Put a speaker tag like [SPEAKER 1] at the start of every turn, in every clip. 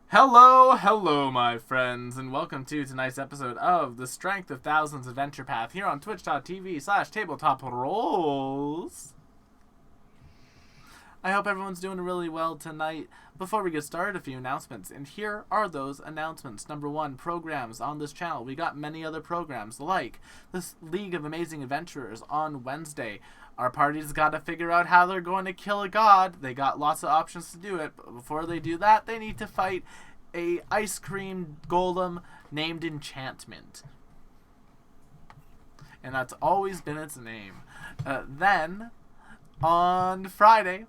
[SPEAKER 1] Hello, my friends, and welcome to tonight's episode of The Strength of Thousands Adventure Path here on twitch.tv/tabletop rolls. I hope everyone's doing really well tonight. Before we get started, a few announcements, and here are those announcements. Number one, programs on this channel. We got many other programs, like this League of Amazing Adventurers on Wednesday. Our party's got to figure out how they're going to kill a god. They got lots of options to do it, but before they do that, they need to fight a ice cream golem named Enchantment. And that's always been its name. Then, on Friday,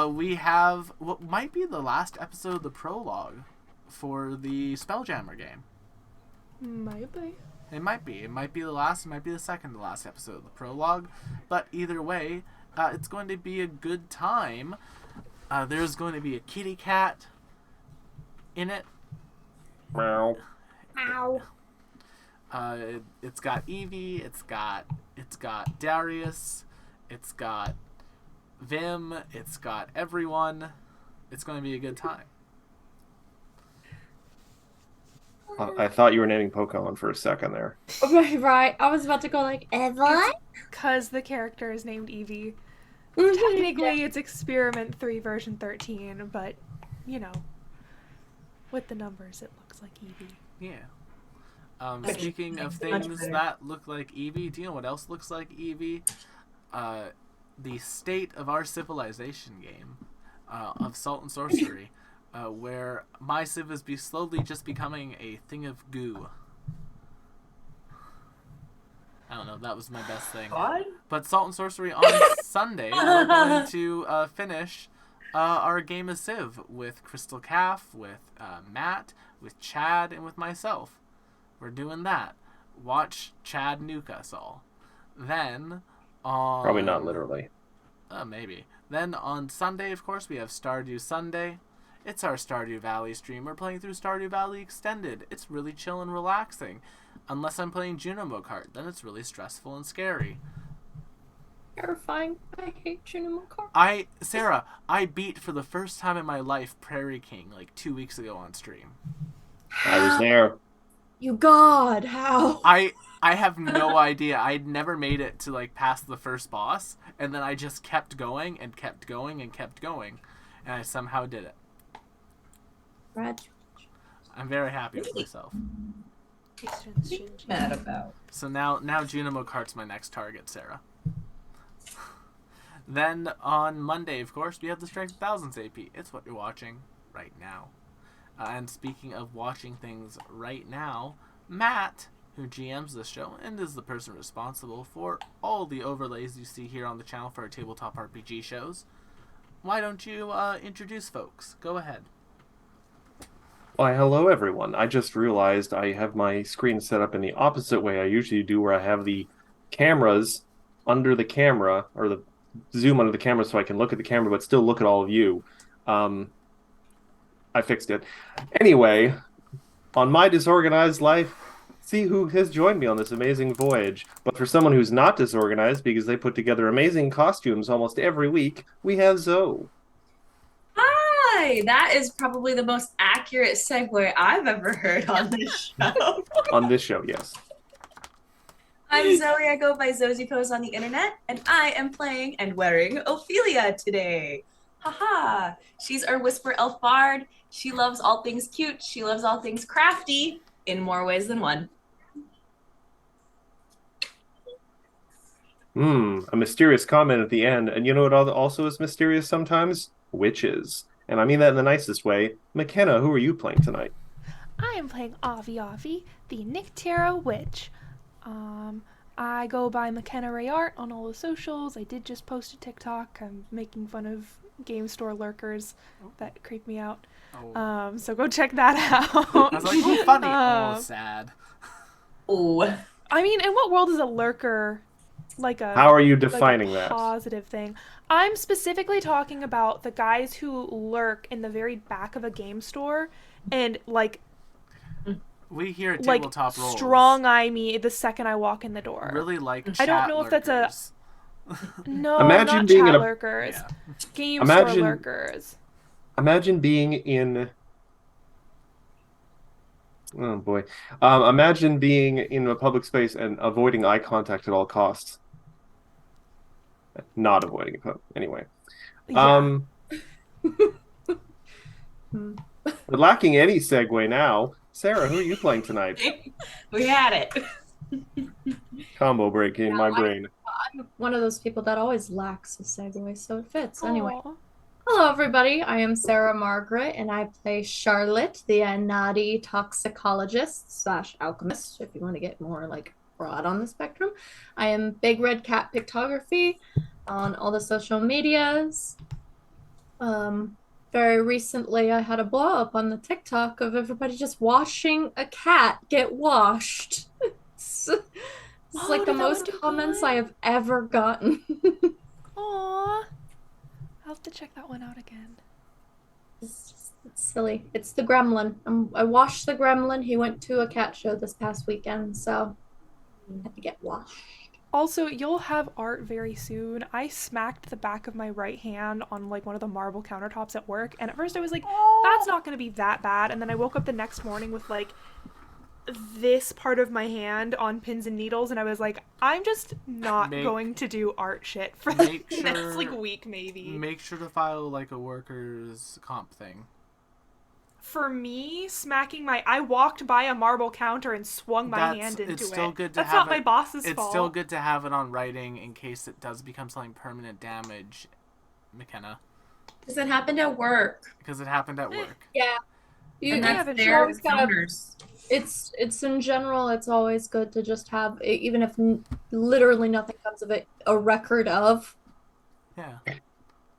[SPEAKER 1] we have what might be the last episode of the prologue for the Spelljammer game.
[SPEAKER 2] Might be.
[SPEAKER 1] It might be. It might be the last. It might be the second to last episode of the prologue. But either way, it's going to be a good time. There's going to be a kitty cat in it.
[SPEAKER 3] Meow.
[SPEAKER 2] Ow.
[SPEAKER 1] It's got Evie. It's got Darius. It's got Vim. It's got everyone. It's going to be a good time.
[SPEAKER 3] I thought you were naming Pokemon for a second there.
[SPEAKER 2] Right. I was about to go like, Evelyn?
[SPEAKER 4] Because the character is named Evie. Technically, it's Experiment 3 version 13, but, you know, with the numbers, it looks like Evie.
[SPEAKER 1] Yeah. Speaking of things that look like Evie, do you know what else looks like Evie? The State of Our Civilization game of Salt and Sorcery. Where my civ is slowly just becoming a thing of goo. I don't know, that was my best thing.
[SPEAKER 5] What?
[SPEAKER 1] But Salt and Sorcery on Sunday, we're going to finish our game of Civ with Crystal Calf, with Matt, with Chad, and with myself. We're doing that. Watch Chad nuke us all. Then on...
[SPEAKER 3] Probably not literally.
[SPEAKER 1] Maybe. Then on Sunday, of course, we have Stardew Sunday. It's our Stardew Valley stream. We're playing through Stardew Valley Extended. It's really chill and relaxing. Unless I'm playing Junimo Kart, then it's really stressful and scary.
[SPEAKER 2] Terrifying. I hate Junimo Kart.
[SPEAKER 1] Sarah, I beat for the first time in my life Prairie King like 2 weeks ago on stream.
[SPEAKER 3] I was there.
[SPEAKER 2] You god, how?
[SPEAKER 1] I have no idea. I'd never made it to like past the first boss, and then I just kept going and kept going and kept going, and I somehow did it.
[SPEAKER 2] Raj.
[SPEAKER 1] I'm very happy with myself.
[SPEAKER 5] Mad about.
[SPEAKER 1] So now Junimo Kart's my next target, Sarah. Then on Monday, of course, we have the Strength of Thousands AP. It's what you're watching right now. And speaking of watching things right now, Matt, who GMs this show and is the person responsible for all the overlays you see here on the channel for our tabletop RPG shows, why don't you introduce folks? Go ahead.
[SPEAKER 3] Why, hello everyone. I just realized I have my screen set up in the opposite way I usually do, where I have the cameras under the camera, or the zoom under the camera so I can look at the camera but still look at all of you. I fixed it. Anyway, on my disorganized life, see who has joined me on this amazing voyage. But for someone who's not disorganized, because they put together amazing costumes almost every week, we have Zoe.
[SPEAKER 5] Hi! That is probably the most accurate segue I've ever heard on this show.
[SPEAKER 3] On this show, yes.
[SPEAKER 5] I'm Zoe. I go by Zozy Pose on the internet, and I am playing and wearing Ophelia today. Haha! She's our Whisper Elf Bard. She loves all things cute. She loves all things crafty in more ways than one.
[SPEAKER 3] A mysterious comment at the end. And you know what also is mysterious sometimes? Witches. And I mean that in the nicest way. McKenna, who are you playing tonight?
[SPEAKER 4] I am playing Avi, the Nictera Witch. I go by McKenna Rayart on all the socials. I did just post a TikTok. I'm making fun of game store lurkers that creep me out.
[SPEAKER 1] Oh.
[SPEAKER 4] So go check that out.
[SPEAKER 1] I was like, oh, funny. Sad.
[SPEAKER 5] Oh.
[SPEAKER 4] I mean, in what world is a lurker
[SPEAKER 3] How are you defining that?
[SPEAKER 4] Positive thing? I'm specifically talking about the guys who lurk in the very back of a game store and
[SPEAKER 1] We here at Tabletop Rolls
[SPEAKER 4] strong eye me the second I walk in the door.
[SPEAKER 1] really like chat
[SPEAKER 4] I don't know if that's
[SPEAKER 1] lurkers.
[SPEAKER 4] No,
[SPEAKER 3] Imagine
[SPEAKER 4] not
[SPEAKER 3] being
[SPEAKER 4] chat
[SPEAKER 3] in a-
[SPEAKER 4] lurkers.
[SPEAKER 1] Yeah.
[SPEAKER 4] Game
[SPEAKER 3] Imagine-
[SPEAKER 4] store lurkers.
[SPEAKER 3] Imagine being in Oh boy. Imagine being in a public space and avoiding eye contact at all costs. Not avoiding it. Anyway.
[SPEAKER 4] Yeah.
[SPEAKER 3] We're lacking any segue now. Sarah, who are you playing tonight?
[SPEAKER 5] We had it.
[SPEAKER 3] Combo break in my brain.
[SPEAKER 2] I'm one of those people that always lacks a segue, so it fits. Anyway.
[SPEAKER 4] Aw.
[SPEAKER 2] Hello, everybody. I am Sarah Margaret, and I play Charlotte, the naughty toxicologist / alchemist, if you want to get more like broad on the spectrum. I am Big Red Cat Pictography on all the social medias. Very recently, I had a blow up on the TikTok of everybody just watching a cat get washed. It's like the
[SPEAKER 4] did that
[SPEAKER 2] most
[SPEAKER 4] one
[SPEAKER 2] comments
[SPEAKER 4] good?
[SPEAKER 2] I have ever gotten.
[SPEAKER 4] Aw. I'll have to check that one out again.
[SPEAKER 2] It's silly. It's the gremlin. I washed the gremlin. He went to a cat show this past weekend, so I had to get washed.
[SPEAKER 4] Also, you'll have art very soon. I smacked the back of my right hand on like one of the marble countertops at work, and at first I was like, that's not going to be that bad. And then I woke up the next morning with like this part of my hand on pins and needles, and I was like, I'm just not going to do art shit for the next like week maybe.
[SPEAKER 1] Make sure to file like a workers' comp thing.
[SPEAKER 4] For me, I walked by a marble counter and swung my hand into it.
[SPEAKER 1] It's still good to
[SPEAKER 4] That's
[SPEAKER 1] have
[SPEAKER 4] not my boss's fault.
[SPEAKER 1] It's still good to have it on writing in case it does become something permanent damage, McKenna.
[SPEAKER 5] Because it happened at work.
[SPEAKER 1] Because it happened at work.
[SPEAKER 2] Yeah.
[SPEAKER 5] And that's their encounters.
[SPEAKER 2] It's in general, it's always good to just have, even if literally nothing comes of it, a record of.
[SPEAKER 1] Yeah.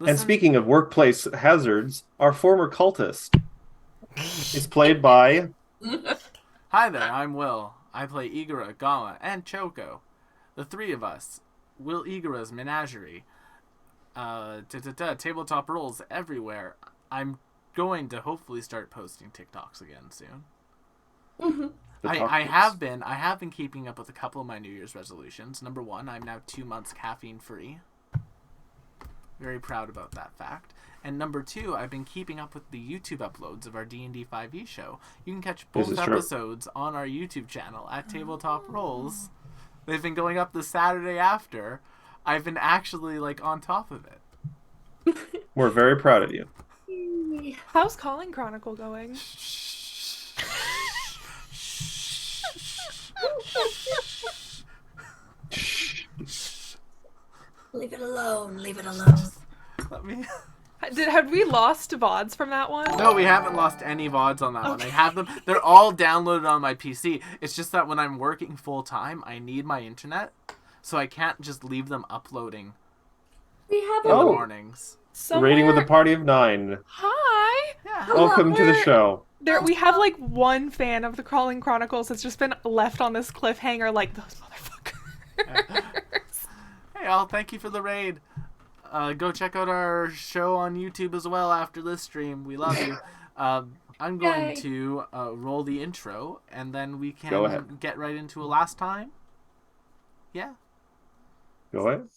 [SPEAKER 3] And speaking of workplace hazards, our former cultist is played by...
[SPEAKER 1] Hi there, I'm Will. I play Igara, Gama, and Choco. The three of us. Will Igara's menagerie. Tabletop rules everywhere. I'm going to hopefully start posting TikToks again soon. I have been keeping up with a couple of my New Year's resolutions. Number one, I'm now 2 months caffeine free. Very proud about that fact. And number two, I've been keeping up with the YouTube uploads of our D&D 5e show. You can catch both episodes on our YouTube channel at Tabletop Rolls. They've been going up the Saturday after. I've been actually like on top of it.
[SPEAKER 3] We're very proud of you.
[SPEAKER 4] How's Calling Chronicle going?
[SPEAKER 2] Leave it alone. Leave it alone.
[SPEAKER 1] Let me...
[SPEAKER 4] Had we lost VODs from that one?
[SPEAKER 1] No, we haven't lost any VODs on that one. I have them. They're all downloaded on my PC. It's just that when I'm working full time, I need my internet, so I can't just leave them uploading
[SPEAKER 2] We have
[SPEAKER 1] in the mornings.
[SPEAKER 3] Rating with a party of 9.
[SPEAKER 4] Hi.
[SPEAKER 1] Yeah.
[SPEAKER 3] Welcome to the show.
[SPEAKER 4] We have like one fan of the Crawling Chronicles that's just been left on this cliffhanger like, those motherfuckers.
[SPEAKER 1] Hey, all, thank you for the raid. Go check out our show on YouTube as well after this stream. We love you. I'm going to roll the intro, and then we can get right into a last time. Yeah.
[SPEAKER 3] Go ahead.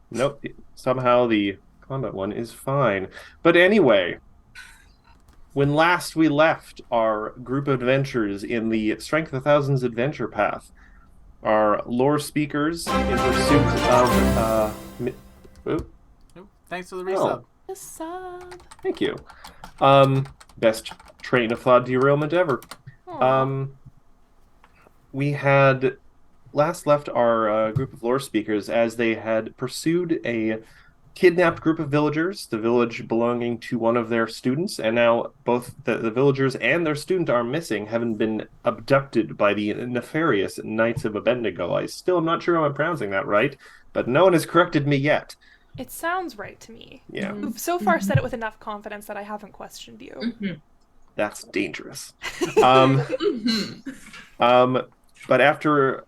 [SPEAKER 3] Nope. Somehow the combat one is fine. But anyway, when last we left our group of adventurers in the Strength of Thousands adventure path, our lore speakers in pursuit of...
[SPEAKER 1] Thanks for the resub.
[SPEAKER 4] The sub.
[SPEAKER 3] Thank you. Best train of thought derailment ever. We had last left our group of lore speakers as they had pursued a kidnapped group of villagers, the village belonging to one of their students, and now both the villagers and their student are missing, having been abducted by the nefarious Knights of Abednego. I still am not sure how I'm pronouncing that right, but no one has corrected me yet.
[SPEAKER 4] It sounds right to me.
[SPEAKER 3] Yeah.
[SPEAKER 4] You've so far said it with enough confidence that I haven't questioned you.
[SPEAKER 5] Mm-hmm.
[SPEAKER 3] That's dangerous. But after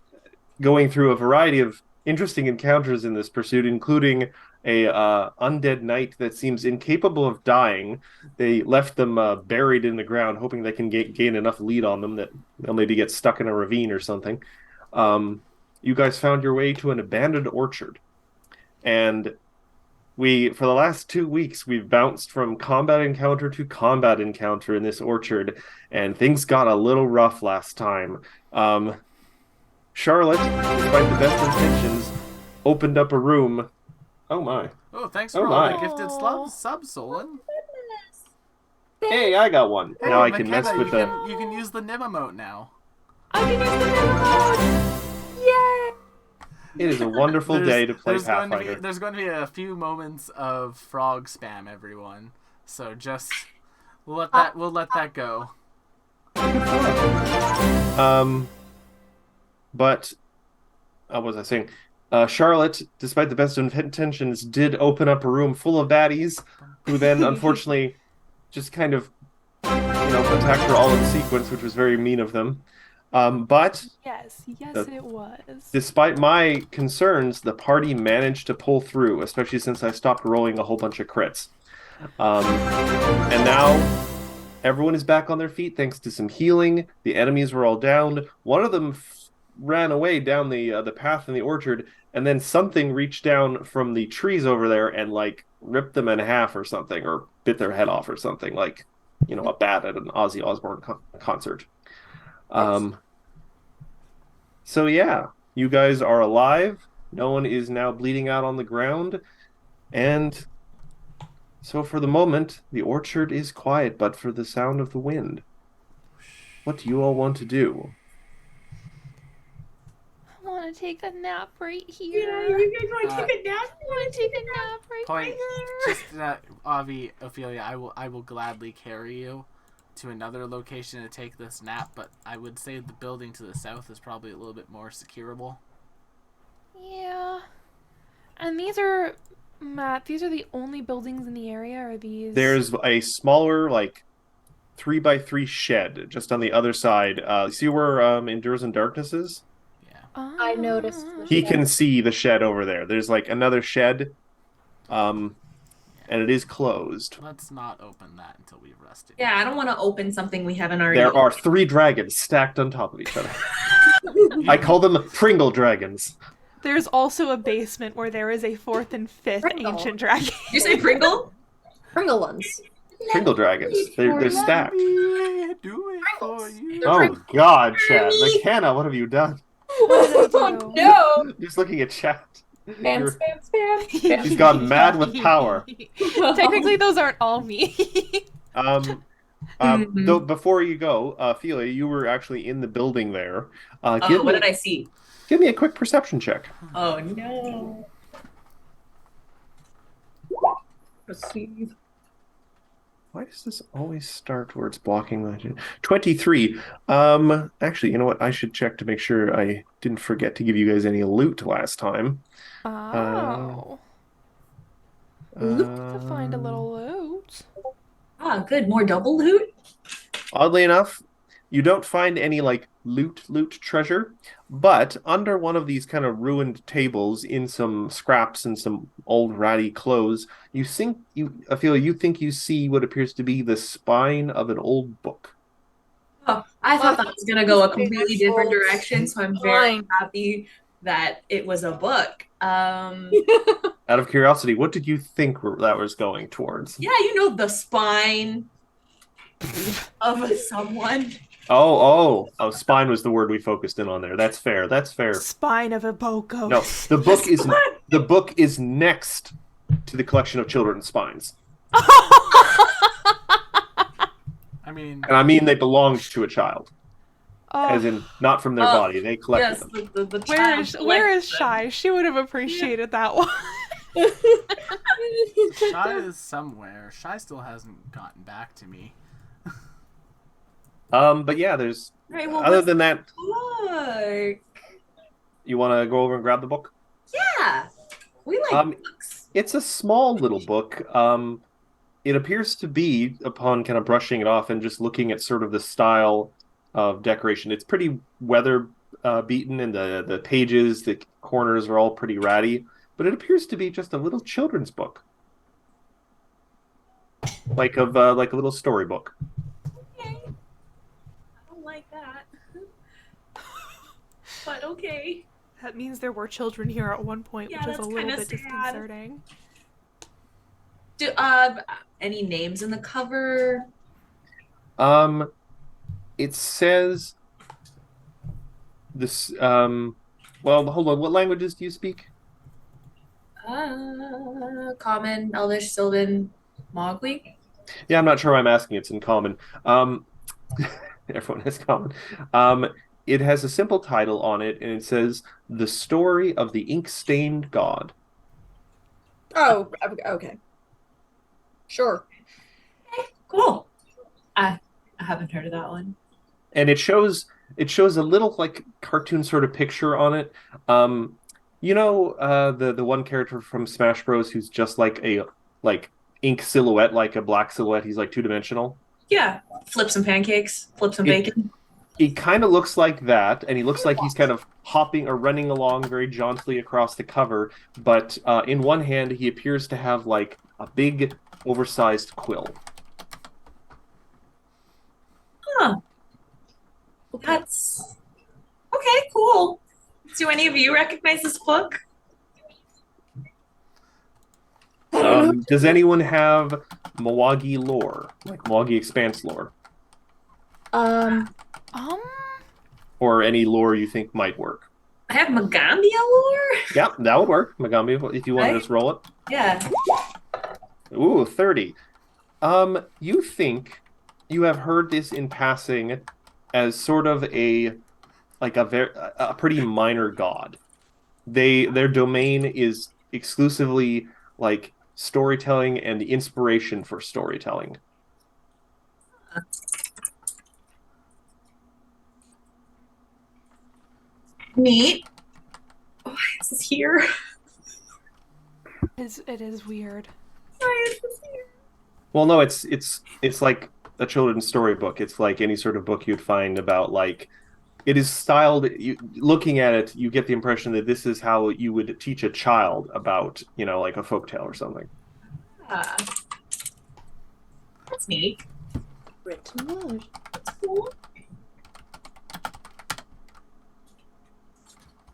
[SPEAKER 3] going through a variety of interesting encounters in this pursuit, including a undead knight that seems incapable of dying, they left them buried in the ground, hoping they can gain enough lead on them that they'll maybe get stuck in a ravine or something. You guys found your way to an abandoned orchard, and for the last 2 weeks, we've bounced from combat encounter to combat encounter in this orchard, and things got a little rough last time. Charlotte, despite the best intentions, opened up a room. Oh my.
[SPEAKER 1] Oh, thanks
[SPEAKER 3] Oh
[SPEAKER 1] for all the
[SPEAKER 3] my.
[SPEAKER 1] gifted subs, Solon.
[SPEAKER 3] Hey, I got one.
[SPEAKER 1] Hey,
[SPEAKER 3] Now I can
[SPEAKER 1] McKenna,
[SPEAKER 3] mess with the...
[SPEAKER 1] You can use the Nim emote now.
[SPEAKER 4] I can use the mode! Yay!
[SPEAKER 3] It is a wonderful day to play Pathfinder.
[SPEAKER 1] There's going to be a few moments of frog spam, everyone. So just we'll let that go.
[SPEAKER 3] But what was I saying? Charlotte, despite the best of intentions, did open up a room full of baddies, who then unfortunately just kind of, attacked her all in sequence, which was very mean of them. But
[SPEAKER 4] yes, it was.
[SPEAKER 3] Despite my concerns, the party managed to pull through, especially since I stopped rolling a whole bunch of crits. And now everyone is back on their feet thanks to some healing. The enemies were all down. One of them ran away down the path in the orchard, and then something reached down from the trees over there and ripped them in half or something, or bit their head off or something, a bat at an Ozzy Osbourne concert. So yeah, you guys are alive. No one is now bleeding out on the ground, and so for the moment, the orchard is quiet, but for the sound of the wind. What do you all want to do?
[SPEAKER 4] I want to take a nap right here.
[SPEAKER 5] Yeah, you guys want to take a nap?
[SPEAKER 4] I want to take a nap right here.
[SPEAKER 1] Just Avi, Ophelia, I will gladly carry you to another location to take this nap, but I would say the building to the south is probably a little bit more securable.
[SPEAKER 4] Yeah. And these are, Matt, these are the only buildings in the area, or these...
[SPEAKER 3] There's a smaller, 3x3 shed just on the other side. See where Endures in Darkness is?
[SPEAKER 1] Yeah.
[SPEAKER 2] I noticed.
[SPEAKER 3] He can see the shed over there. There's another shed, and it is closed.
[SPEAKER 1] Let's not open that until we've rested.
[SPEAKER 5] Yeah, I don't want to open something we haven't already.
[SPEAKER 3] There are 3 dragons stacked on top of each other. I call them Pringle dragons.
[SPEAKER 4] There's also a basement where there is a 4th and 5th
[SPEAKER 2] Pringle.
[SPEAKER 4] ancient dragon.
[SPEAKER 5] Did you say Pringle?
[SPEAKER 2] Pringle ones.
[SPEAKER 3] Pringle dragons. They're stacked.
[SPEAKER 1] Do it for you.
[SPEAKER 3] Oh God, chat. McKenna, what have you done?
[SPEAKER 2] Oh no!
[SPEAKER 3] Just looking at chat.
[SPEAKER 2] Spam, spam, spam.
[SPEAKER 3] She's gone mad with power.
[SPEAKER 4] Technically, those aren't all me.
[SPEAKER 3] Though before you go, Ophelia, you were actually in the building there.
[SPEAKER 5] What did I see?
[SPEAKER 3] Give me a quick perception check.
[SPEAKER 5] Oh no.
[SPEAKER 2] Proceed.
[SPEAKER 3] Why does this always start where it's blocking my 23? Actually, you know what? I should check to make sure I didn't forget to give you guys any loot last time.
[SPEAKER 4] Oh. To find a little loot.
[SPEAKER 5] Ah, good. More double loot?
[SPEAKER 3] Oddly enough, you don't find any loot treasure, but under one of these kind of ruined tables in some scraps and some old ratty clothes, you think you see what appears to be the spine of an old book.
[SPEAKER 5] Oh, I thought that was gonna go a completely different direction, so I'm very happy that it was a book.
[SPEAKER 3] Out of curiosity, what did you think that was going towards?
[SPEAKER 5] Yeah, the spine of someone.
[SPEAKER 3] Oh, spine was the word we focused in on there. That's fair.
[SPEAKER 4] Spine of a boko.
[SPEAKER 3] No, the book is next to the collection of children's spines.
[SPEAKER 1] I mean,
[SPEAKER 3] and I mean they belonged to a child,
[SPEAKER 4] Oh,
[SPEAKER 3] as in not from their body. They collected
[SPEAKER 5] Yes,
[SPEAKER 3] them.
[SPEAKER 5] the
[SPEAKER 4] where is Shy? She would have appreciated that one.
[SPEAKER 1] Shy is somewhere. Shy still hasn't gotten back to me.
[SPEAKER 3] But yeah, there's
[SPEAKER 5] Right, well,
[SPEAKER 3] other
[SPEAKER 5] what's
[SPEAKER 3] than that,
[SPEAKER 5] the book?
[SPEAKER 3] you want to go over and grab the book?
[SPEAKER 5] Yeah, we like books.
[SPEAKER 3] It's a small little book. It appears to be, upon kind of brushing it off and just looking at sort of the style of decoration, it's pretty weather beaten, and the pages, the corners are all pretty ratty. But it appears to be just a little children's book, like a little storybook.
[SPEAKER 5] Okay. I don't like that. But okay.
[SPEAKER 4] That means there were children here at one point,
[SPEAKER 5] Yeah,
[SPEAKER 4] which is a
[SPEAKER 5] that's
[SPEAKER 4] little
[SPEAKER 5] kinda
[SPEAKER 4] bit
[SPEAKER 5] sad.
[SPEAKER 4] disconcerting.
[SPEAKER 5] Do any names in the cover?
[SPEAKER 3] It says this. Well, hold on. What languages do you speak?
[SPEAKER 5] Common, Elvish, Sylvan, Mowgli.
[SPEAKER 3] Yeah, I'm not sure why I'm asking. It's in common. Everyone has common. It has a simple title on it, and it says "The Story of the Ink-Stained God."
[SPEAKER 2] Oh, okay. Sure.
[SPEAKER 5] Cool. I haven't heard of that one.
[SPEAKER 3] And it shows a little like cartoon sort of picture on it. The one character from Smash Bros. Who's just like a ink silhouette, like a black silhouette. He's like two-dimensional.
[SPEAKER 5] Yeah. Flip some pancakes, flip some bacon.
[SPEAKER 3] He kind of looks like that, and he looks like he's kind of hopping or running along very jauntily across the cover. But in one hand, he appears to have like a big, oversized quill.
[SPEAKER 5] Huh. That's okay, cool. Do any of you recognize this book?
[SPEAKER 3] Does anyone have Milwaukee lore, like Milwaukee Expanse lore, or any lore you think might work?
[SPEAKER 5] I have Magambia lore.
[SPEAKER 3] Yeah, that would work. Magami, if you want to just roll it.
[SPEAKER 5] Yeah.
[SPEAKER 3] Ooh, 30. You think you have heard this in passing as sort of a pretty minor god. Their domain is exclusively like storytelling and the inspiration for storytelling.
[SPEAKER 5] Neat. Why is this here?
[SPEAKER 4] It is weird.
[SPEAKER 5] Why is this here?
[SPEAKER 3] Well, no, it's like a children's storybook. It's like any sort of book you'd find about like it is styled. Looking at it, you get the impression that this is how you would teach a child about, like a folktale or something.
[SPEAKER 5] That's neat.
[SPEAKER 2] Written word.
[SPEAKER 5] That's cool.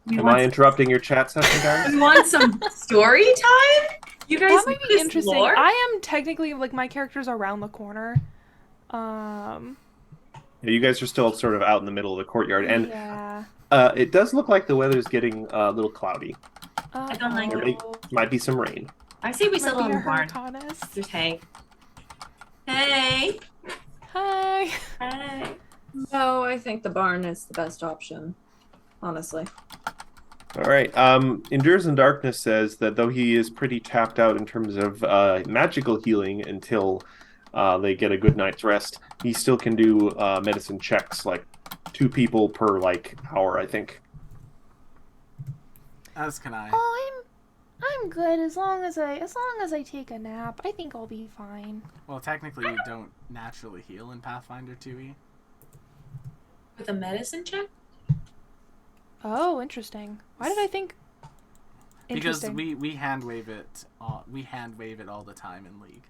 [SPEAKER 3] Am I interrupting your chat session, guys?
[SPEAKER 5] You want some story time? You guys
[SPEAKER 4] That might
[SPEAKER 5] know
[SPEAKER 4] be
[SPEAKER 5] this
[SPEAKER 4] interesting.
[SPEAKER 5] lore?
[SPEAKER 4] I am technically like my character's around the corner.
[SPEAKER 3] Yeah, you guys are still sort of out in the middle of the courtyard, and
[SPEAKER 4] yeah.
[SPEAKER 3] it does look like the weather's getting a little cloudy.
[SPEAKER 5] I don't like
[SPEAKER 3] There might be some rain.
[SPEAKER 5] I say we
[SPEAKER 4] Might
[SPEAKER 5] settle
[SPEAKER 4] be
[SPEAKER 5] in the
[SPEAKER 4] a
[SPEAKER 5] barn.
[SPEAKER 4] Hurricanus.
[SPEAKER 5] There's Hank. Hey.
[SPEAKER 4] Hi.
[SPEAKER 5] Hey.
[SPEAKER 2] No, I think the barn is the best option, honestly.
[SPEAKER 3] All right. Endures in Darkness says that though he is pretty tapped out in terms of magical healing until they get a good night's rest, he still can do medicine checks, like 2 people per hour, I think.
[SPEAKER 1] As can I.
[SPEAKER 4] Oh, I'm good as long as I take a nap. I think I'll be fine.
[SPEAKER 1] Well, technically, you don't naturally heal in Pathfinder 2e.
[SPEAKER 5] With a medicine check?
[SPEAKER 4] Oh, interesting. Why did I think?
[SPEAKER 1] Because
[SPEAKER 4] Interesting.
[SPEAKER 1] we hand wave it. We hand wave it all the time in League.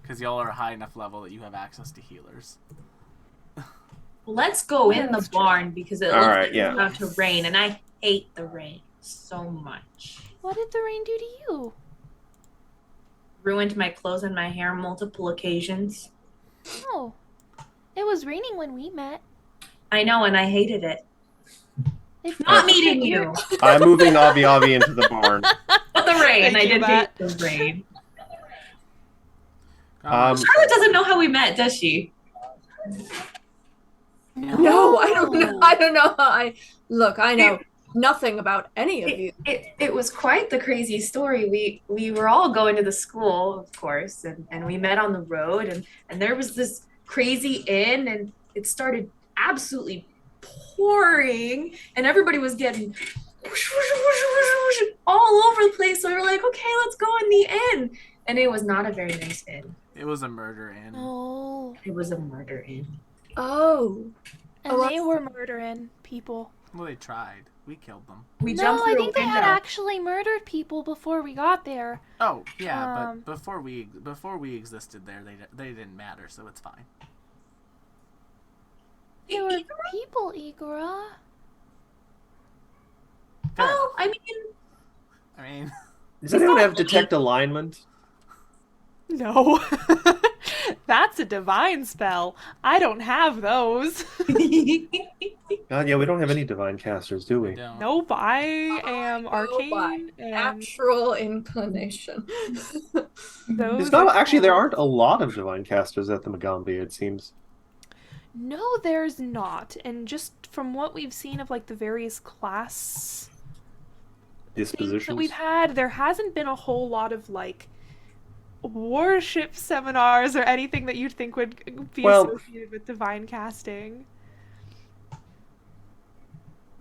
[SPEAKER 1] Because y'all are a high enough level that you have access to healers.
[SPEAKER 5] Let's go
[SPEAKER 4] Yeah,
[SPEAKER 5] in the
[SPEAKER 4] that's true.
[SPEAKER 5] barn because it
[SPEAKER 3] All
[SPEAKER 5] looks
[SPEAKER 3] right,
[SPEAKER 5] like
[SPEAKER 3] yeah.
[SPEAKER 5] it's about to rain, and I hate the rain so much.
[SPEAKER 4] What did the rain do to you?
[SPEAKER 5] Ruined my clothes and my hair multiple occasions.
[SPEAKER 4] Oh, it was raining when we met.
[SPEAKER 5] I know, and I hated it.
[SPEAKER 4] If
[SPEAKER 5] Not meeting you.
[SPEAKER 3] I'm moving Avi Avi into the barn.
[SPEAKER 5] But the rain.
[SPEAKER 4] Thank
[SPEAKER 5] I
[SPEAKER 4] you,
[SPEAKER 5] did hate
[SPEAKER 4] Matt.
[SPEAKER 5] the rain.
[SPEAKER 1] Charlotte
[SPEAKER 5] doesn't know how we met, does she?
[SPEAKER 2] No, I don't know. I don't know. I know. nothing about any of you.
[SPEAKER 5] It was quite the crazy story. We were all going to the school, of course, and we met on the road, and there was this crazy inn, and it started absolutely pouring, and everybody was getting whoosh, whoosh, whoosh, whoosh, whoosh, all over the place. So we were like, okay, let's go in the inn. And it was not a very nice inn.
[SPEAKER 1] It was a murder inn.
[SPEAKER 4] Oh.
[SPEAKER 5] It was a murder inn.
[SPEAKER 2] Oh.
[SPEAKER 4] And
[SPEAKER 2] Oh,
[SPEAKER 4] they were murdering people.
[SPEAKER 1] Well, they tried. We killed them.
[SPEAKER 5] We
[SPEAKER 4] No,
[SPEAKER 5] jumped
[SPEAKER 4] I
[SPEAKER 5] through
[SPEAKER 4] think
[SPEAKER 5] a
[SPEAKER 4] they
[SPEAKER 5] window.
[SPEAKER 4] had actually murdered people before we got there.
[SPEAKER 1] Oh yeah,
[SPEAKER 4] Um,
[SPEAKER 1] but before we existed there, they didn't matter, so it's fine.
[SPEAKER 4] They were people, Igora.
[SPEAKER 1] Fair
[SPEAKER 5] Well,
[SPEAKER 1] enough.
[SPEAKER 5] I mean,
[SPEAKER 1] I mean,
[SPEAKER 3] Does anyone have detect alignment?
[SPEAKER 4] No. That's a divine spell. I don't have those.
[SPEAKER 3] God, yeah, we don't have any divine casters, do
[SPEAKER 1] we
[SPEAKER 3] we?
[SPEAKER 1] don't.
[SPEAKER 4] Nope, I am
[SPEAKER 2] go by
[SPEAKER 4] arcane and
[SPEAKER 2] Natural inclination.
[SPEAKER 3] There's
[SPEAKER 4] those
[SPEAKER 3] not
[SPEAKER 4] are
[SPEAKER 3] actually. There
[SPEAKER 4] called-
[SPEAKER 3] aren't a lot of divine casters at the Magambia. It seems.
[SPEAKER 4] No, there's not. And just from what we've seen of like the various class things that
[SPEAKER 3] Dispositions.
[SPEAKER 4] we've had, there hasn't been a whole lot of like worship seminars or anything that you'd think would be
[SPEAKER 3] Well-
[SPEAKER 4] associated with divine casting.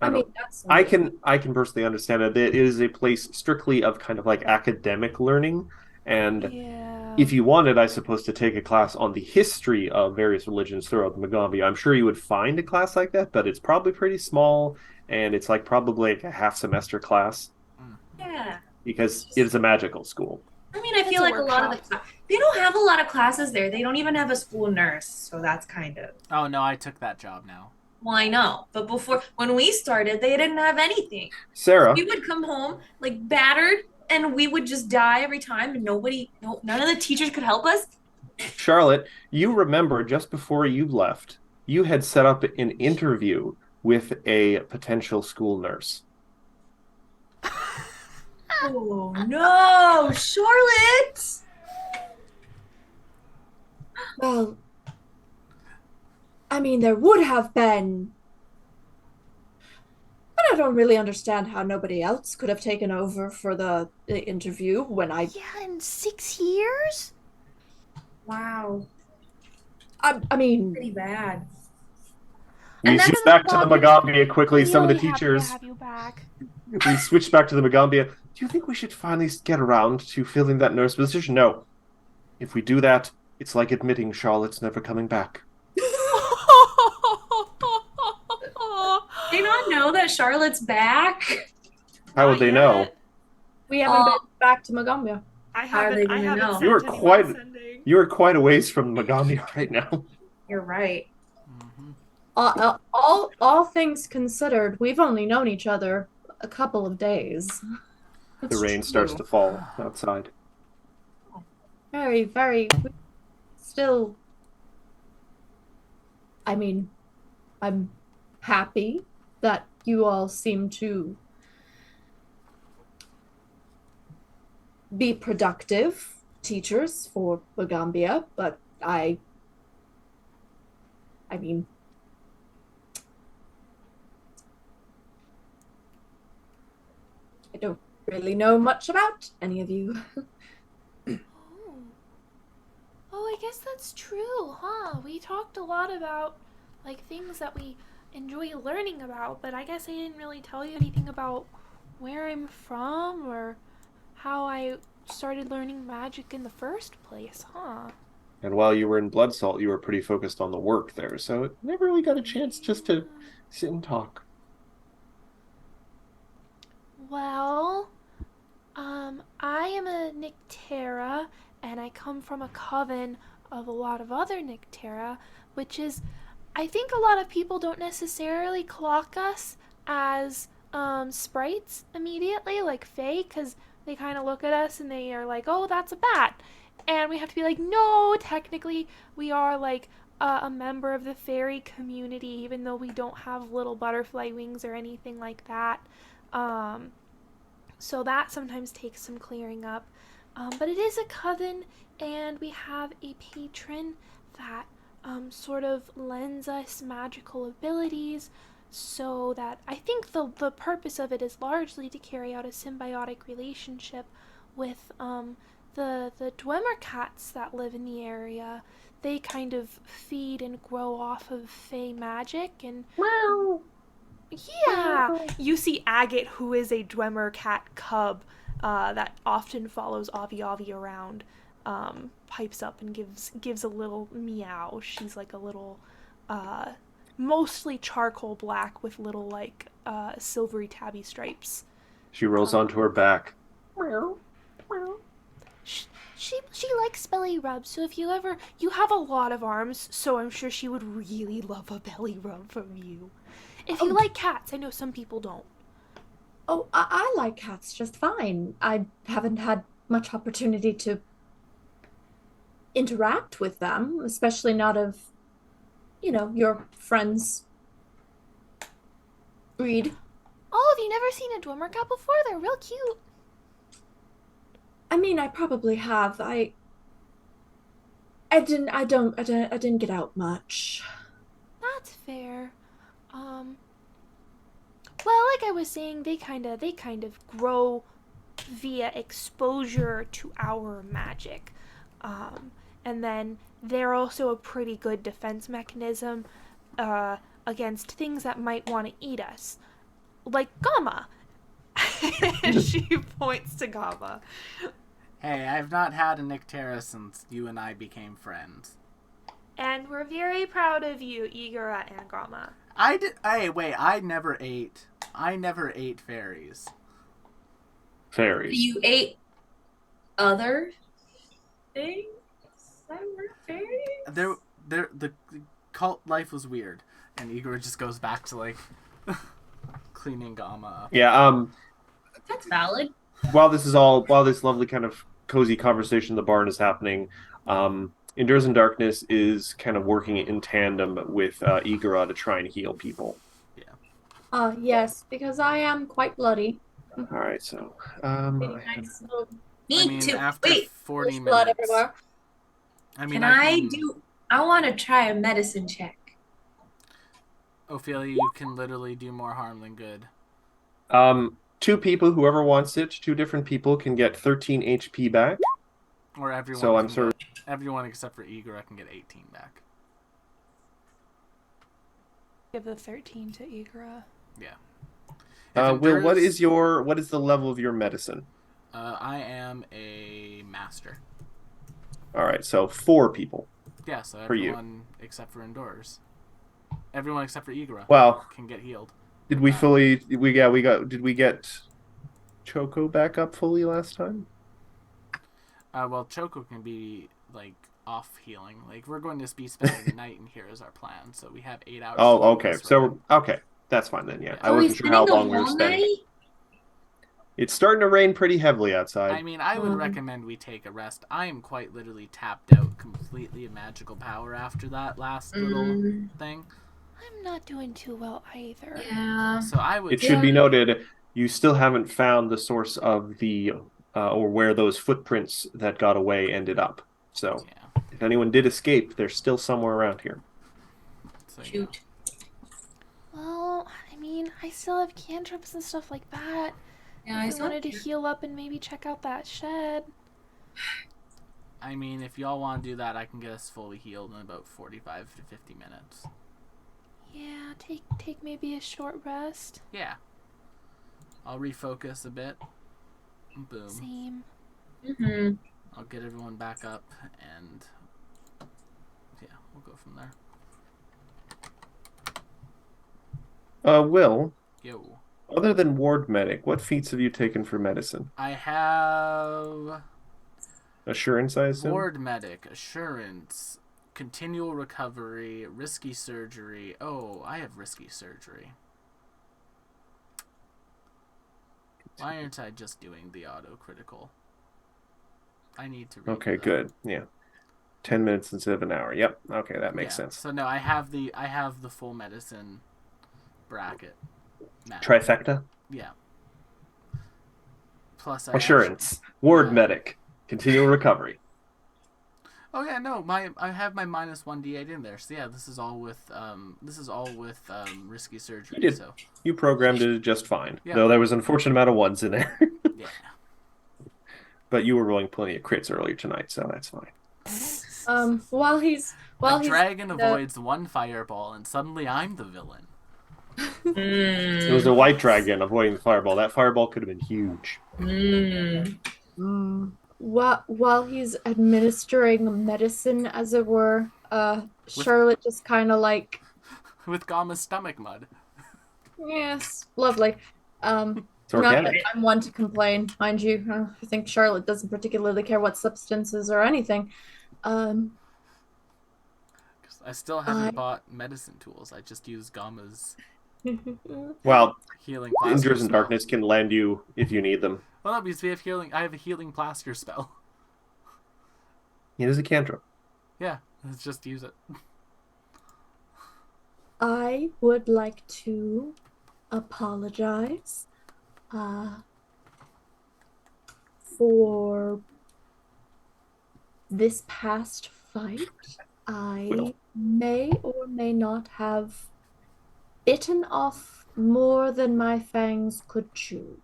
[SPEAKER 2] I
[SPEAKER 3] don't-
[SPEAKER 2] mean, that's
[SPEAKER 3] I can personally understand that it is a place strictly of kind of like academic learning, and
[SPEAKER 4] Yeah.
[SPEAKER 3] if you wanted, I suppose, to take a class on the history of various religions throughout the Magambia, I'm sure you would find a class like that, but it's probably pretty small, and it's like probably like a half semester class
[SPEAKER 5] yeah.
[SPEAKER 3] because it is a magical school.
[SPEAKER 5] I mean, I
[SPEAKER 4] It's
[SPEAKER 5] feel
[SPEAKER 4] a
[SPEAKER 5] like a lot of
[SPEAKER 4] workshop.
[SPEAKER 5] they don't have a lot of classes there. They don't even have a school nurse, so that's kind of.
[SPEAKER 1] Oh no, I took that job now.
[SPEAKER 5] Well, I know, but before when we started, they didn't have anything.
[SPEAKER 3] Sarah,
[SPEAKER 5] We would come home like battered, and we would just die every time, and none of the teachers could help us.
[SPEAKER 3] Charlotte, you remember just before you left, you had set up an interview with a potential school nurse.
[SPEAKER 5] Oh no, Charlotte!
[SPEAKER 2] Well, I mean, there would have been. But I don't really understand how nobody else could have taken over for the interview when I.
[SPEAKER 4] Yeah, in 6 years?
[SPEAKER 5] Wow,
[SPEAKER 2] I mean,
[SPEAKER 5] pretty bad.
[SPEAKER 3] We
[SPEAKER 5] And then
[SPEAKER 3] switched
[SPEAKER 5] in
[SPEAKER 3] back
[SPEAKER 5] the
[SPEAKER 3] to the
[SPEAKER 5] Magambia-
[SPEAKER 3] Magambia quickly. Some of the
[SPEAKER 4] Really happy to
[SPEAKER 3] teachers,
[SPEAKER 4] have you back.
[SPEAKER 3] we switched back to the Magambia. Do you think we should finally get around to filling that nurse position? No. If we do that, it's like admitting Charlotte's never coming back.
[SPEAKER 5] They not know that Charlotte's back.
[SPEAKER 3] How would
[SPEAKER 4] Not
[SPEAKER 3] they know?
[SPEAKER 4] yet.
[SPEAKER 2] we haven't
[SPEAKER 5] Oh.
[SPEAKER 2] been back to Magambia.
[SPEAKER 4] I
[SPEAKER 5] How are they
[SPEAKER 4] haven't. I
[SPEAKER 5] gonna
[SPEAKER 4] haven't
[SPEAKER 5] know?
[SPEAKER 4] sent
[SPEAKER 3] You are
[SPEAKER 4] anyone
[SPEAKER 3] quite-
[SPEAKER 4] sending.
[SPEAKER 3] You're quite a ways from Magambia right now.
[SPEAKER 5] You're right.
[SPEAKER 1] Mm-hmm.
[SPEAKER 2] All things considered, we've only known each other a couple of days.
[SPEAKER 3] The rain starts to fall outside.
[SPEAKER 2] Very, very. Still. I mean, I'm happy that you all seem to be productive teachers for Bagambia, but I mean, I don't really know much about any of you.
[SPEAKER 4] Oh. Oh, I guess that's true, huh? We talked a lot about like things that we enjoy learning about, but I guess I didn't really tell you anything about where I'm from or how I started learning magic in the first place, huh?
[SPEAKER 3] And while you were in Bloodsalt, you were pretty focused on the work there, so it never really got a chance just to sit and talk.
[SPEAKER 4] Well, I am a Nyctera, and I come from a coven of a lot of other Nyctera, which is, I think a lot of people don't necessarily clock us as sprites immediately, like Fae, because they kind of look at us and they are like, oh, that's a bat. And we have to be like, no, technically we are like a member of the fairy community, even though we don't have little butterfly wings or anything like that. So that sometimes takes some clearing up. But it is a coven, and we have a patron that sort of lends us magical abilities so that I think the purpose of it is largely to carry out a symbiotic relationship with the Dwemer cats that live in the area. They kind of feed and grow off of fey magic, and
[SPEAKER 2] Wow.
[SPEAKER 4] yeah, you see Agate, who is a Dwemer cat cub that often follows Avi Avi around, pipes up and gives a little meow. She's like a little, mostly charcoal black with little like silvery tabby stripes.
[SPEAKER 3] She rolls onto her back.
[SPEAKER 4] She likes belly rubs, so if you have a lot of arms, so I'm sure she would really love a belly rub from you. If you like cats, I know some people don't.
[SPEAKER 2] Oh, I like cats just fine. I haven't had much opportunity to interact with them, especially not of, your friends' breed.
[SPEAKER 4] Oh, have you never seen a Dwemer cat before? They're real cute.
[SPEAKER 2] I mean, I probably have. I didn't get out much.
[SPEAKER 4] That's fair. Well, like I was saying, they kind of grow via exposure to our magic. And then they're also a pretty good defense mechanism against things that might want to eat us. Like Gamma. She points to Gamma.
[SPEAKER 1] Hey, I've not had a Nyctera since you and I became friends.
[SPEAKER 4] And we're very proud of you, Igora and Gamma.
[SPEAKER 1] I never ate fairies.
[SPEAKER 3] Fairies.
[SPEAKER 5] You ate other things that were fairies?
[SPEAKER 1] The cult life was weird, and Igor just goes back to like cleaning Gamma up.
[SPEAKER 3] Yeah.
[SPEAKER 5] That's valid.
[SPEAKER 3] While this lovely kind of cozy conversation in the barn is happening, Endures in Darkness is kind of working in tandem with Igora to try and heal people.
[SPEAKER 1] Yeah.
[SPEAKER 2] Yes, because I am quite bloody.
[SPEAKER 3] All right, so
[SPEAKER 2] Nice little
[SPEAKER 5] Me too.
[SPEAKER 1] After
[SPEAKER 5] Wait,
[SPEAKER 1] 40
[SPEAKER 2] blood
[SPEAKER 1] minutes.
[SPEAKER 2] everywhere.
[SPEAKER 5] can I want to try a medicine check.
[SPEAKER 1] Ophelia, you can literally do more harm than good.
[SPEAKER 3] two people, whoever wants it, two different people can get 13 HP back.
[SPEAKER 1] Or everyone.
[SPEAKER 3] So I'm sort of
[SPEAKER 1] everyone except for Igor can get 18 back.
[SPEAKER 4] Give the 13 to Igora.
[SPEAKER 1] Yeah.
[SPEAKER 3] Will, what is the level of your medicine?
[SPEAKER 1] I am a master.
[SPEAKER 3] All right, so 4 people.
[SPEAKER 1] Yeah, so
[SPEAKER 3] For you.
[SPEAKER 1] everyone except for Endures. Everyone except for Igora
[SPEAKER 3] Well,
[SPEAKER 1] can get healed.
[SPEAKER 3] did we get Choco back up fully last time?
[SPEAKER 1] Well, Choco can be like off healing. Like we're going to be spending the night in here is our plan. So we have 8 hours.
[SPEAKER 3] Oh,
[SPEAKER 1] to do
[SPEAKER 3] okay.
[SPEAKER 1] this
[SPEAKER 3] So
[SPEAKER 1] right
[SPEAKER 3] okay, that's fine then. Yeah,
[SPEAKER 1] Yeah.
[SPEAKER 3] I wasn't sure how long we were spending. It's starting to rain pretty heavily outside.
[SPEAKER 1] I mean, I would recommend we take a rest. I am quite literally tapped out completely of magical power after that last little thing.
[SPEAKER 4] I'm not doing too well either.
[SPEAKER 5] Yeah.
[SPEAKER 1] So I would.
[SPEAKER 3] It should be noted, you still haven't found the source of the or where those footprints that got away ended up. So
[SPEAKER 1] Yeah.
[SPEAKER 3] if anyone did escape, they're still somewhere around here.
[SPEAKER 1] So,
[SPEAKER 5] Shoot.
[SPEAKER 4] Well, I mean, I still have cantrips and stuff like that.
[SPEAKER 5] Yeah, I
[SPEAKER 4] I
[SPEAKER 5] still
[SPEAKER 4] wanted to heal up and maybe check out that shed.
[SPEAKER 1] I mean, if y'all want to do that, I can get us fully healed in about 45 to 50 minutes.
[SPEAKER 4] Yeah, take maybe a short rest.
[SPEAKER 1] Yeah. I'll refocus a bit. Boom.
[SPEAKER 4] Same.
[SPEAKER 5] Mm-hmm.
[SPEAKER 1] I'll get everyone back up, and yeah, we'll go from there.
[SPEAKER 3] Will,
[SPEAKER 1] Yo.
[SPEAKER 3] other than ward medic, what feats have you taken for medicine?
[SPEAKER 1] I have
[SPEAKER 3] Assurance, I assume?
[SPEAKER 1] ward medic, assurance, continual recovery, risky surgery. Oh, I have risky surgery. Why aren't I just doing the auto critical? I need to read
[SPEAKER 3] Okay,
[SPEAKER 1] that.
[SPEAKER 3] good. Yeah. 10 minutes instead of an hour. Yep. Okay, that makes
[SPEAKER 1] Yeah,
[SPEAKER 3] sense.
[SPEAKER 1] So no, I have the full medicine bracket. Now.
[SPEAKER 3] Trifecta?
[SPEAKER 1] Yeah. Plus I
[SPEAKER 3] Assurance. Ward medic. Continual recovery.
[SPEAKER 1] Oh yeah, no, I have my minus 1d8 in there. So yeah, this is all with risky surgery.
[SPEAKER 3] You did.
[SPEAKER 1] So
[SPEAKER 3] You programmed it just fine.
[SPEAKER 1] Yeah.
[SPEAKER 3] Though there was an unfortunate amount of ones in there.
[SPEAKER 1] yeah.
[SPEAKER 3] But you were rolling plenty of crits earlier tonight, so that's fine.
[SPEAKER 2] While he's
[SPEAKER 1] A dragon avoids one fireball, and suddenly I'm the villain.
[SPEAKER 3] It was a white dragon avoiding the fireball. That fireball could have been huge.
[SPEAKER 2] While he's administering medicine, as it were, Charlotte just kind of like,
[SPEAKER 1] With Gama's stomach mud.
[SPEAKER 2] yes, lovely.
[SPEAKER 3] It's
[SPEAKER 2] Not that
[SPEAKER 3] organic.
[SPEAKER 2] I'm one to complain, mind you. I think Charlotte doesn't particularly care what substances or anything.
[SPEAKER 1] 'Cause I still haven't bought medicine tools. I just use Gama's
[SPEAKER 3] Well,
[SPEAKER 1] healing plaster
[SPEAKER 3] Endures in
[SPEAKER 1] spell.
[SPEAKER 3] Darkness can lend you if you need them.
[SPEAKER 1] Well, no, because we have healing. I have a healing plaster spell.
[SPEAKER 3] It is a cantrip.
[SPEAKER 1] Yeah, let's just use it.
[SPEAKER 2] I would like to apologize for this past fight. I
[SPEAKER 3] Well.
[SPEAKER 2] may or may not have bitten off more than my fangs could chew.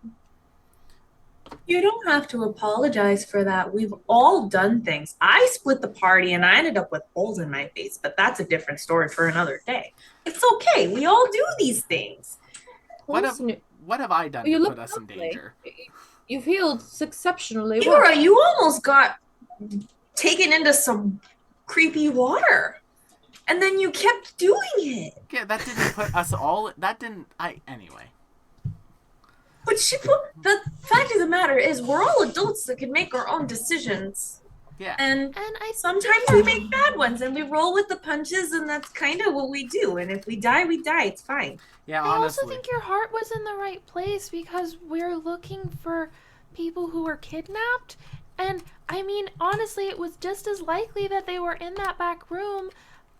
[SPEAKER 5] You don't have to apologize for that. We've all done things. I split the party and I ended up with holes in my face, but that's a different story for another day. It's okay. We all do these things.
[SPEAKER 1] What
[SPEAKER 2] Listen,
[SPEAKER 1] have I done
[SPEAKER 2] you
[SPEAKER 1] to
[SPEAKER 2] look
[SPEAKER 1] put us in
[SPEAKER 2] lovely.
[SPEAKER 1] danger?
[SPEAKER 2] You've healed exceptionally well.
[SPEAKER 5] Igora, you almost got taken into some creepy water. And then you kept doing it.
[SPEAKER 1] Yeah, that didn't put us all. That didn't. Anyway.
[SPEAKER 5] But the fact of the matter is we're all adults that can make our own decisions.
[SPEAKER 1] Yeah.
[SPEAKER 5] And
[SPEAKER 4] I
[SPEAKER 5] sometimes we make bad ones and we roll with the punches, and that's kind of what we do. And if we die, we die. It's fine.
[SPEAKER 1] Yeah,
[SPEAKER 4] I
[SPEAKER 1] honestly.
[SPEAKER 4] also think your heart was in the right place because we're looking for people who were kidnapped. And I mean, honestly, it was just as likely that they were in that back room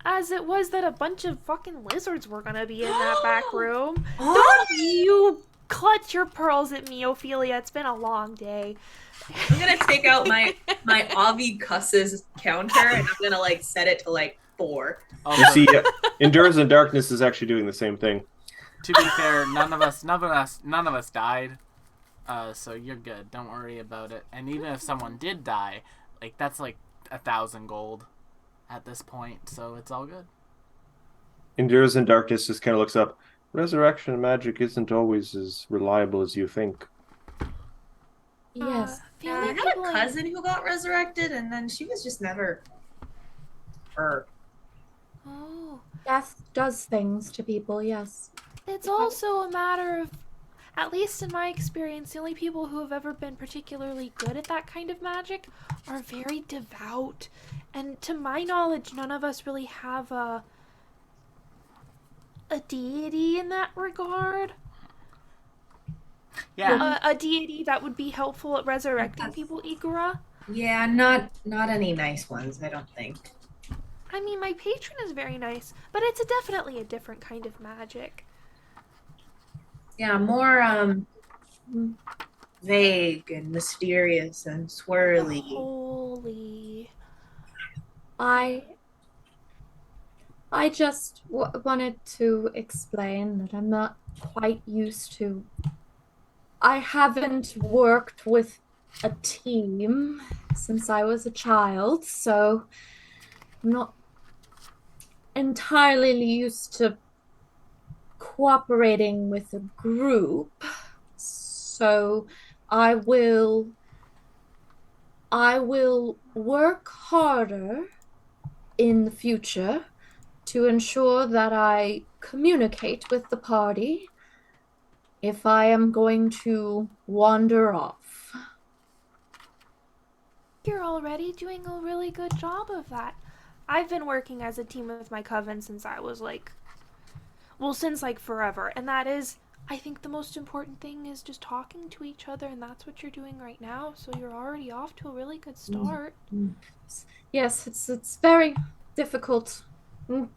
[SPEAKER 4] as it was that a bunch of fucking lizards were gonna be in that back room. Don't you clutch your pearls at me, Ophelia. It's been a long day.
[SPEAKER 5] I'm gonna take out my Avi cusses counter and I'm gonna like set it to like 4.
[SPEAKER 1] Also,
[SPEAKER 3] You see, Endures in Darkness is actually doing the same thing.
[SPEAKER 1] to be fair, none of us died. So you're good. Don't worry about it. And even if someone did die, like that's like 1,000 gold at this point, so it's all good.
[SPEAKER 3] Endures in Darkness just kind of looks up. Resurrection magic isn't always as reliable as you think.
[SPEAKER 2] Yes.
[SPEAKER 5] Yeah, I had a cousin who got resurrected and then she was just never her.
[SPEAKER 4] Oh.
[SPEAKER 2] Death does things to people, yes.
[SPEAKER 4] It's also a matter of, at least in my experience, the only people who have ever been particularly good at that kind of magic are very devout. And to my knowledge, none of us really have a deity in that regard.
[SPEAKER 1] Yeah.
[SPEAKER 4] A deity that would be helpful at resurrecting people, Igora.
[SPEAKER 5] Yeah, not any nice ones, I don't think.
[SPEAKER 4] I mean, my patron is very nice, but it's definitely a different kind of magic.
[SPEAKER 5] Yeah, more vague and mysterious and swirly.
[SPEAKER 4] Holy.
[SPEAKER 2] I just wanted to explain that I'm not quite used to. I haven't worked with a team since I was a child, so I'm not entirely used to cooperating with a group. So I will work harder in the future to ensure that I communicate with the party if I am going to wander off.
[SPEAKER 4] You're already doing a really good job of that. I've been working as a team with my coven since I was since forever. And that is, I think the most important thing is just talking to each other, and that's what you're doing right now. So you're already off to a really good start.
[SPEAKER 2] Yes, it's very difficult.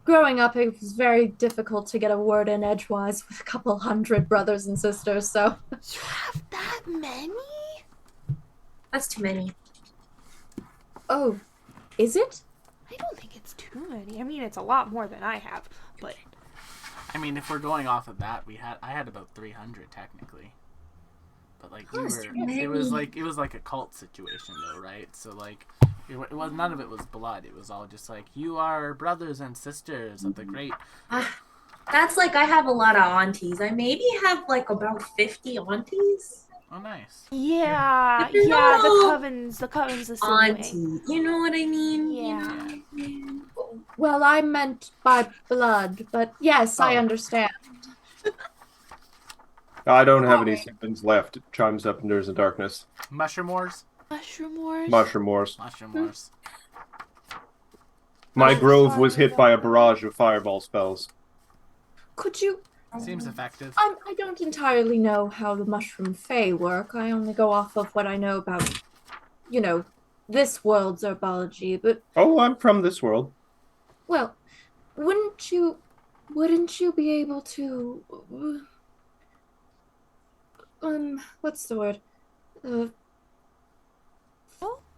[SPEAKER 2] Growing up, it was very difficult to get a word in edgewise with a couple hundred brothers and sisters, so...
[SPEAKER 4] You have that many?
[SPEAKER 5] That's too many.
[SPEAKER 2] Oh, is it?
[SPEAKER 4] I don't think it's too many. I mean, it's a lot more than I have, but
[SPEAKER 1] I mean, if we're going off of that, I had about 300 technically. But like
[SPEAKER 2] Oh,
[SPEAKER 1] it was like a cult situation though, right? So like it was none of it was blood. It was all just like you are brothers and sisters of the great.
[SPEAKER 5] That's like I have a lot of aunties. I maybe have like about 50 aunties.
[SPEAKER 1] Oh, nice.
[SPEAKER 4] yeah,
[SPEAKER 5] But
[SPEAKER 4] yeah,
[SPEAKER 5] no.
[SPEAKER 4] the coven's the same way.
[SPEAKER 5] Auntie. You know what I mean?
[SPEAKER 4] Yeah.
[SPEAKER 2] Well, I meant by blood, but yes, I
[SPEAKER 1] Oh.
[SPEAKER 2] understand.
[SPEAKER 3] I don't have any siblings left. It chimes up and there's a darkness.
[SPEAKER 1] Mushroom wars.
[SPEAKER 4] Mushroom wars.
[SPEAKER 3] Mushroom wars.
[SPEAKER 1] Mushroom wars.
[SPEAKER 3] My
[SPEAKER 4] Oh,
[SPEAKER 3] grove was
[SPEAKER 4] sorry
[SPEAKER 3] hit by a
[SPEAKER 4] about that.
[SPEAKER 3] barrage of fireball spells.
[SPEAKER 2] Could you?
[SPEAKER 1] Seems effective.
[SPEAKER 2] I don't entirely know how the mushroom fae work. I only go off of what I know about, this world's herbology. But
[SPEAKER 3] Oh, I'm from this world.
[SPEAKER 2] well, wouldn't you be able to, what's the word?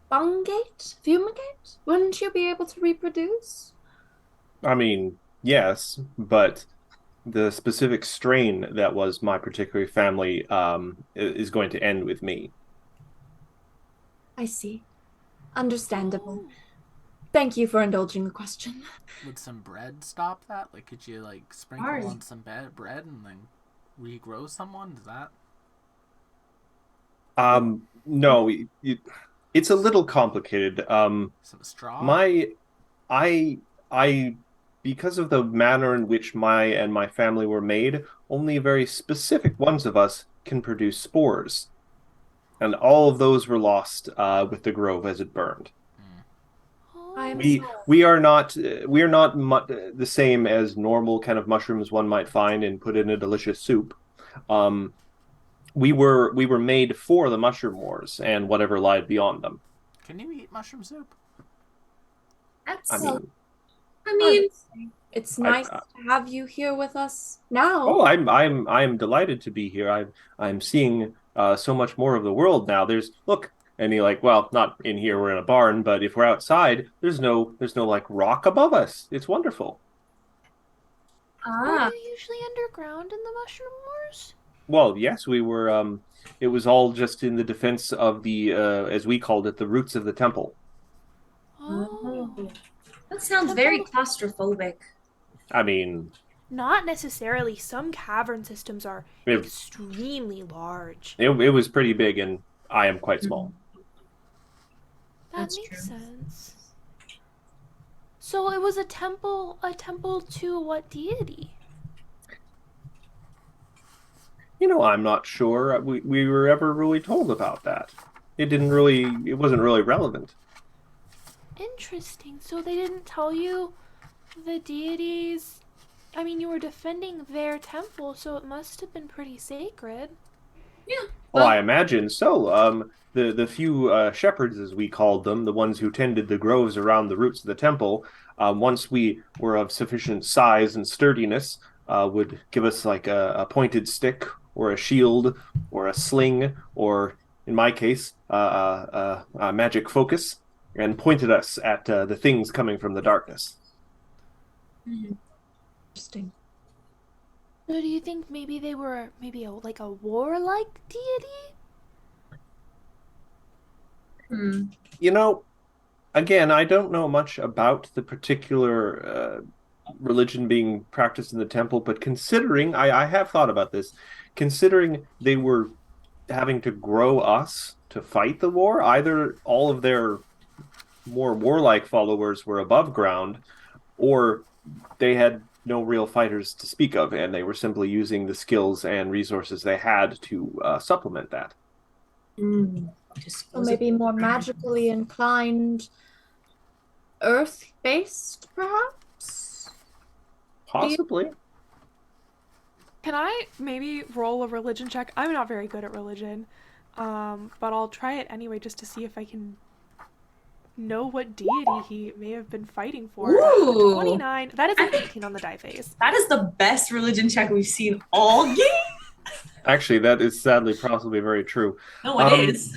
[SPEAKER 2] Fumigate? Wouldn't you be able to reproduce?
[SPEAKER 3] I mean, yes, but the specific strain that was my particular family is going to end with me.
[SPEAKER 2] I see. Understandable. Thank you for indulging the question.
[SPEAKER 1] Would some bread stop that? Like, could you like sprinkle
[SPEAKER 5] Ours.
[SPEAKER 1] on some bread and then regrow someone? Is that?
[SPEAKER 3] No, it's a little complicated.
[SPEAKER 1] Some straw?
[SPEAKER 3] I, because of the manner in which my family were made, only very specific ones of us can produce spores, and all of those were lost with the grove as it burned.
[SPEAKER 2] I'm
[SPEAKER 3] We are not the same as normal kind of mushrooms one might find and put in a delicious soup. We were made for the mushroom wars and whatever lied beyond them.
[SPEAKER 1] Can you eat mushroom soup?
[SPEAKER 5] That's
[SPEAKER 3] I mean,
[SPEAKER 2] it's nice to have you here with us now.
[SPEAKER 3] oh, I'm delighted to be here. I'm seeing so much more of the world now. Look, and he like, well, not in here. We're in a barn, but if we're outside, there's no like rock above us. It's wonderful.
[SPEAKER 4] Are you usually underground in the mushroom wars?
[SPEAKER 3] Well, yes, we were. It was all just in the defense of the, as we called it, the roots of the temple.
[SPEAKER 4] Oh.
[SPEAKER 5] That sounds very claustrophobic.
[SPEAKER 3] I mean,
[SPEAKER 4] Not necessarily. Some cavern systems are
[SPEAKER 3] It-
[SPEAKER 4] extremely large.
[SPEAKER 3] it was pretty big, and I am quite small.
[SPEAKER 4] That
[SPEAKER 5] That's
[SPEAKER 4] makes
[SPEAKER 5] true.
[SPEAKER 4] sense. So it was a temple to what deity?
[SPEAKER 3] I'm not sure we were ever really told about that. It wasn't really relevant.
[SPEAKER 4] Interesting. So they didn't tell you the deities. I mean, you were defending their temple, so it must have been pretty sacred.
[SPEAKER 3] Well, I imagine so. The few shepherds, as we called them, the ones who tended the groves around the roots of the temple, once we were of sufficient size and sturdiness, would give us like a pointed stick or a shield or a sling or, in my case, a magic focus, and pointed us at the things coming from the darkness.
[SPEAKER 2] Interesting.
[SPEAKER 4] So do you think maybe they were like a warlike deity?
[SPEAKER 3] Again, I don't know much about the particular religion being practiced in the temple, but considering, I have thought about this, considering they were having to grow us to fight the war, either all of their more warlike followers were above ground, or they had no real fighters to speak of, and they were simply using the skills and resources they had to supplement that.
[SPEAKER 2] Or maybe more magically inclined, earth-based, perhaps?
[SPEAKER 3] Possibly.
[SPEAKER 4] Can I maybe roll a religion check? I'm not very good at religion, but I'll try it anyway just to see if I can know what deity he may have been fighting for.
[SPEAKER 5] Ooh.
[SPEAKER 4] 29. That is an 18 on the die face.
[SPEAKER 5] That is the best religion check we've seen all game.
[SPEAKER 3] Actually, that is sadly possibly very true.
[SPEAKER 5] No, it is.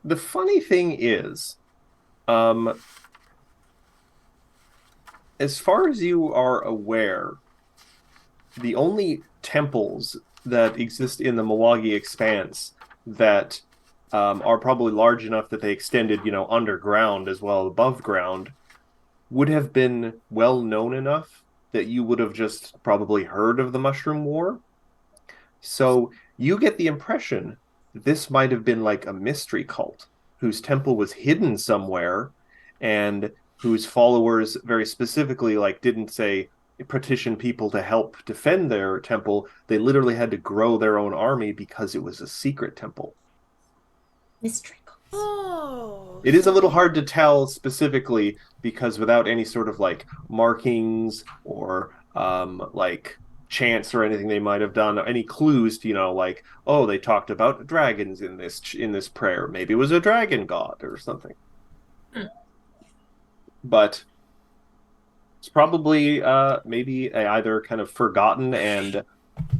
[SPEAKER 3] The funny thing is, Um, as far as you are aware, the only temples that exist in the Milwaukee Expanse that are probably large enough that they extended, underground as well as above ground, would have been well known enough that you would have just probably heard of the Mushroom War. So you get the impression this might have been like a mystery cult whose temple was hidden somewhere and whose followers very specifically didn't say petition people to help defend their temple. They literally had to grow their own army because it was a secret temple.
[SPEAKER 2] Mystery.
[SPEAKER 4] Oh.
[SPEAKER 3] It is a little hard to tell specifically because without any sort of markings or chants or anything they might have done, any clues to oh, they talked about dragons in this prayer. Maybe it was a dragon god or something. But it's probably maybe either kind of forgotten and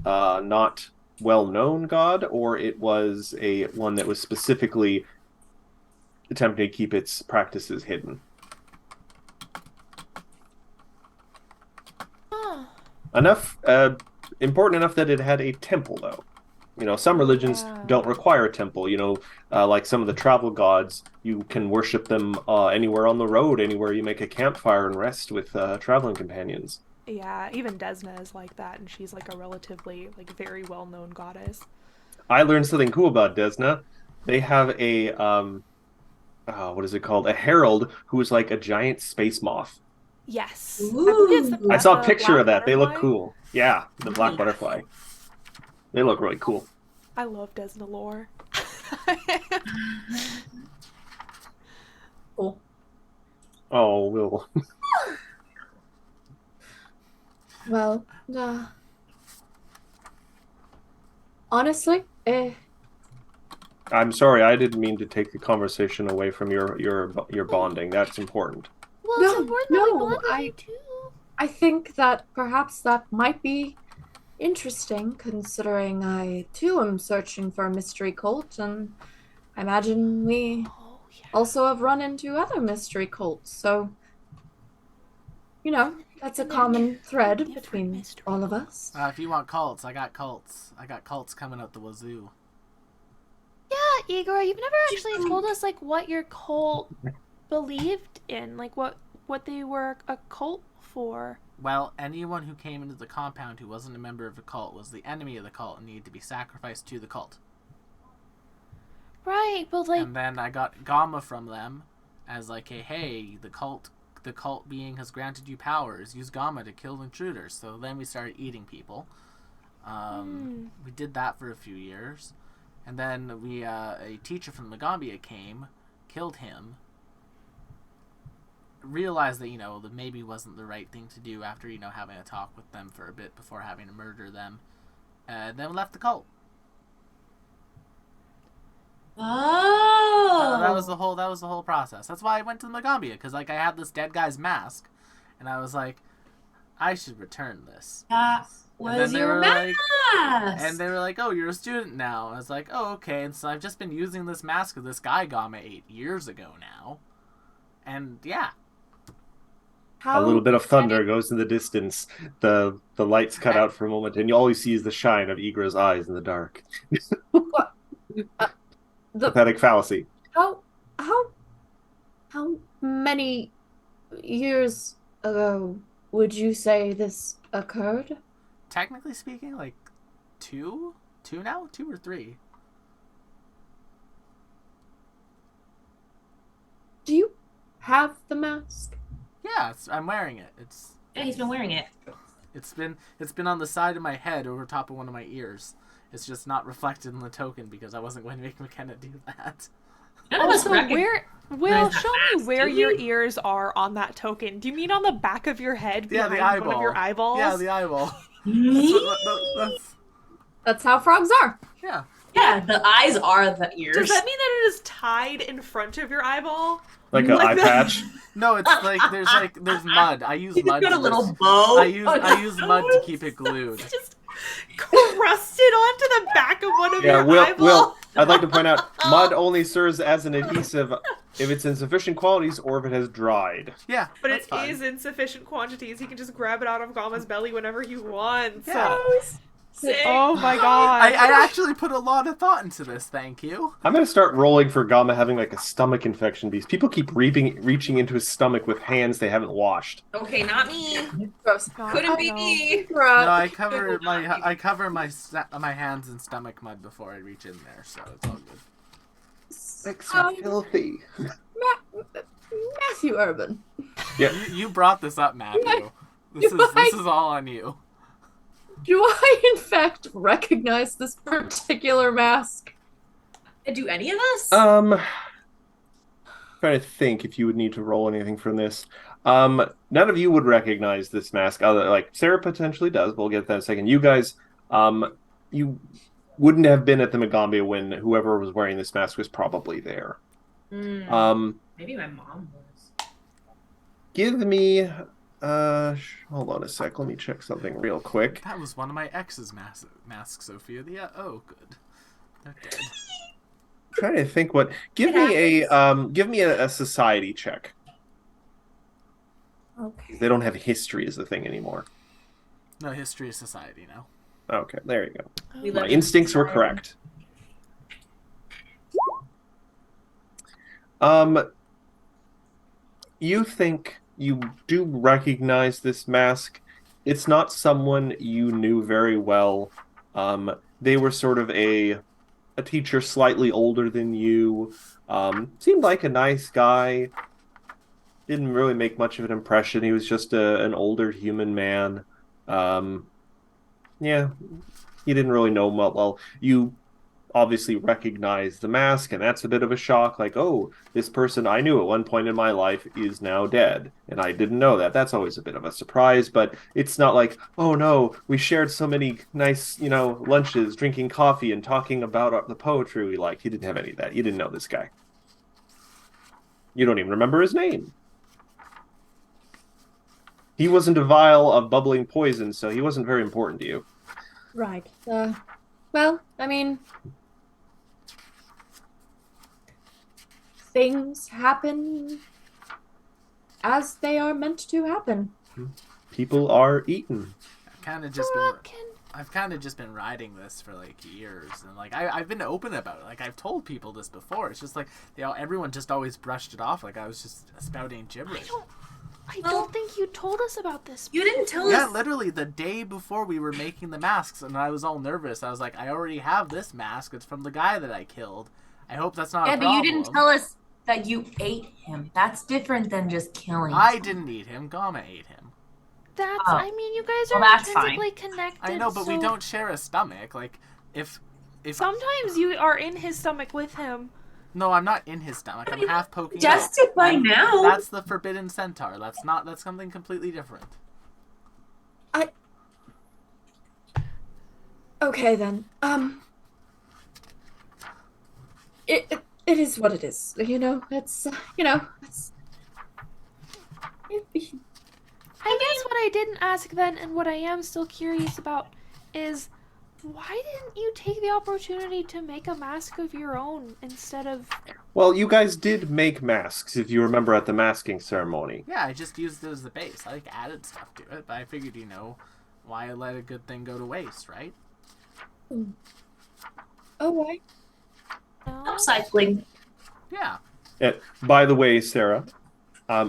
[SPEAKER 3] not well-known god, or it was one that was specifically attempting to keep its practices hidden. Enough, important enough that it had a temple, though. Some religions don't require a temple. Like some of the travel gods, you can worship them anywhere on the road, anywhere you make a campfire and rest with traveling companions.
[SPEAKER 4] Yeah, even Desna is like that, and she's a relatively very well-known goddess.
[SPEAKER 3] I learned something cool about Desna. They have a what is it called? A herald who is like a giant space moth.
[SPEAKER 4] Yes.
[SPEAKER 3] I saw a picture of that. They look cool. Yeah, the black butterfly. They look really cool.
[SPEAKER 4] I love Desna lore.
[SPEAKER 2] Cool.
[SPEAKER 3] Oh, Will.
[SPEAKER 2] Well, honestly,
[SPEAKER 3] I'm sorry, I didn't mean to take the conversation away from your bonding. That's important.
[SPEAKER 4] Well,
[SPEAKER 2] No,
[SPEAKER 4] it's important
[SPEAKER 2] no,
[SPEAKER 4] that we bond with you too.
[SPEAKER 2] I think that perhaps that might be interesting, considering I too am searching for a mystery cult, and I imagine we also have run into other mystery cults, so that's a common thread between all of us.
[SPEAKER 1] If you want cults, I got cults. I got cults coming out the wazoo.
[SPEAKER 4] Yeah, Igor, you've never actually told us what your cult believed in, what they were a cult for.
[SPEAKER 1] Well, anyone who came into the compound who wasn't a member of the cult was the enemy of the cult and needed to be sacrificed to the cult.
[SPEAKER 4] Right, but
[SPEAKER 1] And then I got Gamma from them as hey, the cult being has granted you powers. Use Gamma to kill intruders. So then we started eating people. We did that for a few years. And then a teacher from Magambia came, killed him, realized that, that maybe wasn't the right thing to do after, having a talk with them for a bit before having to murder them. Then we left the cult.
[SPEAKER 5] Oh.
[SPEAKER 1] That was the whole process. That's why I went to the Magambia, because I had this dead guy's mask, and I was like, I should return this.
[SPEAKER 5] That was your mask.
[SPEAKER 1] And they were like, oh, you're a student now. I was like, oh, okay. And so I've just been using this mask of this guy Gamma 8 years ago now. And yeah.
[SPEAKER 3] A little bit of thunder goes in the distance. The lights cut out for a moment, and all you see is the shine of Igra's eyes in the dark.
[SPEAKER 2] What?
[SPEAKER 3] Pathetic fallacy.
[SPEAKER 2] How many years ago would you say this occurred?
[SPEAKER 1] Technically speaking, 2 now? 2 or 3.
[SPEAKER 2] Do you have the mask?
[SPEAKER 1] Yeah, I'm wearing it.
[SPEAKER 5] Yeah, he's been wearing it.
[SPEAKER 1] It's been on the side of my head over top of one of my ears. It's just not reflected in the token because I wasn't going to make McKenna do that.
[SPEAKER 4] Also, Will, show me where your ears are on that token. Do you mean on the back of your head?
[SPEAKER 1] Yeah, the
[SPEAKER 4] behind
[SPEAKER 1] eyeball.
[SPEAKER 4] One of your eyeballs?
[SPEAKER 1] Yeah, the eyeball.
[SPEAKER 2] That's how frogs are.
[SPEAKER 1] Yeah.
[SPEAKER 5] Yeah, the eyes are the ears.
[SPEAKER 4] Does that mean that it is tied in front of your eyeball?
[SPEAKER 3] Like an eye patch?
[SPEAKER 1] No, it's there's mud. I use mud.
[SPEAKER 5] Got a little bow.
[SPEAKER 1] I use mud to keep it glued.
[SPEAKER 4] It's just crusted onto the back of one of your
[SPEAKER 3] Will,
[SPEAKER 4] eyeballs.
[SPEAKER 3] I'd like to point out, mud only serves as an adhesive if it's in sufficient quantities or if it has dried.
[SPEAKER 1] Yeah,
[SPEAKER 6] But
[SPEAKER 1] that's
[SPEAKER 6] it
[SPEAKER 1] fine.
[SPEAKER 6] is in sufficient quantities. He can just grab it out of Gama's belly whenever he wants.
[SPEAKER 1] Yeah.
[SPEAKER 5] Sick.
[SPEAKER 6] Oh my god.
[SPEAKER 1] I actually put a lot of thought into this, thank you.
[SPEAKER 3] I'm going to start rolling for Gama having like a stomach infection because people keep reaching into his stomach with hands they haven't washed.
[SPEAKER 5] Okay, not me.
[SPEAKER 2] Gross.
[SPEAKER 5] Couldn't be me.
[SPEAKER 1] No, I cover my hands in stomach mud before I reach in there, so it's all good.
[SPEAKER 3] Like so filthy.
[SPEAKER 2] Matthew Urban.
[SPEAKER 3] Yeah.
[SPEAKER 1] You brought this up, Matthew. This is all on you.
[SPEAKER 2] Do I, in fact, recognize this particular mask?
[SPEAKER 5] Do any of us?
[SPEAKER 3] Trying to think if you would need to roll anything from this. None of you would recognize this mask. Other like Sarah potentially does. We'll get that in a second. You guys, you wouldn't have been at the Megambia when whoever was wearing this mask was probably there.
[SPEAKER 5] Maybe my mom was.
[SPEAKER 3] Give me. Hold on a sec. Let me check something real quick.
[SPEAKER 1] That was one of my ex's masks, Sophia. Yeah. Oh, good. They're dead.
[SPEAKER 3] Trying to think what. Give me a society check.
[SPEAKER 2] Okay.
[SPEAKER 3] They don't have history as a thing anymore.
[SPEAKER 1] No, history of society now.
[SPEAKER 3] Okay, there you go.
[SPEAKER 5] We
[SPEAKER 3] My
[SPEAKER 5] live
[SPEAKER 3] instincts were
[SPEAKER 5] in-
[SPEAKER 3] correct. You think you do recognize this mask. It's not someone you knew very well. They were sort of a teacher slightly older than you. Seemed like a nice guy. Didn't really make much of an impression. He was just an older human man. Yeah, you didn't really know him well. You obviously recognize the mask, and that's a bit of a shock. Like, oh, this person I knew at one point in my life is now dead, and I didn't know that. That's always a bit of a surprise, but it's not like, oh no, we shared so many nice, lunches, drinking coffee, and talking about the poetry we like. You didn't have any of that. You didn't know this guy. You don't even remember his name. He wasn't a vial of bubbling poison, so he wasn't very important to you.
[SPEAKER 2] Right. Well, I mean, things happen as they are meant to happen.
[SPEAKER 3] People are eaten.
[SPEAKER 1] I've kind of just been riding this for like years, and like I've been open about it. Like I've told people this before. It's just like everyone just always brushed it off. Like I was just spouting gibberish.
[SPEAKER 4] I don't think you told us about this.
[SPEAKER 5] You didn't tell
[SPEAKER 1] Yeah,
[SPEAKER 5] us.
[SPEAKER 1] literally the day before we were making the masks, and I was all nervous. I was like, I already have this mask. It's from the guy that I killed. I hope that's not a
[SPEAKER 5] Yeah,
[SPEAKER 1] problem.
[SPEAKER 5] but you didn't tell us that you ate him. That's different than just killing.
[SPEAKER 1] I didn't eat him. Gama ate him.
[SPEAKER 4] That's,
[SPEAKER 5] Oh.
[SPEAKER 4] I mean, you guys
[SPEAKER 5] Well,
[SPEAKER 4] are
[SPEAKER 5] that's fine.
[SPEAKER 4] intrinsically connected.
[SPEAKER 1] I know, but we
[SPEAKER 4] so
[SPEAKER 1] don't share a stomach. Like, if
[SPEAKER 4] Sometimes you are in his stomach with him.
[SPEAKER 1] no, I'm not in his stomach. I'm half poking out.
[SPEAKER 5] Just it by now.
[SPEAKER 1] That's the forbidden centaur. That's something completely different.
[SPEAKER 2] Okay then. It is what it is. It's it's.
[SPEAKER 4] I guess what I didn't ask then, and what I am still curious about, is why didn't you take the opportunity to make a mask of your own instead of...
[SPEAKER 3] Well, you guys did make masks, if you remember, at the masking ceremony.
[SPEAKER 1] Yeah, I just used it as the base. I added stuff to it, but I figured, why let a good thing go to waste, right?
[SPEAKER 2] Oh, right.
[SPEAKER 4] No?
[SPEAKER 5] Upcycling.
[SPEAKER 1] Yeah.
[SPEAKER 3] By the way, Sarah,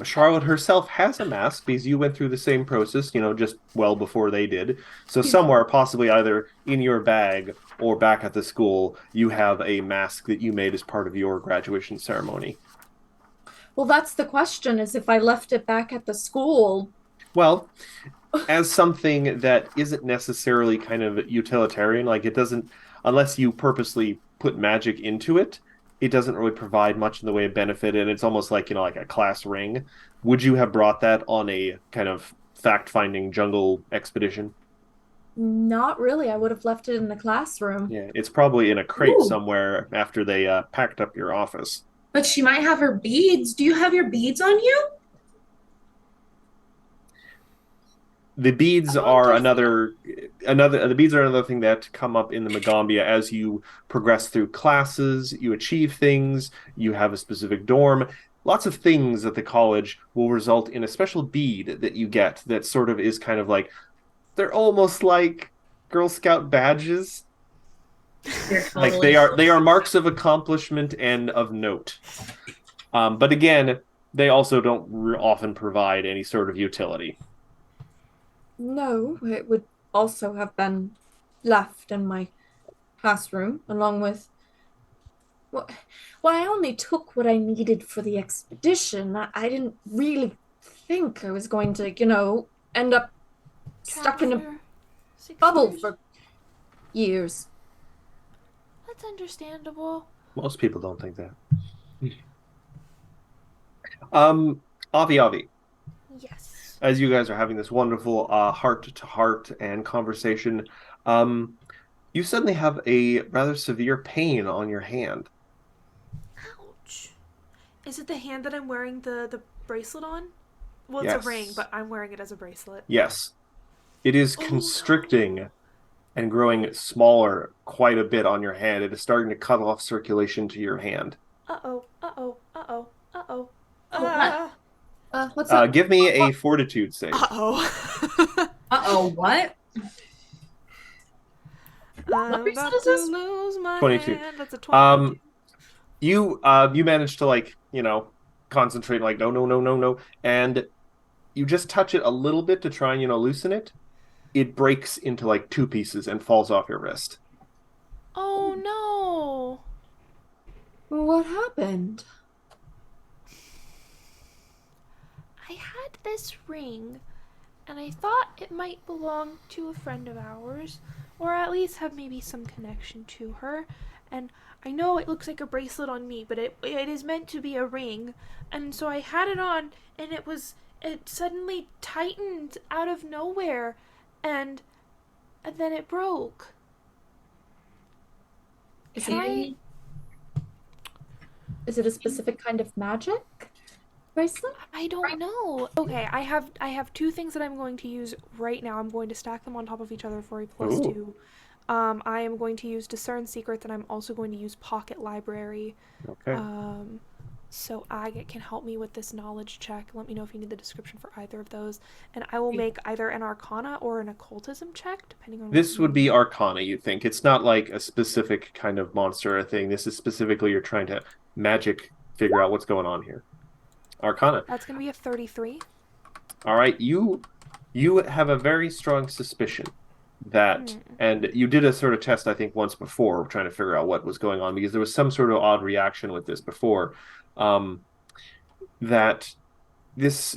[SPEAKER 3] Charlotte herself has a mask because you went through the same process, just well before they did. So somewhere, possibly either in your bag or back at the school, you have a mask that you made as part of your graduation ceremony.
[SPEAKER 2] Well, that's the question, is if I left it back at the school.
[SPEAKER 3] Well, as something that isn't necessarily kind of utilitarian, like it doesn't, unless you purposely put magic into it, it doesn't really provide much in the way of benefit, and it's almost like, like a class ring. Would you have brought that on a kind of fact-finding jungle expedition?
[SPEAKER 2] Not really. I would have left it in the classroom.
[SPEAKER 3] Yeah, it's probably in a crate
[SPEAKER 5] Ooh.
[SPEAKER 3] somewhere after they packed up your office.
[SPEAKER 5] But she might have her beads. Do you have your beads on you?
[SPEAKER 3] The beads are another the beads are another thing that come up in the Magambia as you progress through classes, you achieve things, you have a specific dorm. Lots of things at the college will result in a special bead that you get that sort of is kind of like they're almost like Girl Scout badges.
[SPEAKER 5] They're
[SPEAKER 3] Like
[SPEAKER 5] totally
[SPEAKER 3] they are marks of accomplishment and of note. But again, they also don't often provide any sort of utility.
[SPEAKER 2] No, it would also have been left in my classroom along with. Well, I only took what I needed for the expedition. I didn't really think I was going to, end up stuck in a
[SPEAKER 4] For 6
[SPEAKER 2] bubble
[SPEAKER 4] years?
[SPEAKER 2] for years.
[SPEAKER 4] That's understandable.
[SPEAKER 3] Most people don't think that. Avi,
[SPEAKER 4] Yes.
[SPEAKER 3] as you guys are having this wonderful heart-to-heart and conversation, you suddenly have a rather severe pain on your hand.
[SPEAKER 4] Ouch. Is it the hand that I'm wearing the bracelet on? Well, it's
[SPEAKER 3] Yes.
[SPEAKER 4] a ring, but I'm wearing it as a bracelet.
[SPEAKER 3] Yes. It is
[SPEAKER 4] Oh,
[SPEAKER 3] constricting
[SPEAKER 4] no.
[SPEAKER 3] and growing smaller quite a bit on your hand. It is starting to cut off circulation to your hand.
[SPEAKER 4] Uh-oh, uh-oh, uh-oh, uh-oh.
[SPEAKER 2] What's up?
[SPEAKER 3] Give me a fortitude save.
[SPEAKER 4] Uh-oh.
[SPEAKER 5] Uh-oh, what?
[SPEAKER 4] I'm
[SPEAKER 5] bracelet
[SPEAKER 4] about
[SPEAKER 5] is
[SPEAKER 4] to
[SPEAKER 5] this?
[SPEAKER 4] lose my
[SPEAKER 3] 22.
[SPEAKER 4] hand. That's a 22.
[SPEAKER 3] You manage to concentrate no, and you just touch it a little bit to try and loosen it. It breaks into like two pieces and falls off your wrist.
[SPEAKER 4] Oh, no.
[SPEAKER 2] What happened?
[SPEAKER 4] I had this ring, and I thought it might belong to a friend of ours, or at least have maybe some connection to her. And I know it looks like a bracelet on me, but it is meant to be a ring. And so I had it on, and it suddenly tightened out of nowhere, and then it broke.
[SPEAKER 2] Is
[SPEAKER 4] Can
[SPEAKER 2] it, is it a specific kind of magic bracelet?
[SPEAKER 4] I don't know. Okay, I have two things that I'm going to use right now. I'm going to stack them on top of each other for a plus
[SPEAKER 3] Ooh.
[SPEAKER 4] 2. I am going to use Discern Secrets, and I'm also going to use Pocket Library.
[SPEAKER 3] Okay.
[SPEAKER 4] So Agate can help me with this knowledge check. Let me know if you need the description for either of those. And I will make either an Arcana or an Occultism check, depending on
[SPEAKER 3] This would be Arcana, you think. It's not like a specific kind of monster or thing. This is specifically you're trying to magic figure out what's going on here. Arcana.
[SPEAKER 4] That's going to be a 33.
[SPEAKER 3] All right, you have a very strong suspicion that, and you did a sort of test, I think, once before, trying to figure out what was going on because there was some sort of odd reaction with this before. That this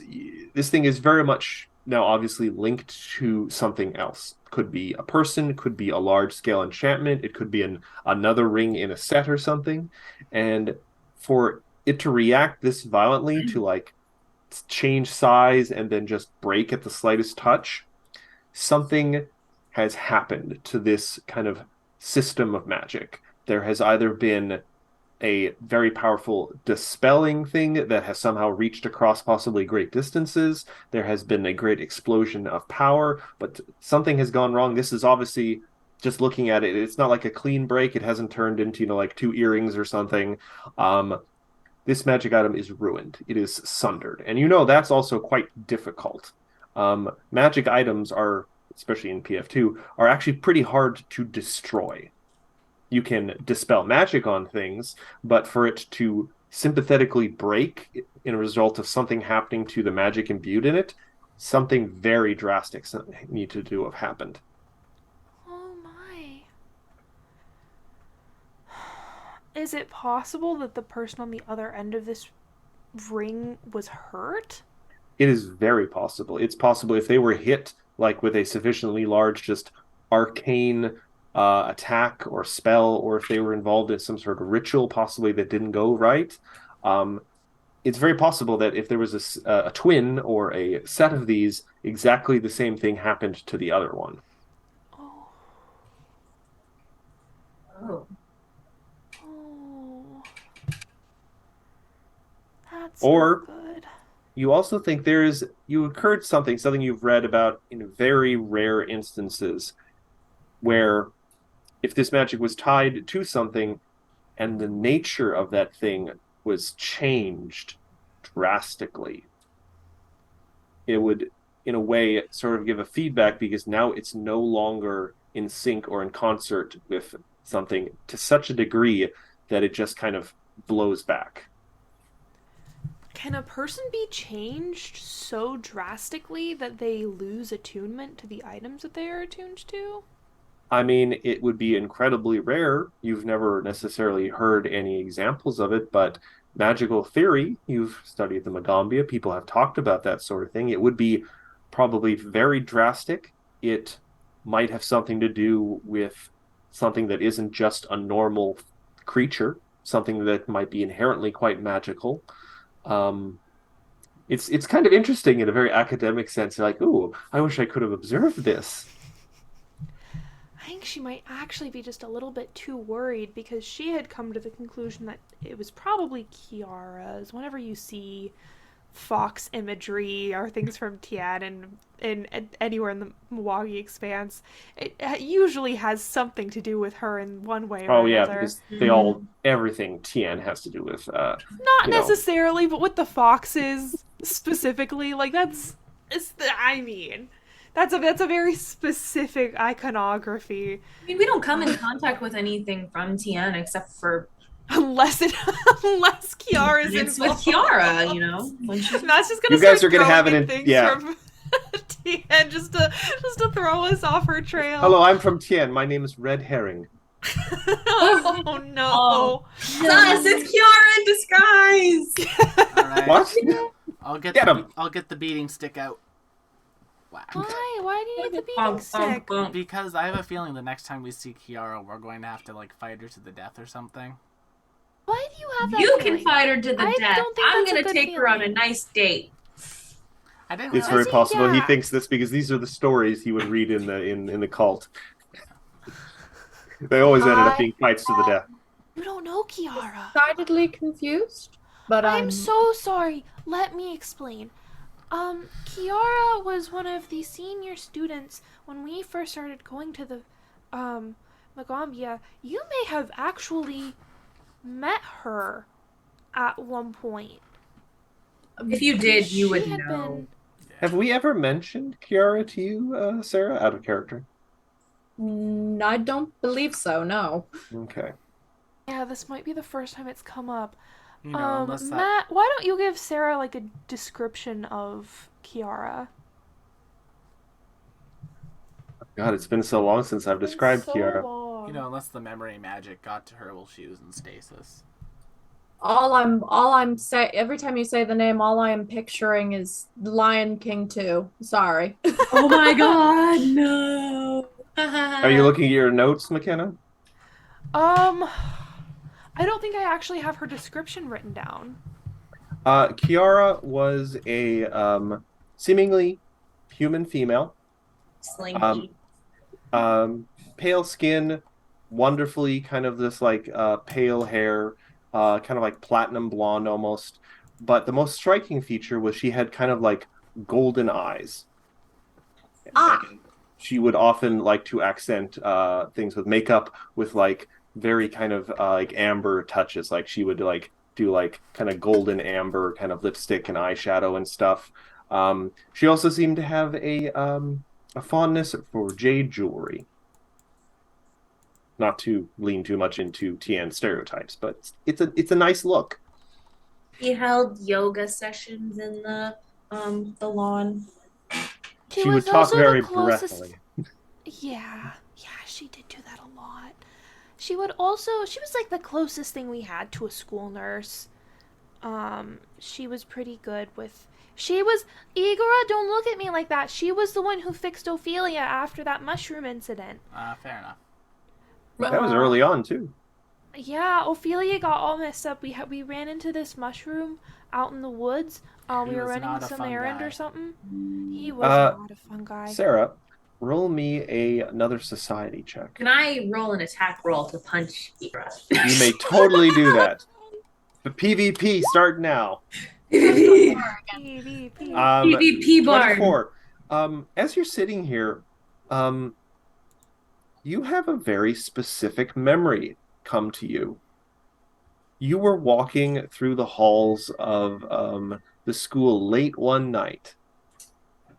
[SPEAKER 3] thing is very much now obviously linked to something else. Could be a person, could be a large scale enchantment, it could be another ring in a set or something, and for it to react this violently to like change size and then just break at the slightest touch, something has happened to this kind of system of magic. There has either been a very powerful dispelling thing that has somehow reached across possibly great distances. There has been a great explosion of power, but something has gone wrong. This is obviously, just looking at it, it's not like a clean break. It hasn't turned into, like 2 earrings or something. This magic item is ruined. It is sundered. And that's also quite difficult. Magic items are, especially in PF2, are actually pretty hard to destroy. You can dispel magic on things, but for it to sympathetically break in a result of something happening to the magic imbued in it, something very drastic need to have happened.
[SPEAKER 4] Oh my. Is it possible that the person on the other end of this ring was hurt?
[SPEAKER 3] It is very possible. It's possible if they were hit like with a sufficiently large just arcane attack or spell, or if they were involved in some sort of ritual possibly that didn't go right. It's very possible that if there was a twin or a set of these, exactly the same thing happened to the other one.
[SPEAKER 4] Oh.
[SPEAKER 5] Oh.
[SPEAKER 4] Oh. That's
[SPEAKER 3] Or-
[SPEAKER 4] not good.
[SPEAKER 3] you also think you occurred something you've read about in very rare instances where if this magic was tied to something and the nature of that thing was changed drastically, it would, in a way, sort of give a feedback because now it's no longer in sync or in concert with something to such a degree that it just kind of blows back.
[SPEAKER 4] Can a person be changed so drastically that they lose attunement to the items that they are attuned to?
[SPEAKER 3] I mean, it would be incredibly rare. You've never necessarily heard any examples of it, but magical theory, you've studied the Magambia, people have talked about that sort of thing. It would be probably very drastic. It might have something to do with something that isn't just a normal creature, something that might be inherently quite magical. It's kind of interesting in a very academic sense. You're like, ooh, I wish I could have observed this.
[SPEAKER 4] I think she might actually be just a little bit too worried because she had come to the conclusion that it was probably Kiara's. Whenever you see fox imagery or things from Tian and anywhere in the Milwaukee Expanse, it usually has something to do with her in one way or another.
[SPEAKER 3] Because everything Tian has to do with
[SPEAKER 4] not necessarily, but with the foxes specifically, like that's a very specific iconography.
[SPEAKER 5] I mean, we don't come in contact with anything from Tian except for
[SPEAKER 4] unless Kiara's
[SPEAKER 5] it's
[SPEAKER 4] involved.
[SPEAKER 5] with Kiara, you know.
[SPEAKER 4] When she's not just gonna.
[SPEAKER 3] You guys are gonna have it in
[SPEAKER 4] from Tian just to throw us off her trail.
[SPEAKER 3] Hello, I'm from Tian. My name is Red Herring.
[SPEAKER 4] Oh no!
[SPEAKER 5] Oh. It's Kiara in disguise.
[SPEAKER 1] All right.
[SPEAKER 3] What?
[SPEAKER 1] I'll get the beating stick out. Whack.
[SPEAKER 4] Why? Why do you need the beating stick?
[SPEAKER 1] Because I have a feeling the next time we see Kiara, we're going to have to fight her to the death or something.
[SPEAKER 4] Why do you have that?
[SPEAKER 5] You
[SPEAKER 4] feeling?
[SPEAKER 5] can fight her to the death. I'm gonna take her on a
[SPEAKER 4] feeling.
[SPEAKER 5] nice date.
[SPEAKER 3] It's very possible he thinks this because these are the stories he would read in the cult. They always ended up being fights to the death.
[SPEAKER 4] You don't know Kiara.
[SPEAKER 2] Decidedly confused, but
[SPEAKER 4] I'm so sorry. Let me explain. Kiara was one of the senior students when we first started going to the Magambia. You may have actually met her at one point.
[SPEAKER 5] If you did, you would know.
[SPEAKER 3] Have we ever mentioned Kiara to you, Sarah, out of character?
[SPEAKER 2] I don't believe so, no.
[SPEAKER 3] Okay.
[SPEAKER 4] Yeah, this might be the first time it's come up.
[SPEAKER 1] You know,
[SPEAKER 4] Matt, why don't you give Sarah a description of Kiara?
[SPEAKER 3] God, it's been so long since I've described Kiara.
[SPEAKER 1] You know, unless the memory magic got to her while she was in stasis.
[SPEAKER 2] All I'm say every time you say the name, all I am picturing is Lion King 2. Sorry.
[SPEAKER 5] Oh my god, no.
[SPEAKER 3] Are you looking at your notes, McKenna?
[SPEAKER 4] I don't think I actually have her description written down.
[SPEAKER 3] Kiara was a seemingly human female.
[SPEAKER 5] Slinky.
[SPEAKER 3] Pale skin, wonderfully kind of this pale hair, kind of like platinum blonde almost. But the most striking feature was she had kind of golden eyes. She would often like to accent things with makeup with very kind of amber touches. Like she would do kind of golden amber kind of lipstick and eyeshadow and stuff. She also seemed to have a fondness for jade jewelry. Not to lean too much into Tian stereotypes, but it's a nice look.
[SPEAKER 5] He held yoga sessions in the lawn.
[SPEAKER 3] She would talk very breathily.
[SPEAKER 4] Yeah, she did do that a lot. She was the closest thing we had to a school nurse. She was pretty good with... Igora, don't look at me like that. She was the one who fixed Ophelia after that mushroom incident.
[SPEAKER 1] Fair enough.
[SPEAKER 3] That was early on, too.
[SPEAKER 4] Yeah, Ophelia got all messed up. We ran into this mushroom out in the woods. We were running some errand or something. He was not a fun guy.
[SPEAKER 3] Sarah, roll me another society check.
[SPEAKER 5] Can I roll an attack roll to punch Igora?
[SPEAKER 3] You may totally do that. The PvP start now.
[SPEAKER 4] Yeah. PvP.
[SPEAKER 5] PvP bard.
[SPEAKER 3] 24. As you're sitting here, you have a very specific memory come to you. You were walking through the halls of the school late one night,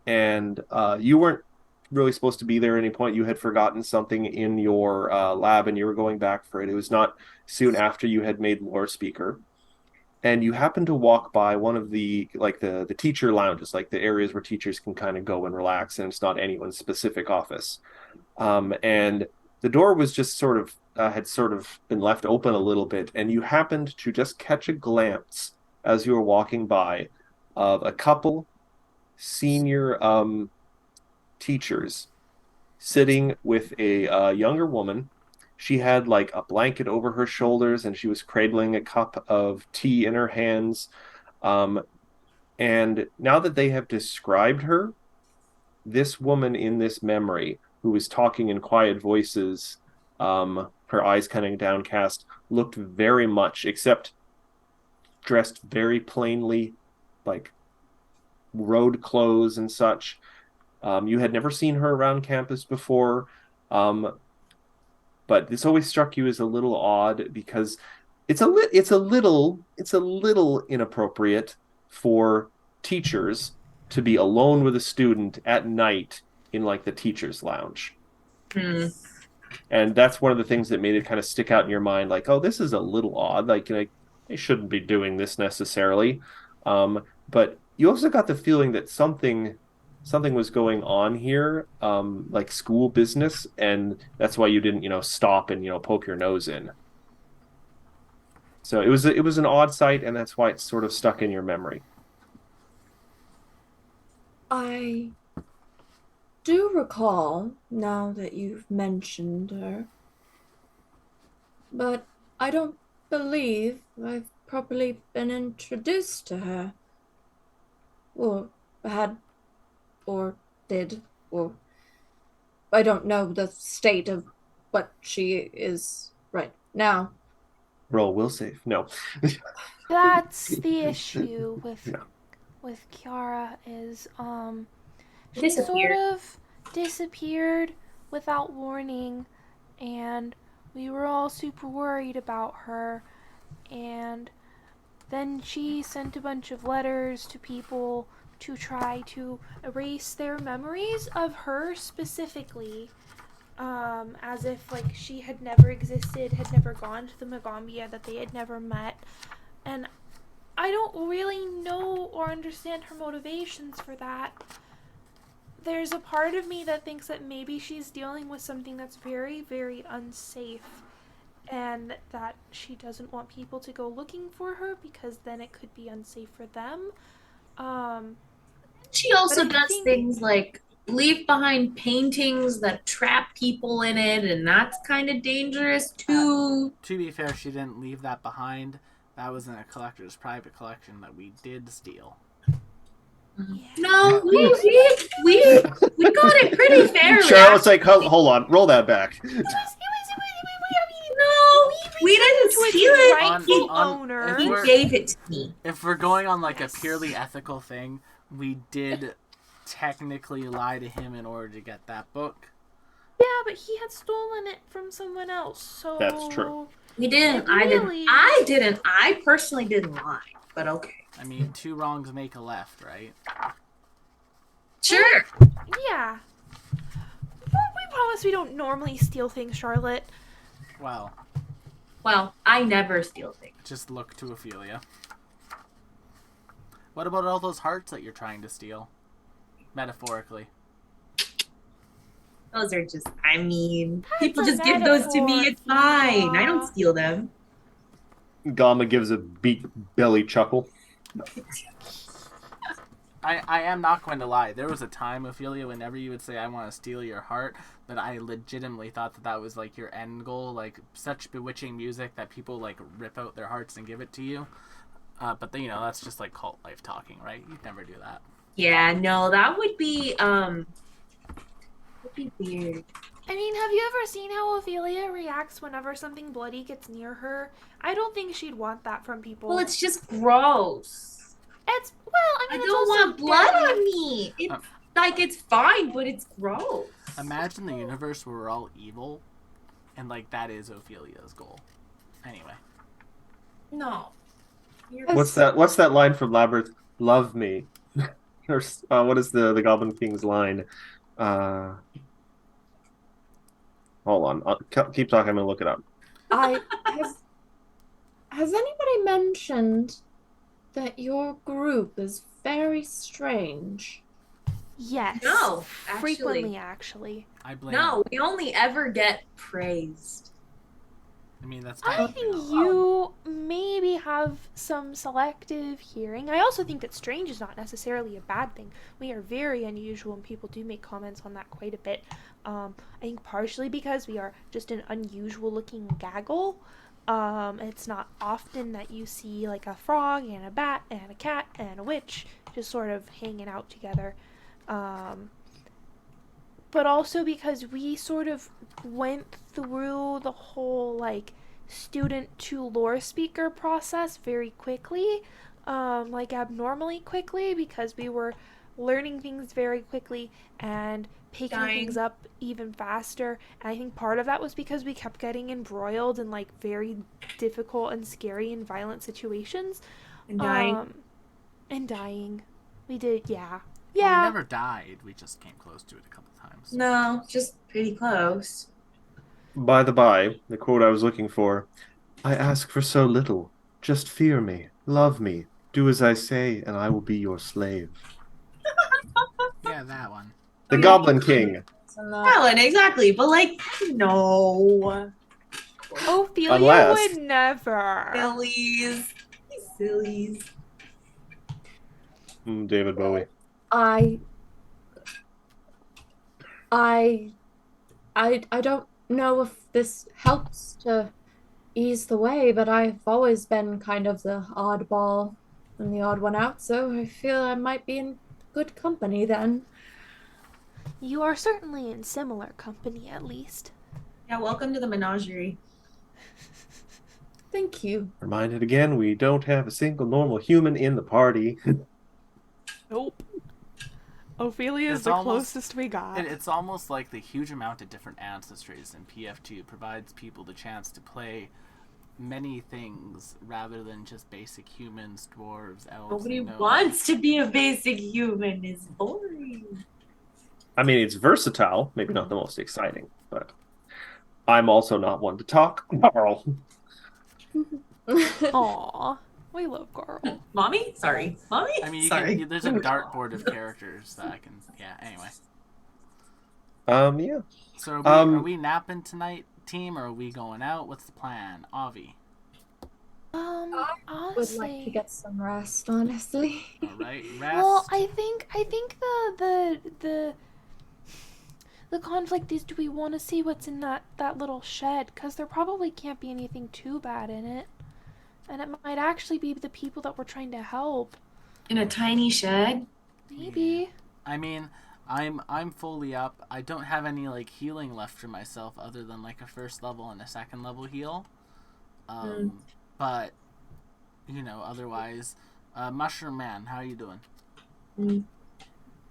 [SPEAKER 3] and you weren't really supposed to be there at any point. You had forgotten something in your lab, and you were going back for it. It was not soon after you had made lore speaker, and you happened to walk by one of the teacher lounges, like the areas where teachers can kind of go and relax, and it's not anyone's specific office. And the door was just had sort of been left open a little bit, and you happened to just catch a glance as you were walking by of a couple senior teachers sitting with a younger woman. She had like a blanket over her shoulders, and she was cradling a cup of tea in her hands. And now that they have described her, this woman in this memory, who was talking in quiet voices, her eyes kind of downcast, looked very much, except dressed very plainly, like road clothes and such. You had never seen her around campus before, but this always struck you as a little odd because it's a little inappropriate for teachers to be alone with a student at night in like the teacher's lounge. And that's one of the things that made it kind of stick out in your mind, like, oh, this is a little odd. Like, they shouldn't be doing this necessarily. But you also got the feeling that something was going on here, like school business, and that's why you didn't, stop and, poke your nose in. So it was an odd sight, and that's why it's sort of stuck in your memory.
[SPEAKER 2] I do recall, now that you've mentioned her, but I don't believe I've properly been introduced to her. Or did, or I don't know the state of what she is right now.
[SPEAKER 3] Roll will save. No.
[SPEAKER 4] That's the issue with
[SPEAKER 3] No.
[SPEAKER 4] with Kiara is she
[SPEAKER 5] Disappeared.
[SPEAKER 4] sort of disappeared without warning, and we were all super worried about her, and then she sent a bunch of letters to people to try to erase their memories of her specifically, as if like she had never existed, had never gone to the Magambia, that they had never met. And I don't really know or understand her motivations for that. There's a part of me that thinks that maybe she's dealing with something that's very, very unsafe, and that she doesn't want people to go looking for her because then it could be unsafe for them.
[SPEAKER 5] She also
[SPEAKER 4] But I
[SPEAKER 5] does
[SPEAKER 4] think-
[SPEAKER 5] things like leave behind paintings that trap people in it, and that's kind of dangerous too.
[SPEAKER 1] To be fair, she didn't leave that behind. That was in a collector's private collection that we did steal.
[SPEAKER 5] No, we got it pretty fairly.
[SPEAKER 3] Charlotte's like, hold on, roll that back.
[SPEAKER 5] No, we didn't steal it.
[SPEAKER 4] Rightful
[SPEAKER 1] On-
[SPEAKER 4] owner.
[SPEAKER 1] if
[SPEAKER 5] He
[SPEAKER 1] we're-
[SPEAKER 5] gave it to me.
[SPEAKER 1] If we're going on like a purely ethical thing, we did technically lie to him in order to get that book.
[SPEAKER 4] Yeah, but he had stolen it from someone else, so...
[SPEAKER 3] That's true.
[SPEAKER 5] We didn't.
[SPEAKER 4] Really?
[SPEAKER 5] I didn't. I personally didn't lie. But okay.
[SPEAKER 1] I mean, two wrongs make a left, right?
[SPEAKER 5] Sure.
[SPEAKER 4] Yeah. We promise we don't normally steal things, Charlotte.
[SPEAKER 1] Well,
[SPEAKER 5] Well, I never steal things.
[SPEAKER 1] just look to Ophelia. What about all those hearts that you're trying to steal? Metaphorically.
[SPEAKER 5] Those are just, I mean,
[SPEAKER 4] That's
[SPEAKER 5] people
[SPEAKER 4] a
[SPEAKER 5] just give those to me. It's
[SPEAKER 4] metaphor,
[SPEAKER 5] fine. I don't
[SPEAKER 4] Fiona.
[SPEAKER 5] steal them.
[SPEAKER 3] Gamma gives a beak belly chuckle.
[SPEAKER 1] I am not going to lie. There was a time, Ophelia, whenever you would say, I want to steal your heart, that I legitimately thought that that was, like, your end goal. Like, such bewitching music that people, like, rip out their hearts and give it to you. But, then, that's just, like, cult life talking, right? You'd never do that.
[SPEAKER 5] Yeah, no, that would be weird.
[SPEAKER 4] I mean, have you ever seen how Ophelia reacts whenever something bloody gets near her? I don't think she'd want that from people.
[SPEAKER 5] Well, it's just gross.
[SPEAKER 4] Well, I
[SPEAKER 5] I
[SPEAKER 4] it's
[SPEAKER 5] don't
[SPEAKER 4] also
[SPEAKER 5] want blood
[SPEAKER 4] deadly.
[SPEAKER 5] on me. It's like it's fine, but it's gross.
[SPEAKER 1] Imagine the universe where we're all evil, and like that is Ophelia's goal. Anyway.
[SPEAKER 5] No.
[SPEAKER 3] What's that line from Labyrinth? Love me. Or what is the Goblin King's line? Hold on. Keep talking. I'm gonna look it up.
[SPEAKER 2] Has anybody mentioned that your group is very strange?
[SPEAKER 4] Yes.
[SPEAKER 5] No,
[SPEAKER 4] Frequently, actually.
[SPEAKER 1] I blame
[SPEAKER 5] No, we only ever get praised.
[SPEAKER 1] I mean, that's
[SPEAKER 4] I
[SPEAKER 1] technically
[SPEAKER 4] think
[SPEAKER 1] not wrong.
[SPEAKER 4] you maybe have some selective hearing. I also think that strange is not necessarily a bad thing. We are very unusual, and people do make comments on that quite a bit. I think partially because we are just an unusual looking gaggle. It's not often that you see like a frog and a bat and a cat and a witch just sort of hanging out together. But also because we sort of went through the whole like student to lore speaker process very quickly, like abnormally quickly, because we were learning things very quickly and picking things up even faster. And I think part of that was because we kept getting embroiled in like very difficult and scary and violent situations.
[SPEAKER 5] And dying.
[SPEAKER 4] And dying. We did, yeah.
[SPEAKER 1] Well,
[SPEAKER 4] Yeah.
[SPEAKER 1] we never died. We just came close to it a couple times.
[SPEAKER 5] No, just pretty close.
[SPEAKER 3] By the by, the quote I was looking for: I ask for so little. Just fear me, love me, do as I say, and I will be your slave.
[SPEAKER 1] Yeah, that one.
[SPEAKER 3] The Goblin King.
[SPEAKER 5] Helen, exactly. But like, no.
[SPEAKER 4] Ophelia
[SPEAKER 3] Unless-
[SPEAKER 4] would never.
[SPEAKER 5] Sillies. Sillies.
[SPEAKER 3] David Bowie.
[SPEAKER 2] I don't know if this helps to ease the way, but I've always been kind of the oddball and the odd one out, so I feel I might be in good company then.
[SPEAKER 4] You are certainly in similar company, at least.
[SPEAKER 5] Yeah, welcome to the menagerie.
[SPEAKER 2] Thank you.
[SPEAKER 3] Reminded again, we don't have a single normal human in the party.
[SPEAKER 6] Nope. Ophelia is
[SPEAKER 1] It's
[SPEAKER 6] the
[SPEAKER 1] almost-
[SPEAKER 6] closest we got.
[SPEAKER 1] It's almost like the huge amount of different ancestries in PF2 provides people the chance to play many things rather than just basic humans, dwarves, elves.
[SPEAKER 5] Nobody
[SPEAKER 1] and gnomes.
[SPEAKER 5] wants to be a basic human. It's boring.
[SPEAKER 3] I mean, it's versatile, maybe not the most exciting, but I'm also not one to talk. Carl.
[SPEAKER 4] Aw, we love Carl.
[SPEAKER 5] Mommy? Sorry. Mommy?
[SPEAKER 1] I mean,
[SPEAKER 5] Sorry.
[SPEAKER 1] there's a dartboard of characters that I can. Yeah. Anyway,
[SPEAKER 3] Yeah.
[SPEAKER 1] so are we napping tonight, team, or are we going out? What's the plan, Avi?
[SPEAKER 2] Would
[SPEAKER 4] Honestly,
[SPEAKER 2] like to get some rest, honestly.
[SPEAKER 1] All right, rest.
[SPEAKER 4] well, I think the conflict is, do we want to see what's in that little shed? Because there probably can't be anything too bad in it, and it might actually be the people that we're trying to help.
[SPEAKER 5] In a tiny shed?
[SPEAKER 4] Maybe.
[SPEAKER 1] I mean, I'm fully up. I don't have any like healing left for myself other than like a first level and a second level heal. But you know, otherwise, Mushroom Man, how are you doing?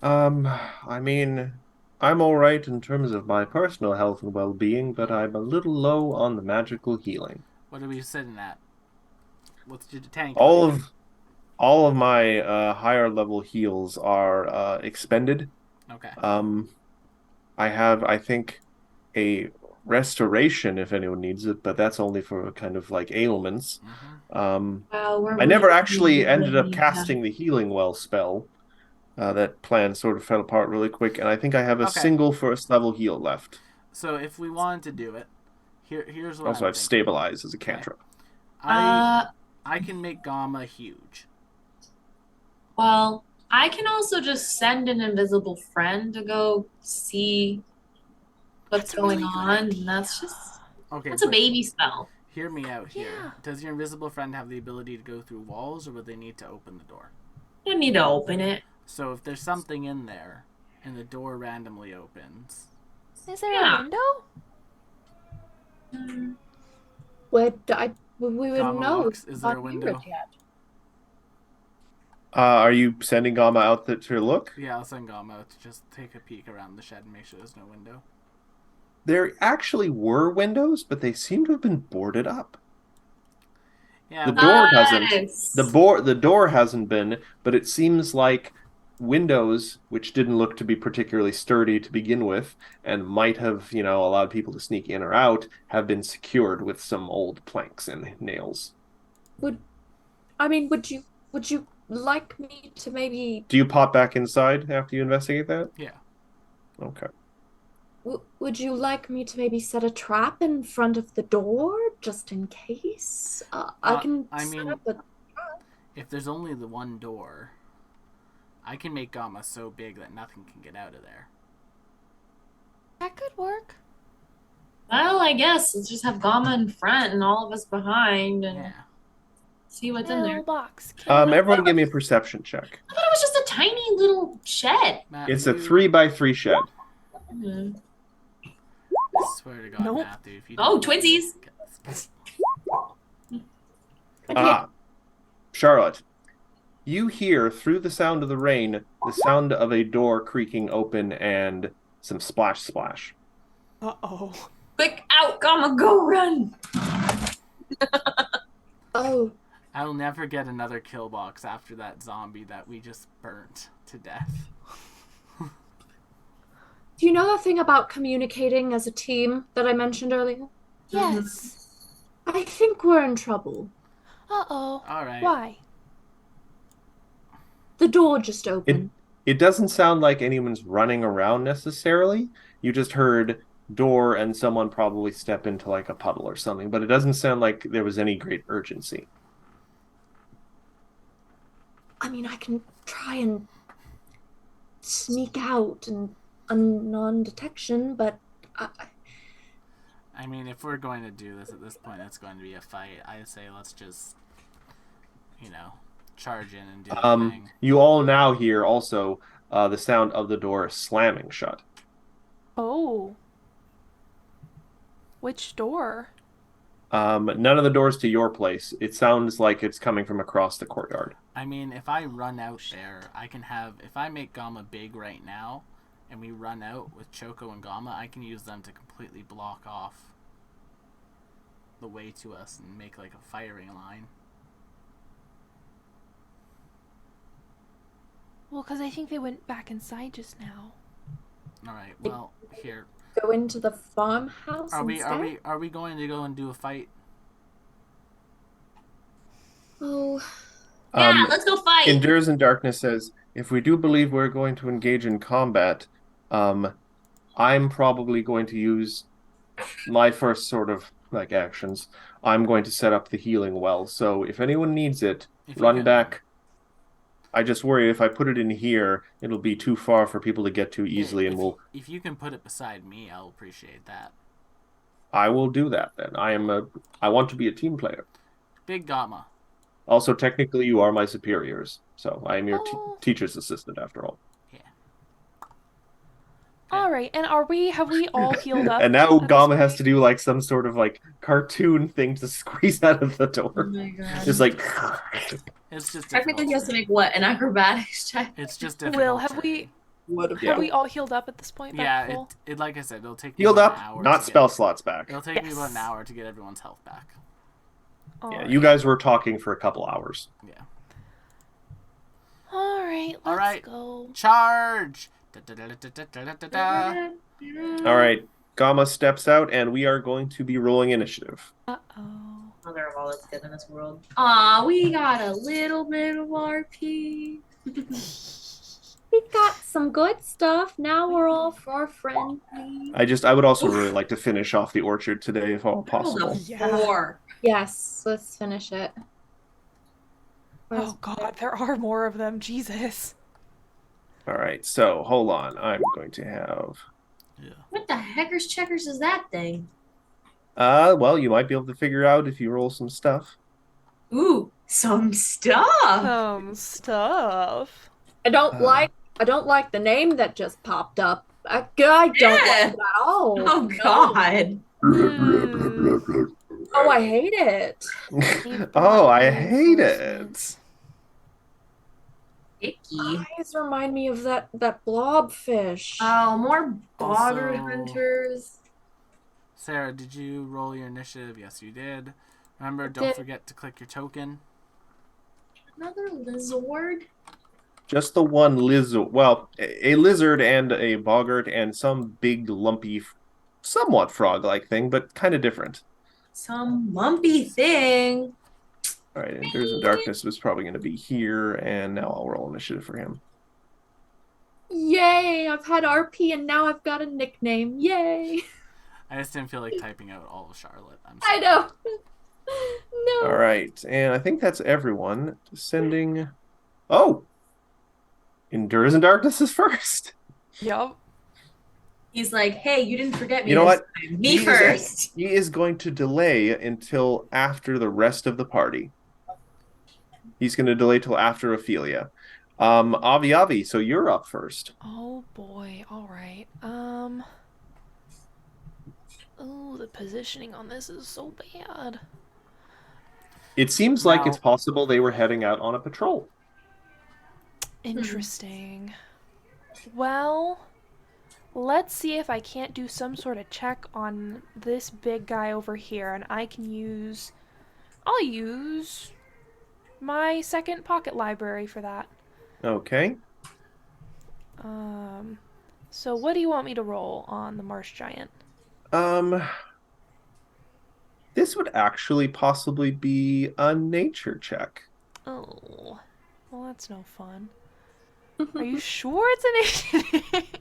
[SPEAKER 3] I mean, I'm all right in terms of my personal health and well-being, but I'm a little low on the magical healing.
[SPEAKER 1] What are we sitting at? What's your tank?
[SPEAKER 3] All of my higher level heals are expended.
[SPEAKER 1] Okay.
[SPEAKER 3] I have, I think, a restoration if anyone needs it, but that's only for kind of like ailments.
[SPEAKER 5] Well,
[SPEAKER 3] I never actually ended up casting the healing well spell. That plan sort of fell apart really quick, and I think I have a
[SPEAKER 1] Okay.
[SPEAKER 3] single first level heal left.
[SPEAKER 1] So if we wanted to do it, here's what
[SPEAKER 3] Also,
[SPEAKER 1] I'm
[SPEAKER 3] I've
[SPEAKER 1] thinking.
[SPEAKER 3] stabilized as a cantrip.
[SPEAKER 1] I can make Gamma huge.
[SPEAKER 5] Well, I can also just send an invisible friend to go see what's
[SPEAKER 4] That's a
[SPEAKER 5] going
[SPEAKER 4] really good
[SPEAKER 5] on.
[SPEAKER 4] idea.
[SPEAKER 5] And that's just
[SPEAKER 1] Okay.
[SPEAKER 5] that's a
[SPEAKER 1] but
[SPEAKER 5] baby spell.
[SPEAKER 1] Hear me out here.
[SPEAKER 4] Yeah.
[SPEAKER 1] Does your invisible friend have the ability to go through walls, or would they need to open the door?
[SPEAKER 5] You don't need to open it.
[SPEAKER 1] So if there's something in there, and the door randomly opens,
[SPEAKER 4] Is there
[SPEAKER 5] Yeah.
[SPEAKER 4] a window?
[SPEAKER 2] We would
[SPEAKER 1] Gamma
[SPEAKER 2] know.
[SPEAKER 1] looks, is there a
[SPEAKER 2] not hear
[SPEAKER 1] window?
[SPEAKER 2] it yet.
[SPEAKER 3] Are you sending Gamma out to look?
[SPEAKER 1] Yeah, I'll send Gama to just take a peek around the shed and make sure there's no window.
[SPEAKER 3] There actually were windows, but they seem to have been boarded up.
[SPEAKER 1] Yeah,
[SPEAKER 3] The
[SPEAKER 1] well,
[SPEAKER 3] door hasn't.
[SPEAKER 5] Nice.
[SPEAKER 3] The door hasn't been, but it seems like windows, which didn't look to be particularly sturdy to begin with, and might have, allowed people to sneak in or out, have been secured with some old planks and nails.
[SPEAKER 2] Would you like me to maybe
[SPEAKER 3] Do you pop back inside after you investigate that?
[SPEAKER 1] yeah.
[SPEAKER 3] Okay.
[SPEAKER 2] would you like me to maybe set a trap in front of the door just in case? I can
[SPEAKER 1] I
[SPEAKER 2] set
[SPEAKER 1] mean-
[SPEAKER 2] up a
[SPEAKER 1] If there's only the one door, I can make Gama so big that nothing can get out of there.
[SPEAKER 4] That could work.
[SPEAKER 5] Well, I guess let's just have Gama in front and all of us behind and
[SPEAKER 1] Yeah.
[SPEAKER 5] see what's in there.
[SPEAKER 4] Little box.
[SPEAKER 3] Everyone give me a perception check.
[SPEAKER 5] I thought it was just a tiny little shed.
[SPEAKER 1] Matt,
[SPEAKER 3] It's a 3x3 shed.
[SPEAKER 5] Hmm.
[SPEAKER 1] I swear to God,
[SPEAKER 4] Nope.
[SPEAKER 1] Matthew, if you
[SPEAKER 5] Oh,
[SPEAKER 1] don't-
[SPEAKER 5] twinsies.
[SPEAKER 3] Charlotte, you hear through the sound of the rain the sound of a door creaking open and some splash splash.
[SPEAKER 4] Uh-oh.
[SPEAKER 5] Quick, out, Gama, go run.
[SPEAKER 2] Oh,
[SPEAKER 1] I'll never get another kill box after that zombie that we just burnt to death.
[SPEAKER 2] do you know the thing about communicating as a team that I mentioned earlier?
[SPEAKER 4] Yes.
[SPEAKER 2] I think we're in trouble.
[SPEAKER 4] Uh-oh.
[SPEAKER 1] All right.
[SPEAKER 4] Why?
[SPEAKER 2] The door just opened.
[SPEAKER 3] It doesn't sound like anyone's running around necessarily. You just heard door and someone probably step into like a puddle or something, but it doesn't sound like there was any great urgency.
[SPEAKER 2] I mean, I can try and sneak out and non-detection, but
[SPEAKER 1] I mean, if we're going to do this at this point, it's going to be a fight. I say let's just, charge in and do the thing.
[SPEAKER 3] You all now hear also the sound of the door slamming shut.
[SPEAKER 4] Oh. Which door?
[SPEAKER 3] None of the doors to your place. It sounds like it's coming from across the courtyard.
[SPEAKER 1] I mean, if I run out there, if I make Gama big right now, and we run out with Choco and Gama, I can use them to completely block off the way to us and make like a firing line.
[SPEAKER 4] Well, because I think they went back inside just now.
[SPEAKER 1] All right. Well, here.
[SPEAKER 2] go into the farmhouse
[SPEAKER 1] Are we
[SPEAKER 2] instead?
[SPEAKER 1] are we going to go and do a fight?
[SPEAKER 2] Oh,
[SPEAKER 5] Yeah, let's go fight.
[SPEAKER 3] Endures in Darkness says, if we do believe we're going to engage in combat, I'm probably going to use my first sort of like actions. I'm going to set up the healing well. So if anyone needs it,
[SPEAKER 1] If you
[SPEAKER 3] run
[SPEAKER 1] can.
[SPEAKER 3] back. I just worry if I put it in here, it'll be too far for people to get to easily,
[SPEAKER 1] Yeah,
[SPEAKER 3] and
[SPEAKER 1] if you can put it beside me, I'll appreciate that.
[SPEAKER 3] I will do that then. I want to be a team player.
[SPEAKER 1] Big Gama.
[SPEAKER 3] Also, technically, you are my superiors, so I am your
[SPEAKER 4] Oh.
[SPEAKER 3] teacher's assistant after all.
[SPEAKER 4] All right, and have we all healed up?
[SPEAKER 3] And now
[SPEAKER 4] at this
[SPEAKER 3] Gama has
[SPEAKER 4] point?
[SPEAKER 3] to do like some sort of like cartoon thing to squeeze out of the
[SPEAKER 5] Oh
[SPEAKER 3] door.
[SPEAKER 5] my god.
[SPEAKER 3] Just like
[SPEAKER 1] It's just
[SPEAKER 5] Technically, he has to
[SPEAKER 1] difficult.
[SPEAKER 5] make what? An acrobatics check?
[SPEAKER 1] It's just difficult.
[SPEAKER 4] Will, have we
[SPEAKER 3] Yeah.
[SPEAKER 4] have we all healed up at this point?
[SPEAKER 1] Yeah,
[SPEAKER 4] That's cool.
[SPEAKER 1] it like I said, it'll take me
[SPEAKER 3] healed
[SPEAKER 1] about
[SPEAKER 3] up,
[SPEAKER 1] an hour
[SPEAKER 3] not
[SPEAKER 1] to
[SPEAKER 3] spell
[SPEAKER 1] get,
[SPEAKER 3] slots back.
[SPEAKER 1] It'll take me about an
[SPEAKER 4] Yes.
[SPEAKER 1] hour to get everyone's health back.
[SPEAKER 3] Yeah,
[SPEAKER 4] Alright.
[SPEAKER 3] you guys were talking for a couple hours.
[SPEAKER 1] Yeah.
[SPEAKER 4] All right, let's
[SPEAKER 1] All right.
[SPEAKER 4] go.
[SPEAKER 1] Charge! Da-da-da-da-da-da-da-da.
[SPEAKER 3] All right, Gama steps out, and we are going to be rolling initiative.
[SPEAKER 4] Uh-oh.
[SPEAKER 5] Mother of all that's good in this world. Aw, we got a little bit of RP.
[SPEAKER 2] we got some good stuff. Now we're all for friendly.
[SPEAKER 3] I would also really like to finish off the orchard today, if all possible.
[SPEAKER 4] Yeah.
[SPEAKER 5] 4.
[SPEAKER 2] Yes, let's finish it. Where's-
[SPEAKER 4] Oh God, there are more of them. Jesus.
[SPEAKER 3] All right, so hold on. I'm going to have.
[SPEAKER 1] Yeah.
[SPEAKER 5] What the heckers checkers is that thing?
[SPEAKER 3] Well, you might be able to figure out if you roll some stuff.
[SPEAKER 5] Ooh, some stuff.
[SPEAKER 4] Stuff.
[SPEAKER 2] I don't like the name that just popped up. I don't
[SPEAKER 5] Yeah.
[SPEAKER 2] like it at all.
[SPEAKER 5] Oh
[SPEAKER 2] No.
[SPEAKER 5] god.
[SPEAKER 4] Hmm.
[SPEAKER 2] Oh, I hate it.
[SPEAKER 3] Oh, I hate it.
[SPEAKER 5] Icky.
[SPEAKER 2] Eyes remind me of that blobfish.
[SPEAKER 5] Oh, more boggart
[SPEAKER 1] Also-
[SPEAKER 5] hunters.
[SPEAKER 1] Sarah, did you roll your initiative? Yes, you did. Remember,
[SPEAKER 2] I
[SPEAKER 1] don't
[SPEAKER 2] did.
[SPEAKER 1] forget to click your token.
[SPEAKER 5] Another lizard.
[SPEAKER 3] Just the one lizard. Well, a lizard and a boggart and some big, lumpy, somewhat frog-like thing, but kind of different.
[SPEAKER 5] Some lumpy thing.
[SPEAKER 3] All right, and There's a Darkness was probably going to be here, and now I'll roll initiative for him.
[SPEAKER 2] Yay! I've had RP and now I've got a nickname. Yay!
[SPEAKER 1] I just didn't feel like typing out all of Charlotte. I'm
[SPEAKER 2] I
[SPEAKER 1] sorry.
[SPEAKER 2] know. No.
[SPEAKER 3] All right, and I think that's everyone. Sending. Oh, Endures in Darkness is first.
[SPEAKER 4] Yup.
[SPEAKER 5] He's like, hey, you didn't forget me
[SPEAKER 3] You know
[SPEAKER 5] this
[SPEAKER 3] what?
[SPEAKER 5] time. Me
[SPEAKER 3] He is-
[SPEAKER 5] first.
[SPEAKER 3] He is going to delay until after the rest of the party. He's going to delay till after Ophelia. Avi, so you're up first.
[SPEAKER 4] Oh boy. All right. Oh, the positioning on this is so bad.
[SPEAKER 3] It seems like
[SPEAKER 1] Now-
[SPEAKER 3] it's possible they were heading out on a patrol.
[SPEAKER 4] Interesting. Well, let's see if I can't do some sort of check on this big guy over here, and I'll use my second pocket library for that.
[SPEAKER 3] Okay.
[SPEAKER 4] So what do you want me to roll on the marsh giant?
[SPEAKER 3] This would actually possibly be a nature check.
[SPEAKER 4] Oh, well, that's no fun. Are you sure it's an initiative?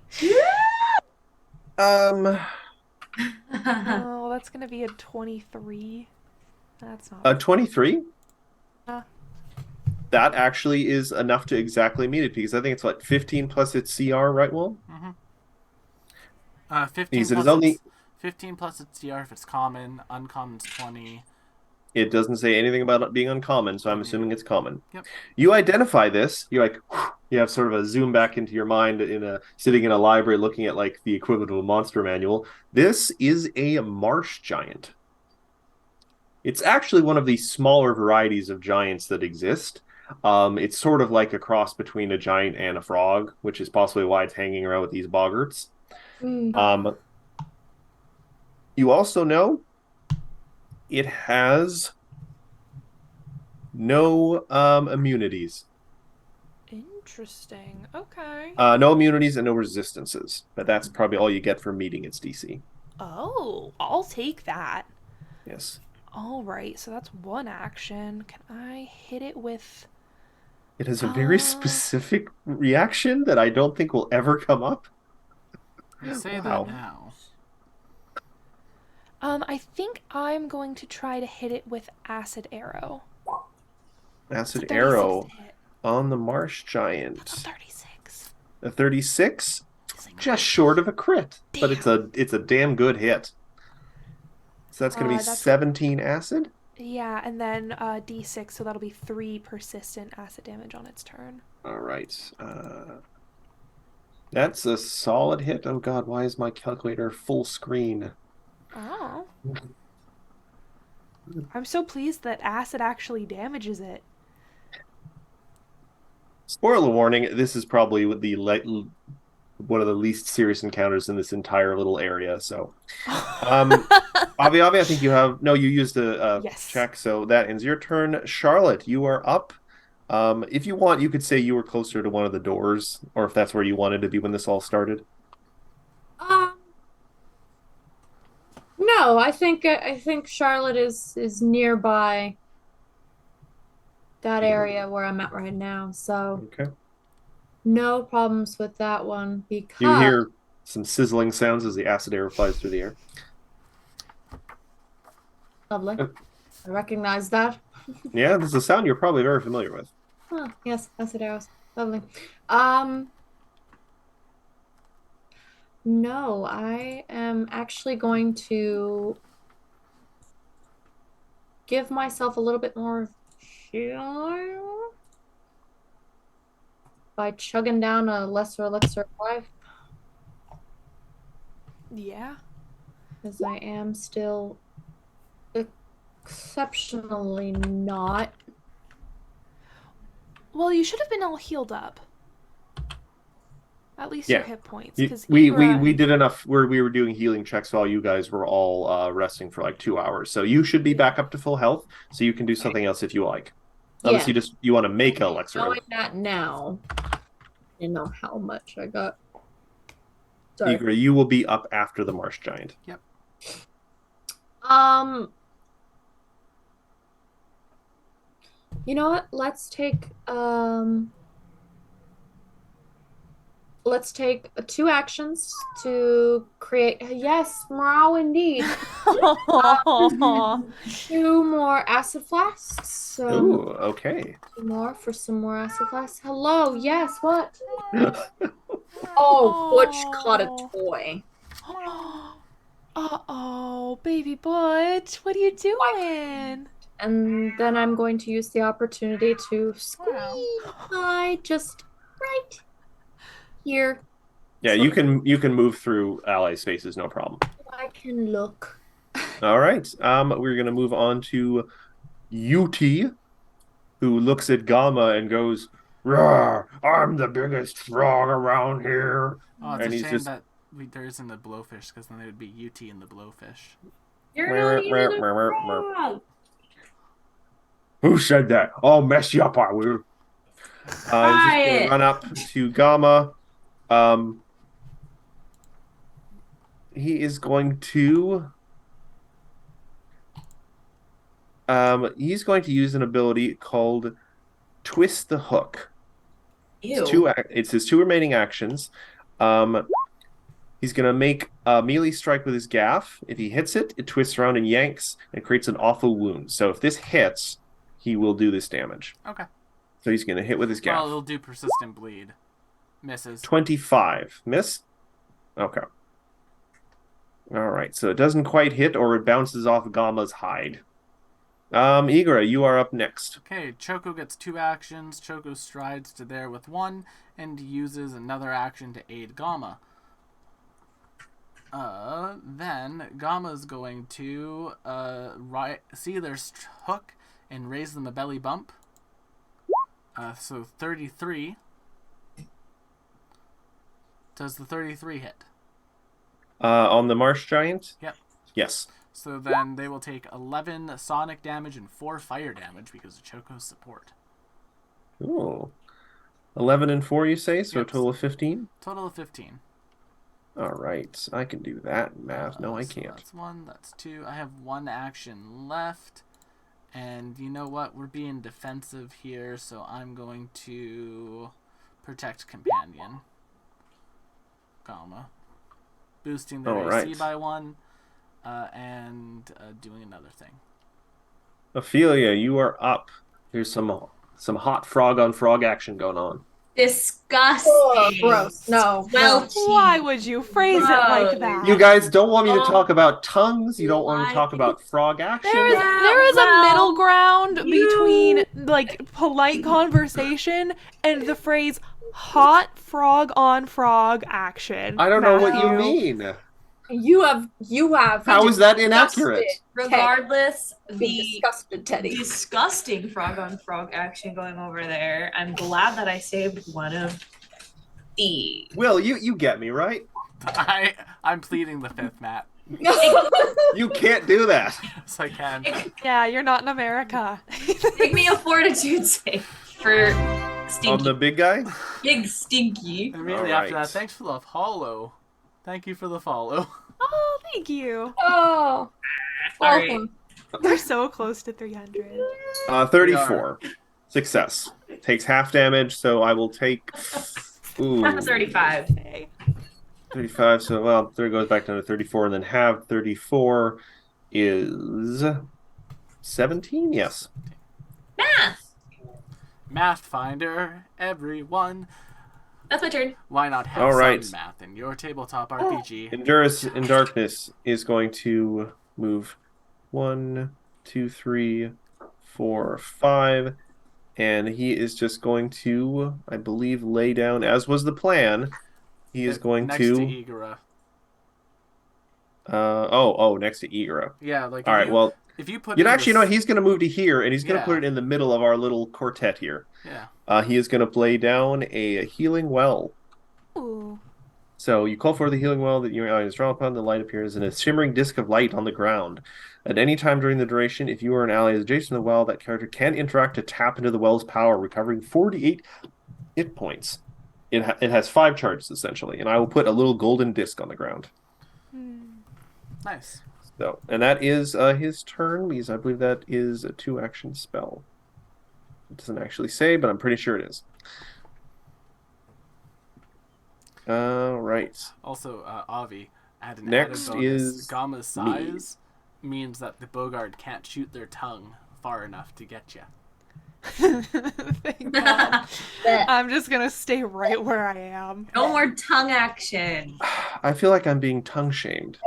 [SPEAKER 3] Um,
[SPEAKER 4] Oh, that's gonna be a 23. That's not.
[SPEAKER 3] a 23?
[SPEAKER 4] Uh.
[SPEAKER 3] That actually is enough to exactly meet it because I think it's what 15 plus its CR, right, Will?
[SPEAKER 1] 15
[SPEAKER 3] Because it
[SPEAKER 1] plus
[SPEAKER 3] is only.
[SPEAKER 1] its, 15 plus its CR if it's common. Uncommon's 20.
[SPEAKER 3] It doesn't say anything about it being uncommon, so I'm assuming it's common.
[SPEAKER 1] Yep.
[SPEAKER 3] You identify this. You're like, you have sort of a zoom back into your mind sitting in a library looking at like the equivalent of a monster manual. This is a marsh giant. It's actually one of the smaller varieties of giants that exist. It's sort of like a cross between a giant and a frog, which is possibly why it's hanging around with these boggarts. You also know it has no immunities.
[SPEAKER 4] Interesting. Okay.
[SPEAKER 3] No immunities and no resistances. But that's probably all you get for meeting its DC.
[SPEAKER 4] Oh, I'll take that.
[SPEAKER 3] Yes.
[SPEAKER 4] All right, so that's one action. Can I hit it with...
[SPEAKER 3] It has a very specific reaction that I don't think will ever come up.
[SPEAKER 1] You say
[SPEAKER 3] Wow.
[SPEAKER 1] that now.
[SPEAKER 4] I think I'm going to try to hit it with Acid Arrow.
[SPEAKER 3] Acid
[SPEAKER 4] It's a 36
[SPEAKER 3] arrow
[SPEAKER 4] to hit.
[SPEAKER 3] on the marsh giant.
[SPEAKER 4] That's a 36.
[SPEAKER 3] A 36,
[SPEAKER 4] Single.
[SPEAKER 3] just short of a crit, but it's a damn good hit. So that's going to be
[SPEAKER 4] That's-
[SPEAKER 3] 17 acid.
[SPEAKER 4] Yeah, and then D6, so that'll be 3 persistent acid damage on its turn.
[SPEAKER 3] All right. That's a solid hit. Oh God, why is my calculator full screen?
[SPEAKER 4] Oh. I'm so pleased that acid actually damages it.
[SPEAKER 3] Spoiler warning: this is probably one of the least serious encounters in this entire little area. So, Avi, I think you used a
[SPEAKER 4] Yes.
[SPEAKER 3] check, so that ends your turn. Charlotte, you are up. If you want, you could say you were closer to one of the doors, or if that's where you wanted to be when this all started.
[SPEAKER 2] No, I think Charlotte is nearby that area where I'm at right now. So
[SPEAKER 3] Okay.
[SPEAKER 2] no problems with that one because
[SPEAKER 3] You hear some sizzling sounds as the acid air flies through the air.
[SPEAKER 2] lovely. I recognize that.
[SPEAKER 3] Yeah, this is a sound you're probably very familiar with.
[SPEAKER 2] Huh, yes, acid arrows. Lovely. No, I am actually going to give myself a little bit more heal by chugging down a lesser elixir of life,
[SPEAKER 4] Yeah.
[SPEAKER 2] because I am still exceptionally not.
[SPEAKER 4] Well, you should have been all healed up. At least
[SPEAKER 3] Yeah.
[SPEAKER 4] your hit points.
[SPEAKER 3] You-
[SPEAKER 4] 'Cause
[SPEAKER 3] we
[SPEAKER 4] Igra-
[SPEAKER 3] did enough where we were doing healing checks while you guys were all resting for like 2 hours. So you should be back up to full health. So you can do something else if you like. Unless
[SPEAKER 2] Yeah.
[SPEAKER 3] you want to make an elixir.
[SPEAKER 2] Knowing that now, you know how much I got. Sorry.
[SPEAKER 3] Igra, you will be up after the marsh giant.
[SPEAKER 2] You know what? Let's take 2 actions to create. Yes, morale indeed. 2 more acid flasks. So
[SPEAKER 3] Ooh, okay.
[SPEAKER 2] 2 more for some more acid flasks. Hello. Yes. What? Oh, Butch caught a toy.
[SPEAKER 4] Uh-oh, baby Butch, what are you doing?
[SPEAKER 2] And then I'm going to use the opportunity to squeeze by just right here.
[SPEAKER 3] Yeah, you can move through ally spaces, no problem.
[SPEAKER 2] I can look.
[SPEAKER 3] All right. We're gonna move on to Yuti, who looks at Gamma and goes, "Rawr, I'm the biggest frog around here."
[SPEAKER 1] Oh, it's
[SPEAKER 3] And
[SPEAKER 1] a
[SPEAKER 3] he's
[SPEAKER 1] shame
[SPEAKER 3] just-
[SPEAKER 1] that there isn't a blowfish, because then it would be UT and the blowfish.
[SPEAKER 2] You're
[SPEAKER 3] Mer-
[SPEAKER 2] not even
[SPEAKER 3] mer-
[SPEAKER 2] a
[SPEAKER 3] mer- mer-
[SPEAKER 2] frog.
[SPEAKER 3] Who said that? I'll mess you up, I will. He's just gonna run up to Gamma. He is going to. He's going to use an ability called Twist the Hook.
[SPEAKER 5] Ew.
[SPEAKER 3] It's his 2 remaining actions. He's going to make a melee strike with his gaff. If he hits it, it twists around and yanks and creates an awful wound. So if this hits, he will do this damage.
[SPEAKER 1] Okay.
[SPEAKER 3] So he's going to hit with his gaff.
[SPEAKER 1] Well, it'll do persistent bleed. Misses.
[SPEAKER 3] 25. Miss? Okay. All right. So it doesn't quite hit, or it bounces off Gamma's hide. Igra, you are up next.
[SPEAKER 1] Okay, Choco gets 2 actions. Choco strides to there with 1 and uses another action to aid Gamma. Then Gamma's going to see their hook and raise them a belly bump. So 33. Does the 33 hit?
[SPEAKER 3] On the Marsh Giant?
[SPEAKER 1] Yep.
[SPEAKER 3] Yes.
[SPEAKER 1] So then they will take 11 sonic damage and 4 fire damage because of Choco's support.
[SPEAKER 3] Ooh. 11 and 4, you say? So
[SPEAKER 1] Yep.
[SPEAKER 3] a total of 15?
[SPEAKER 1] Total of 15.
[SPEAKER 3] All right. I can do that math. No, I
[SPEAKER 1] So
[SPEAKER 3] can't.
[SPEAKER 1] that's 1, that's 2. I have 1 action left. And you know what? We're being defensive here, so I'm going to protect Companion. Gamma. Boosting their
[SPEAKER 3] All
[SPEAKER 1] AC
[SPEAKER 3] right.
[SPEAKER 1] by 1. And doing another thing.
[SPEAKER 3] Ophelia, you are up. There's some hot frog on frog action going on.
[SPEAKER 5] Disgusting.
[SPEAKER 2] Oh, gross. No.
[SPEAKER 5] Well,
[SPEAKER 4] Why would you phrase it like
[SPEAKER 5] Gross.
[SPEAKER 4] that?
[SPEAKER 3] You guys don't want me to
[SPEAKER 5] Oh.
[SPEAKER 3] talk about tongues. You don't want me to talk
[SPEAKER 5] Why?
[SPEAKER 3] about frog action.
[SPEAKER 4] There is a
[SPEAKER 5] well,
[SPEAKER 4] middle ground
[SPEAKER 5] you-
[SPEAKER 4] between like polite conversation and the phrase hot frog on frog action.
[SPEAKER 3] I don't know what you
[SPEAKER 4] Matthew.
[SPEAKER 3] mean.
[SPEAKER 2] You have.
[SPEAKER 3] How is that inaccurate?
[SPEAKER 5] Regardless,
[SPEAKER 2] Be
[SPEAKER 5] the
[SPEAKER 2] disgusted, Teddy.
[SPEAKER 5] disgusting frog on frog action going over there. I'm glad that I saved one of these.
[SPEAKER 3] Will, you get me, right?
[SPEAKER 1] I'm pleading the 5th, Matt.
[SPEAKER 3] You can't do that.
[SPEAKER 1] Yes, I can.
[SPEAKER 4] Yeah, you're not in America.
[SPEAKER 5] Make me a fortitude save for
[SPEAKER 3] On
[SPEAKER 5] Stinky.
[SPEAKER 3] the big guy?
[SPEAKER 5] Big Stinky.
[SPEAKER 1] Immediately
[SPEAKER 3] All
[SPEAKER 1] after
[SPEAKER 3] right.
[SPEAKER 1] that, thanks for the follow. Thank you for the follow.
[SPEAKER 4] Oh, thank you.
[SPEAKER 2] Oh.
[SPEAKER 5] Sorry.
[SPEAKER 2] Welcome.
[SPEAKER 4] We're so close to 300.
[SPEAKER 3] 34. Success. Takes half damage, so I will take. Ooh,
[SPEAKER 5] 35.
[SPEAKER 4] Okay.
[SPEAKER 3] 35. So, well, there goes back down to 34, and then half 34 is 17? Yes.
[SPEAKER 5] Math.
[SPEAKER 1] Math Finder, everyone.
[SPEAKER 5] That's my turn.
[SPEAKER 1] Why not have
[SPEAKER 3] All
[SPEAKER 1] some
[SPEAKER 3] right.
[SPEAKER 1] math in your tabletop RPG?
[SPEAKER 3] Endurance in Darkness is going to move 1, 2, 3, 4, 5, and he is just going to, I believe, lay down, as was the plan. He is going
[SPEAKER 1] next
[SPEAKER 3] to.
[SPEAKER 1] Igora.
[SPEAKER 3] Next to Igra.
[SPEAKER 1] Yeah, like
[SPEAKER 3] All right, well,
[SPEAKER 1] If you put
[SPEAKER 3] You'd
[SPEAKER 1] in
[SPEAKER 3] actually
[SPEAKER 1] this-
[SPEAKER 3] know he's going to move to here, and he's going to
[SPEAKER 1] Yeah.
[SPEAKER 3] put it in the middle of our little quartet here.
[SPEAKER 1] Yeah.
[SPEAKER 3] He is going to play down a healing well.
[SPEAKER 4] Ooh.
[SPEAKER 3] So you call for the healing well that your eye is drawn upon, the light appears in a shimmering disc of light on the ground. At any time during the duration, if you are an ally adjacent to the well, that character can interact to tap into the well's power, recovering 48 hit points. It has 5 charges, essentially, and I will put a little golden disc on the ground.
[SPEAKER 1] Nice.
[SPEAKER 3] So, and that is his turn, because I believe that is a 2-action spell. It doesn't actually say, but I'm pretty sure it is. Right.
[SPEAKER 1] Also, Avi, add an
[SPEAKER 3] Next
[SPEAKER 1] added bonus.
[SPEAKER 3] is
[SPEAKER 1] Gamma's size means that the Bogard can't shoot their tongue far enough to get you.
[SPEAKER 4] Thank God. I'm just gonna stay right where I am.
[SPEAKER 5] No more tongue action.
[SPEAKER 3] I feel like I'm being tongue shamed.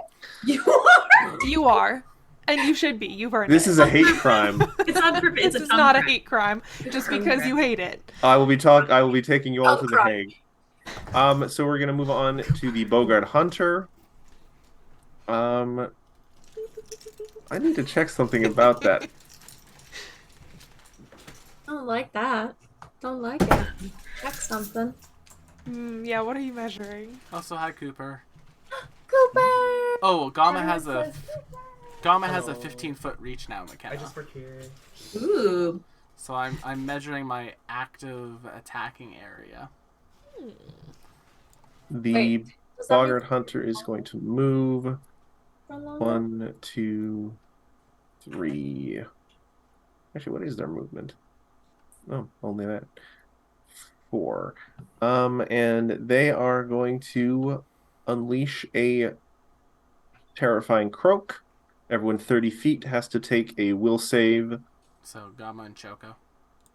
[SPEAKER 5] You are.
[SPEAKER 4] You are, and you should be. You've earned
[SPEAKER 3] This
[SPEAKER 4] it.
[SPEAKER 3] is a hate crime.
[SPEAKER 5] It's on purpose. It's
[SPEAKER 4] This
[SPEAKER 5] a
[SPEAKER 4] is
[SPEAKER 5] tongue
[SPEAKER 4] not a
[SPEAKER 5] crime.
[SPEAKER 4] hate crime, just
[SPEAKER 5] tongue
[SPEAKER 4] because
[SPEAKER 5] crime.
[SPEAKER 4] you hate it.
[SPEAKER 3] I will be taking you all
[SPEAKER 2] Oh,
[SPEAKER 3] to the
[SPEAKER 2] crime.
[SPEAKER 3] Hague. So we're gonna move on to the Bogard Hunter. I need to check something about that.
[SPEAKER 2] Don't like that. Don't like it. Check something.
[SPEAKER 4] Yeah, what are you measuring?
[SPEAKER 1] Also, hi Cooper.
[SPEAKER 2] Cooper!
[SPEAKER 1] Oh, Gamma has a
[SPEAKER 7] Hello.
[SPEAKER 1] 15-foot reach now, McKenna.
[SPEAKER 7] I just work here.
[SPEAKER 5] Ooh.
[SPEAKER 1] So I'm measuring my active attacking area.
[SPEAKER 3] The
[SPEAKER 2] Wait, Does that mean
[SPEAKER 3] Bogard Hunter is going to move
[SPEAKER 2] for longer?
[SPEAKER 3] 1, 2, 3. Actually, what is their movement? Oh, only that. 4. And they are going to unleash a terrifying croak. Everyone 30 feet has to take a will save.
[SPEAKER 1] So Gamma and Choco.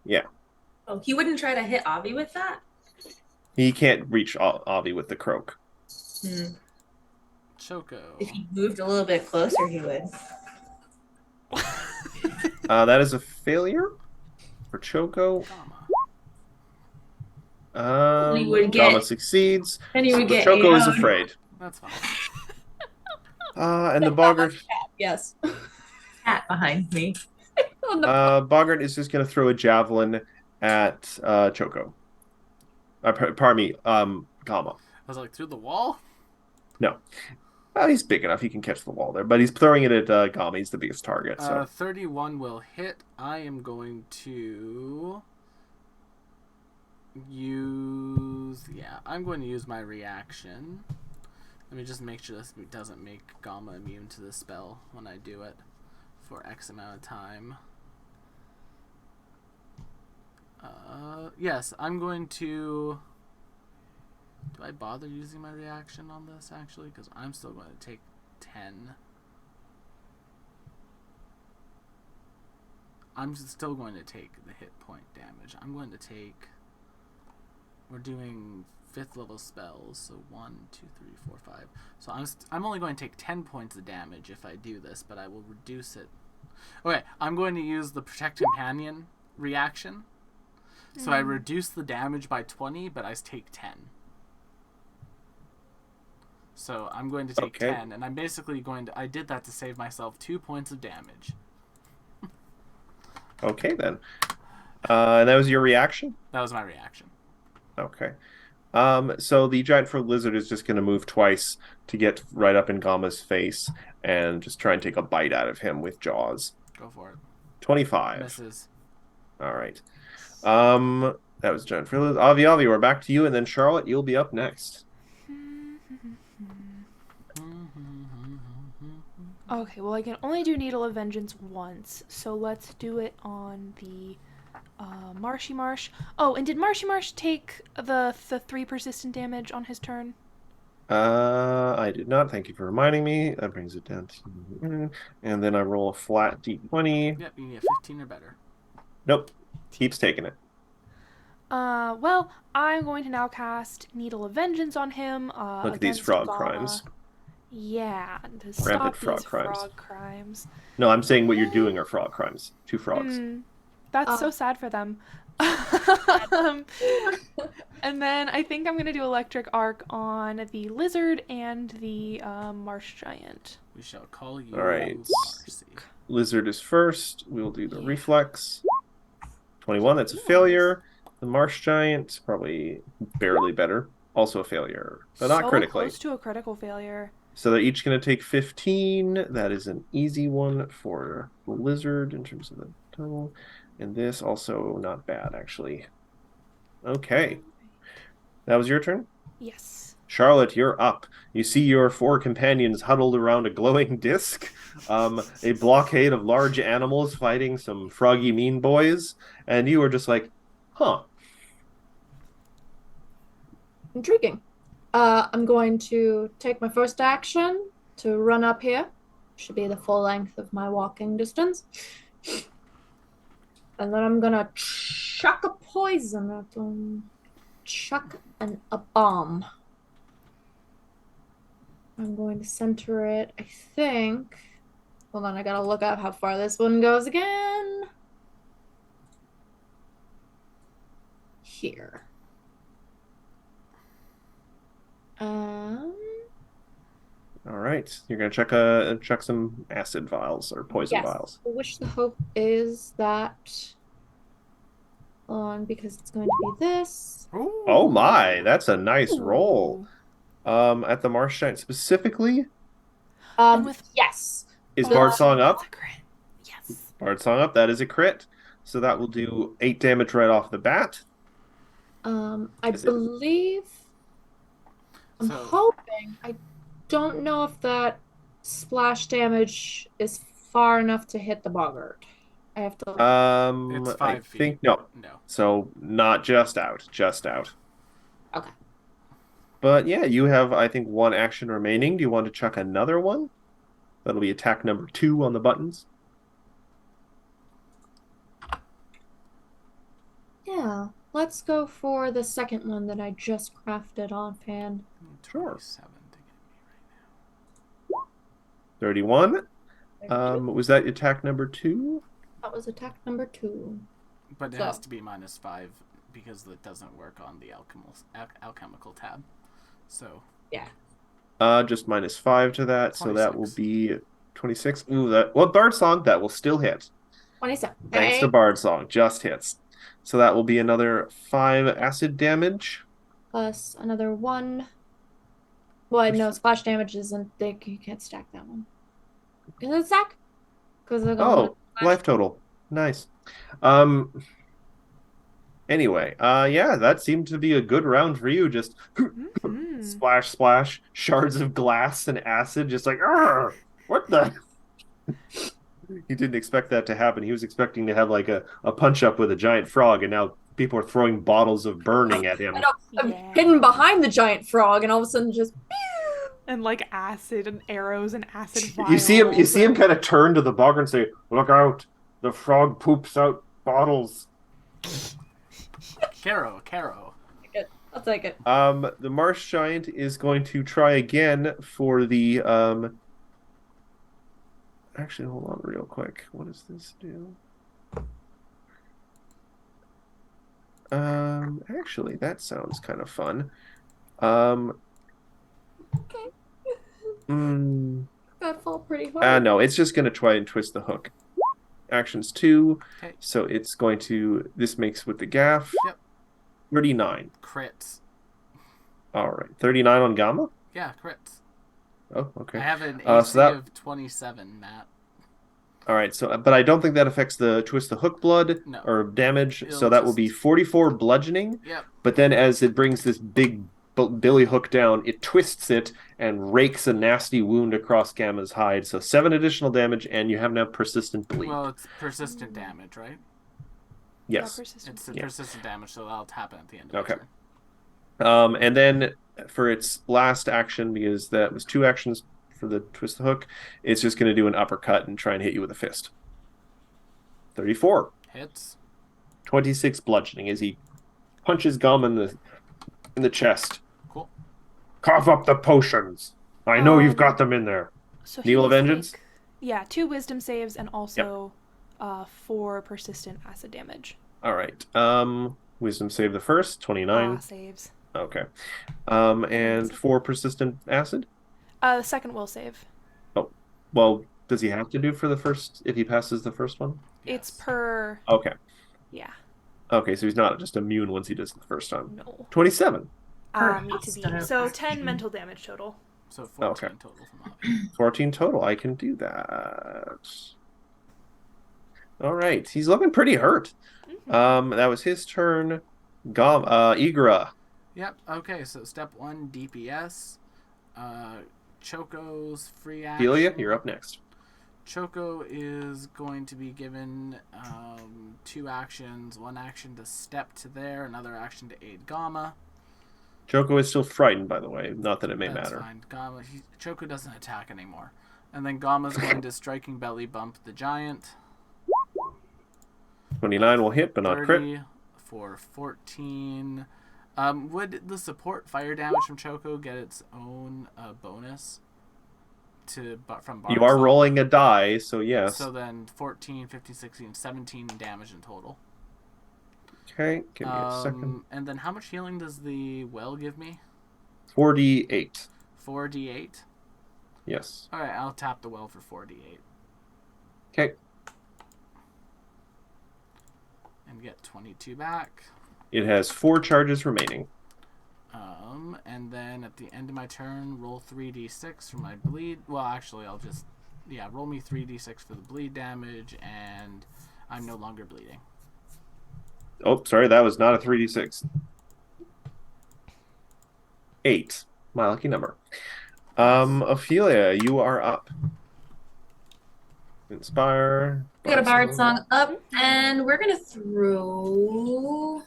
[SPEAKER 3] Yeah.
[SPEAKER 5] Oh, he wouldn't try to hit Avi with that?
[SPEAKER 3] He can't reach Avi with the croak.
[SPEAKER 1] Choco.
[SPEAKER 5] If he moved a little bit closer, he would.
[SPEAKER 3] That is a failure for Choco.
[SPEAKER 1] Gamma.
[SPEAKER 5] He would
[SPEAKER 3] Gamma
[SPEAKER 5] get-
[SPEAKER 3] succeeds.
[SPEAKER 5] And he would get
[SPEAKER 3] Choco is
[SPEAKER 5] AO'd.
[SPEAKER 3] afraid.
[SPEAKER 1] That's fine.
[SPEAKER 3] And the Bogard,
[SPEAKER 2] Yes.
[SPEAKER 5] Cat behind me.
[SPEAKER 2] Oh, no.
[SPEAKER 3] Bogart is just going to throw a javelin at Choco. Pardon me, Gamma.
[SPEAKER 1] I was like, through the wall?
[SPEAKER 3] No. Well, he's big enough. He can catch the wall there. But he's throwing it at Gamma. He's the biggest target. So
[SPEAKER 1] 31 will hit. I am going to use... Yeah, I'm going to use my reaction. Let me just make sure this doesn't make Gamma immune to the spell when I do it for X amount of time. Yes, I'm going to... Do I bother using my reaction on this, actually? Because I'm still going to take 10. I'm still going to take the hit point damage. I'm going to take... We're doing 5th level spells, so 1, 2, 3, 4, 5. So I'm only going to take 10 points of damage if I do this, but I will reduce it. Okay, I'm going to use the Protect Companion reaction. So I reduce the damage by 20, but I take 10. So I'm going to take
[SPEAKER 3] Okay.
[SPEAKER 1] 10, and I'm basically going to... I did that to save myself 2 points of damage.
[SPEAKER 3] okay, then. And that was your reaction?
[SPEAKER 1] That was my reaction.
[SPEAKER 3] Okay. So the giant fur lizard is just going to move twice to get right up in Gamma's face and just try and take a bite out of him with jaws.
[SPEAKER 1] Go for it.
[SPEAKER 3] 25.
[SPEAKER 1] Misses.
[SPEAKER 3] All right. That was giant fur lizard. Avi, we're back to you, and then Charlotte, you'll be up next.
[SPEAKER 4] Okay, well I can only do Needle of Vengeance once, so let's do it on the Marshy Marsh. Oh, and did Marshy Marsh take the 3 persistent damage on his turn?
[SPEAKER 3] I did not. Thank you for reminding me. That brings it down to... And then I roll a flat d20.
[SPEAKER 1] Yep, you need a 15 or better.
[SPEAKER 3] Nope. Keeps taking it.
[SPEAKER 4] Well, I'm going to now cast Needle of Vengeance on him.
[SPEAKER 3] Look at these
[SPEAKER 4] against
[SPEAKER 3] frog
[SPEAKER 4] Gamma.
[SPEAKER 3] crimes.
[SPEAKER 4] Yeah, to stop
[SPEAKER 3] Rampant
[SPEAKER 4] these
[SPEAKER 3] frog crimes.
[SPEAKER 4] frog crimes.
[SPEAKER 3] No, I'm saying what you're doing are frog crimes. 2 frogs.
[SPEAKER 4] That's so sad for them. And then I think I'm going to do Electric Arc on the lizard and the marsh giant.
[SPEAKER 1] We shall call you
[SPEAKER 3] All right.
[SPEAKER 1] Marcy.
[SPEAKER 3] Lizard is first. We'll do the
[SPEAKER 4] Yeah.
[SPEAKER 3] reflex. 21, that's a failure. The marsh giant, probably barely better. Also a failure, but not
[SPEAKER 4] So
[SPEAKER 3] critically.
[SPEAKER 4] close to a critical failure.
[SPEAKER 3] So they're each going to take 15. That is an easy one for the lizard in terms of the total. And this also not bad, actually. Okay. That was your turn?
[SPEAKER 4] Yes.
[SPEAKER 3] Charlotte, you're up. You see your 4 companions huddled around a glowing disc, a blockade of large animals fighting some froggy mean boys, and you are just like, huh.
[SPEAKER 2] Intriguing. I'm going to take my first action to run up here. Should be the full length of my walking distance. And then I'm gonna chuck a poison at them. Chuck a bomb. I'm going to center it, I think. Hold on, I gotta look up how far this one goes again. Here.
[SPEAKER 3] All right. You're going to check some acid vials or poison vials.
[SPEAKER 2] Which the hope is that because it's going to be this.
[SPEAKER 1] Ooh.
[SPEAKER 3] Oh my, that's a nice roll.
[SPEAKER 4] Ooh.
[SPEAKER 3] At the marsh giant specifically,
[SPEAKER 4] And with-
[SPEAKER 2] yes.
[SPEAKER 3] is Bard Song up?
[SPEAKER 4] That's a crit. Yes.
[SPEAKER 3] Bard Song up, that is a crit. So that will do 8 damage right off the bat.
[SPEAKER 2] I believe I'm hoping. I don't know if that splash damage is far enough to hit the boggart. I have to.
[SPEAKER 1] It's 5
[SPEAKER 3] I
[SPEAKER 1] feet.
[SPEAKER 3] think no.
[SPEAKER 1] No.
[SPEAKER 3] So not just out, just out.
[SPEAKER 2] Okay.
[SPEAKER 3] But yeah, you have I think 1 action remaining. Do you want to chuck another one? That'll be attack number 2 on the buttons.
[SPEAKER 2] Yeah. Let's go for the second one that I just crafted offhand.
[SPEAKER 3] Sure.
[SPEAKER 1] 27 to get me right
[SPEAKER 3] 31. Was that attack number 2?
[SPEAKER 2] That was attack number 2.
[SPEAKER 1] now. But it has to be -5 because it doesn't work on the alchemical tab. So.
[SPEAKER 2] Yeah.
[SPEAKER 3] Just -5 to that, 26. So that will
[SPEAKER 1] 26.
[SPEAKER 3] be 26. Ooh, Bard Song, that will still hit.
[SPEAKER 2] 27.
[SPEAKER 3] Thanks to Bard Song, just hits. So that will be another 5 acid damage.
[SPEAKER 2] Plus another 1. Well, no, splash damage isn't. You can't stack that one. Is it stack? Because
[SPEAKER 3] Life total. Nice. Anyway, yeah, that seemed to be a good round for you. Just splash, splash, shards of glass and acid, just like, what the? He didn't expect that to happen. He was expecting to have like a punch up with a giant frog, and now people are throwing bottles of burning at him.
[SPEAKER 2] I know. I'm hidden behind the giant frog, and all of a sudden, just.
[SPEAKER 6] And like acid and arrows and acid vials.
[SPEAKER 3] You see him kind of turn to the bogger and say, "Look out! The frog poops out bottles."
[SPEAKER 1] Caro.
[SPEAKER 2] I'll take it.
[SPEAKER 3] The marsh giant is going to try again for the Actually, hold on real quick. What does this do? Actually, that sounds kind of fun.
[SPEAKER 2] Okay. That fall pretty hard.
[SPEAKER 3] No, it's just going to try and twist the hook. Actions 2.
[SPEAKER 1] Okay.
[SPEAKER 3] So it's going to. This makes with the gaff.
[SPEAKER 1] Yep.
[SPEAKER 3] 39.
[SPEAKER 1] Crits.
[SPEAKER 3] All right. 39 on Gamma?
[SPEAKER 1] Yeah, crits.
[SPEAKER 3] Oh, okay.
[SPEAKER 1] I have an AC of 27, Matt.
[SPEAKER 3] All right, so but I don't think that affects the twist the hook blood or damage. So that will be 44 bludgeoning.
[SPEAKER 1] Yep.
[SPEAKER 3] But then as it brings this big billy hook down, it twists it and rakes a nasty wound across Gamma's hide. So 7 additional damage, and you have now persistent bleed.
[SPEAKER 1] Well, it's persistent damage, right?
[SPEAKER 3] Yes.
[SPEAKER 1] It's persistent damage, so that'll happen at the end of the turn.
[SPEAKER 3] And then for its last action, because that was 2 actions for the twist the hook, it's just going to do an uppercut and try and hit you with a fist. 34.
[SPEAKER 1] Hits.
[SPEAKER 3] 26 bludgeoning as he punches Gum in the chest.
[SPEAKER 1] Cool.
[SPEAKER 3] Cough up the potions. I know you've got them in there.
[SPEAKER 4] So
[SPEAKER 3] Needle of Vengeance?
[SPEAKER 4] 2 wisdom saves and also 4 persistent acid damage.
[SPEAKER 3] All right. Wisdom save the first, 29.
[SPEAKER 4] Saves.
[SPEAKER 3] Okay. And 4 persistent acid?
[SPEAKER 4] The second will save.
[SPEAKER 3] Oh, well, Does he have to do for the first if he passes the first one?
[SPEAKER 4] It's
[SPEAKER 1] Yes.
[SPEAKER 4] per.
[SPEAKER 3] Okay.
[SPEAKER 4] Yeah.
[SPEAKER 3] Okay, so he's not just immune once he does it the first time.
[SPEAKER 4] No.
[SPEAKER 3] 27.
[SPEAKER 4] Me to beat. So 10 mental damage total.
[SPEAKER 1] So 14
[SPEAKER 3] Okay.
[SPEAKER 1] total from Avi.
[SPEAKER 3] 14 total. I can do that. All right. He's looking pretty hurt. That was his turn. Igra.
[SPEAKER 1] Yep. Okay. So step 1, DPS. Choco's free action.
[SPEAKER 3] Ophelia, you're up next.
[SPEAKER 1] Choco is going to be given 2 actions. 1 action to step to there, another action to aid Gamma.
[SPEAKER 3] Choco is still frightened, by the way. Not that it may
[SPEAKER 1] That's
[SPEAKER 3] matter.
[SPEAKER 1] fine. Choco doesn't attack anymore. And then Gamma's going to striking belly bump the giant.
[SPEAKER 3] 29 will hit, but not crit.
[SPEAKER 1] 30 for 14. Would the support fire damage from Choco get its own bonus from Barb's
[SPEAKER 3] You are
[SPEAKER 1] Song?
[SPEAKER 3] rolling a die, so yes.
[SPEAKER 1] So then 14, 15, 16, 17 damage in total.
[SPEAKER 3] Okay, give me a second.
[SPEAKER 1] And then how much healing does the well give me?
[SPEAKER 3] 48.
[SPEAKER 1] 4d8?
[SPEAKER 3] Yes.
[SPEAKER 1] Alright, I'll tap the well for 4d8.
[SPEAKER 3] Okay.
[SPEAKER 1] And get 22 back.
[SPEAKER 3] It has 4 charges remaining.
[SPEAKER 1] And then at the end of my turn, roll 3d6 for my bleed. Well, actually, I'll just... Yeah, roll me 3d6 for the bleed damage, and I'm no longer bleeding.
[SPEAKER 3] Oh, sorry, that was not a 3d6. 8. My lucky number. Ophelia, you are up. Inspire.
[SPEAKER 5] We got a Bard Song up, and we're gonna throw.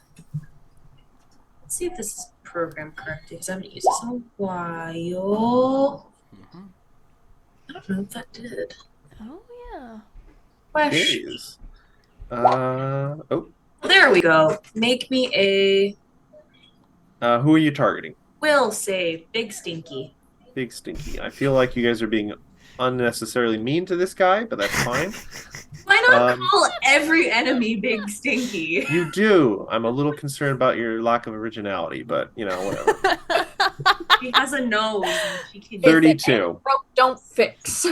[SPEAKER 5] Let's see if this is programmed correctly, because I haven't used this in a while.
[SPEAKER 1] Mm-hmm.
[SPEAKER 5] I don't know if that did.
[SPEAKER 4] Oh, yeah.
[SPEAKER 5] Flash.
[SPEAKER 3] Jeez. Oh.
[SPEAKER 5] There we go. Make me a
[SPEAKER 3] Who are you targeting?
[SPEAKER 5] will save. Big Stinky.
[SPEAKER 3] Big Stinky. I feel like you guys are being unnecessarily mean to this guy, but that's fine.
[SPEAKER 5] Why not call every enemy Big Stinky?
[SPEAKER 3] You do. I'm a little concerned about your lack of originality, but, you know, whatever.
[SPEAKER 5] She has a nose. And she can
[SPEAKER 3] 32.
[SPEAKER 2] Broke, don't fix.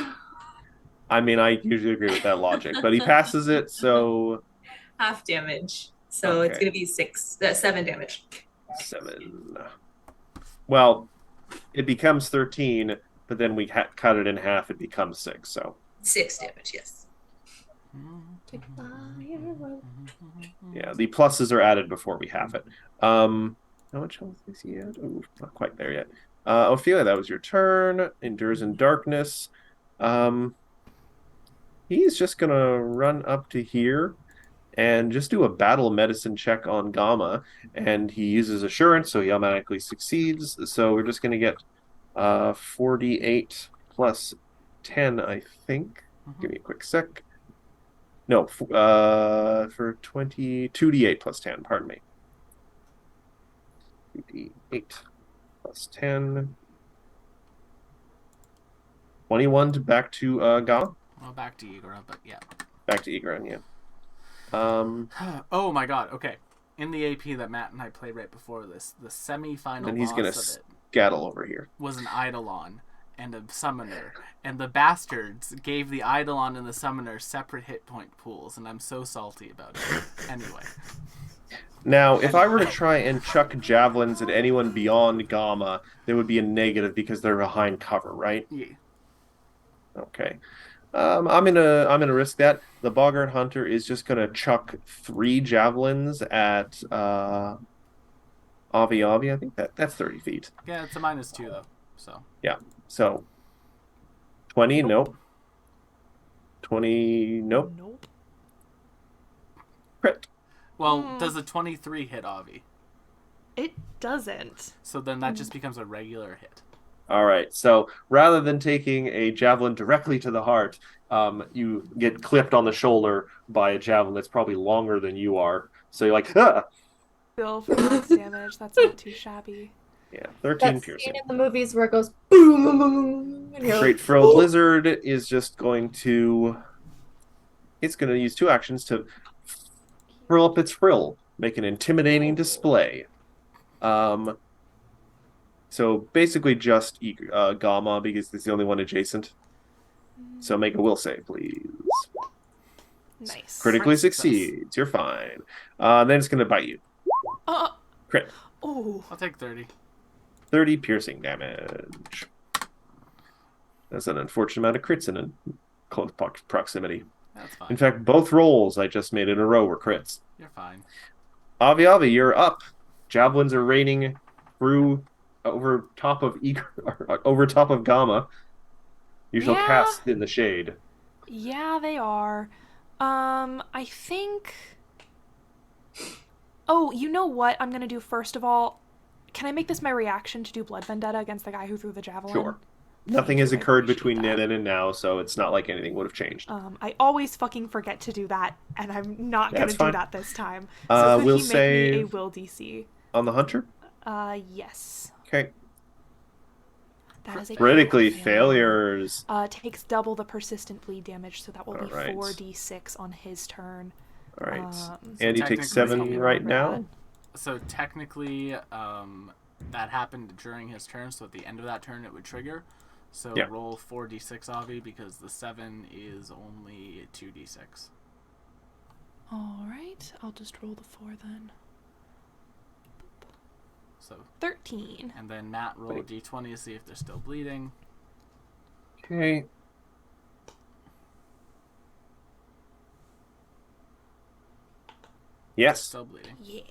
[SPEAKER 3] I mean, I usually agree with that logic, but he passes it, so
[SPEAKER 5] half damage. So it's
[SPEAKER 3] Okay.
[SPEAKER 5] gonna be 7 damage.
[SPEAKER 3] 7. Well, it becomes 13, but then we cut it in half, it becomes 6, so.
[SPEAKER 5] 6 damage, yes.
[SPEAKER 3] Yeah, the pluses are added before we have it. How much health is he at? Ooh, not quite there yet. Ophelia, that was your turn. Endures in darkness. He's just gonna run up to here and just do a battle medicine check on Gamma, and he uses assurance, so he automatically succeeds. So we're just gonna get 48 plus 10, I think. Give me a quick sec. No, for 2d8 plus 10, pardon me. 2d8 plus 10. 21 back to Gamma.
[SPEAKER 1] Well, back to Igor, but yeah.
[SPEAKER 3] Back to Egron, yeah.
[SPEAKER 1] Oh my god, okay. In the AP that Matt and I played right before this, the semi-final
[SPEAKER 3] And he's
[SPEAKER 1] boss
[SPEAKER 3] gonna
[SPEAKER 1] of it
[SPEAKER 3] scuttle over here.
[SPEAKER 1] was an Eidolon and a summoner. And the bastards gave the Eidolon and the summoner separate hit point pools, and I'm so salty about it. Anyway.
[SPEAKER 3] Now, if I were to try and chuck javelins at anyone beyond Gamma, there would be a negative because they're behind cover, right?
[SPEAKER 1] Yeah.
[SPEAKER 3] Okay. I'm gonna risk that. The Boggart Hunter is just gonna chuck 3 javelins at Avi. I think that's 30 feet.
[SPEAKER 1] Yeah, it's a -2 though. So
[SPEAKER 3] Yeah. So 20, nope. 20, nope.
[SPEAKER 4] Nope.
[SPEAKER 3] Crit.
[SPEAKER 1] well, does a 23 hit Avi?
[SPEAKER 4] It doesn't.
[SPEAKER 1] So then that just becomes a regular hit.
[SPEAKER 3] All right. So rather than taking a javelin directly to the heart, you get clipped on the shoulder by a javelin that's probably longer than you are. So you're like, ah!
[SPEAKER 4] Still for max damage, that's not too shabby.
[SPEAKER 3] Yeah, 13
[SPEAKER 2] That
[SPEAKER 3] piercing.
[SPEAKER 2] scene in the movies where it goes boom, boom, boom, and you're
[SPEAKER 3] Great
[SPEAKER 2] like,
[SPEAKER 3] Frilled Lizard is just going to... It's going to use 2 actions to frill up its frill, make an intimidating display. So basically just Gamma, because it's the only one adjacent. So make a will save, please.
[SPEAKER 4] Nice.
[SPEAKER 3] Critically
[SPEAKER 1] Success.
[SPEAKER 3] succeeds. You're fine. Then it's going to bite you.
[SPEAKER 4] Uh,
[SPEAKER 3] Crit.
[SPEAKER 4] oh.
[SPEAKER 1] I'll take 30.
[SPEAKER 3] 30 piercing damage. That's an unfortunate amount of crits in a close proximity.
[SPEAKER 1] That's fine.
[SPEAKER 3] In fact, both rolls I just made in a row were crits.
[SPEAKER 1] You're fine.
[SPEAKER 3] Avi Avi, you're up. Javelins are raining through over top of Gamma. You shall
[SPEAKER 4] Yeah.
[SPEAKER 3] cast in the shade.
[SPEAKER 4] Yeah, they are. I think... Oh, you know what I'm gonna do first of all? Can I make this my reaction to do Blood Vendetta against the guy who threw the javelin?
[SPEAKER 3] Sure. Nothing
[SPEAKER 4] Thank
[SPEAKER 3] has
[SPEAKER 4] you, I
[SPEAKER 3] occurred
[SPEAKER 4] appreciate
[SPEAKER 3] between
[SPEAKER 4] that.
[SPEAKER 3] then and now, so it's not like anything would have changed.
[SPEAKER 4] I always fucking forget to do that, and I'm not gonna
[SPEAKER 3] That's
[SPEAKER 4] do
[SPEAKER 3] fine.
[SPEAKER 4] that this time. So could
[SPEAKER 3] we'll
[SPEAKER 4] he make me a
[SPEAKER 3] save
[SPEAKER 4] will DC?
[SPEAKER 3] on the hunter.
[SPEAKER 4] Yes.
[SPEAKER 3] Okay.
[SPEAKER 4] That is a
[SPEAKER 3] Critically
[SPEAKER 4] critical failure.
[SPEAKER 3] failures.
[SPEAKER 4] Takes double the persistent bleed damage, so that will be
[SPEAKER 3] Alright.
[SPEAKER 4] 4d6 on his turn.
[SPEAKER 3] All right.
[SPEAKER 4] So
[SPEAKER 3] And you take
[SPEAKER 1] technically
[SPEAKER 3] 7
[SPEAKER 1] something
[SPEAKER 3] right
[SPEAKER 4] like
[SPEAKER 3] now.
[SPEAKER 4] that.
[SPEAKER 1] So technically, that happened during his turn, so at the end of that turn it would trigger. So
[SPEAKER 3] Yeah.
[SPEAKER 1] roll 4d6, Avi, because the 7 is only 2d6.
[SPEAKER 4] Alright, I'll just roll the 4 then.
[SPEAKER 1] So,
[SPEAKER 4] 13.
[SPEAKER 1] and then Matt roll a d20 to see if they're still bleeding.
[SPEAKER 3] Okay. Yes.
[SPEAKER 1] Still bleeding.
[SPEAKER 4] Yeah.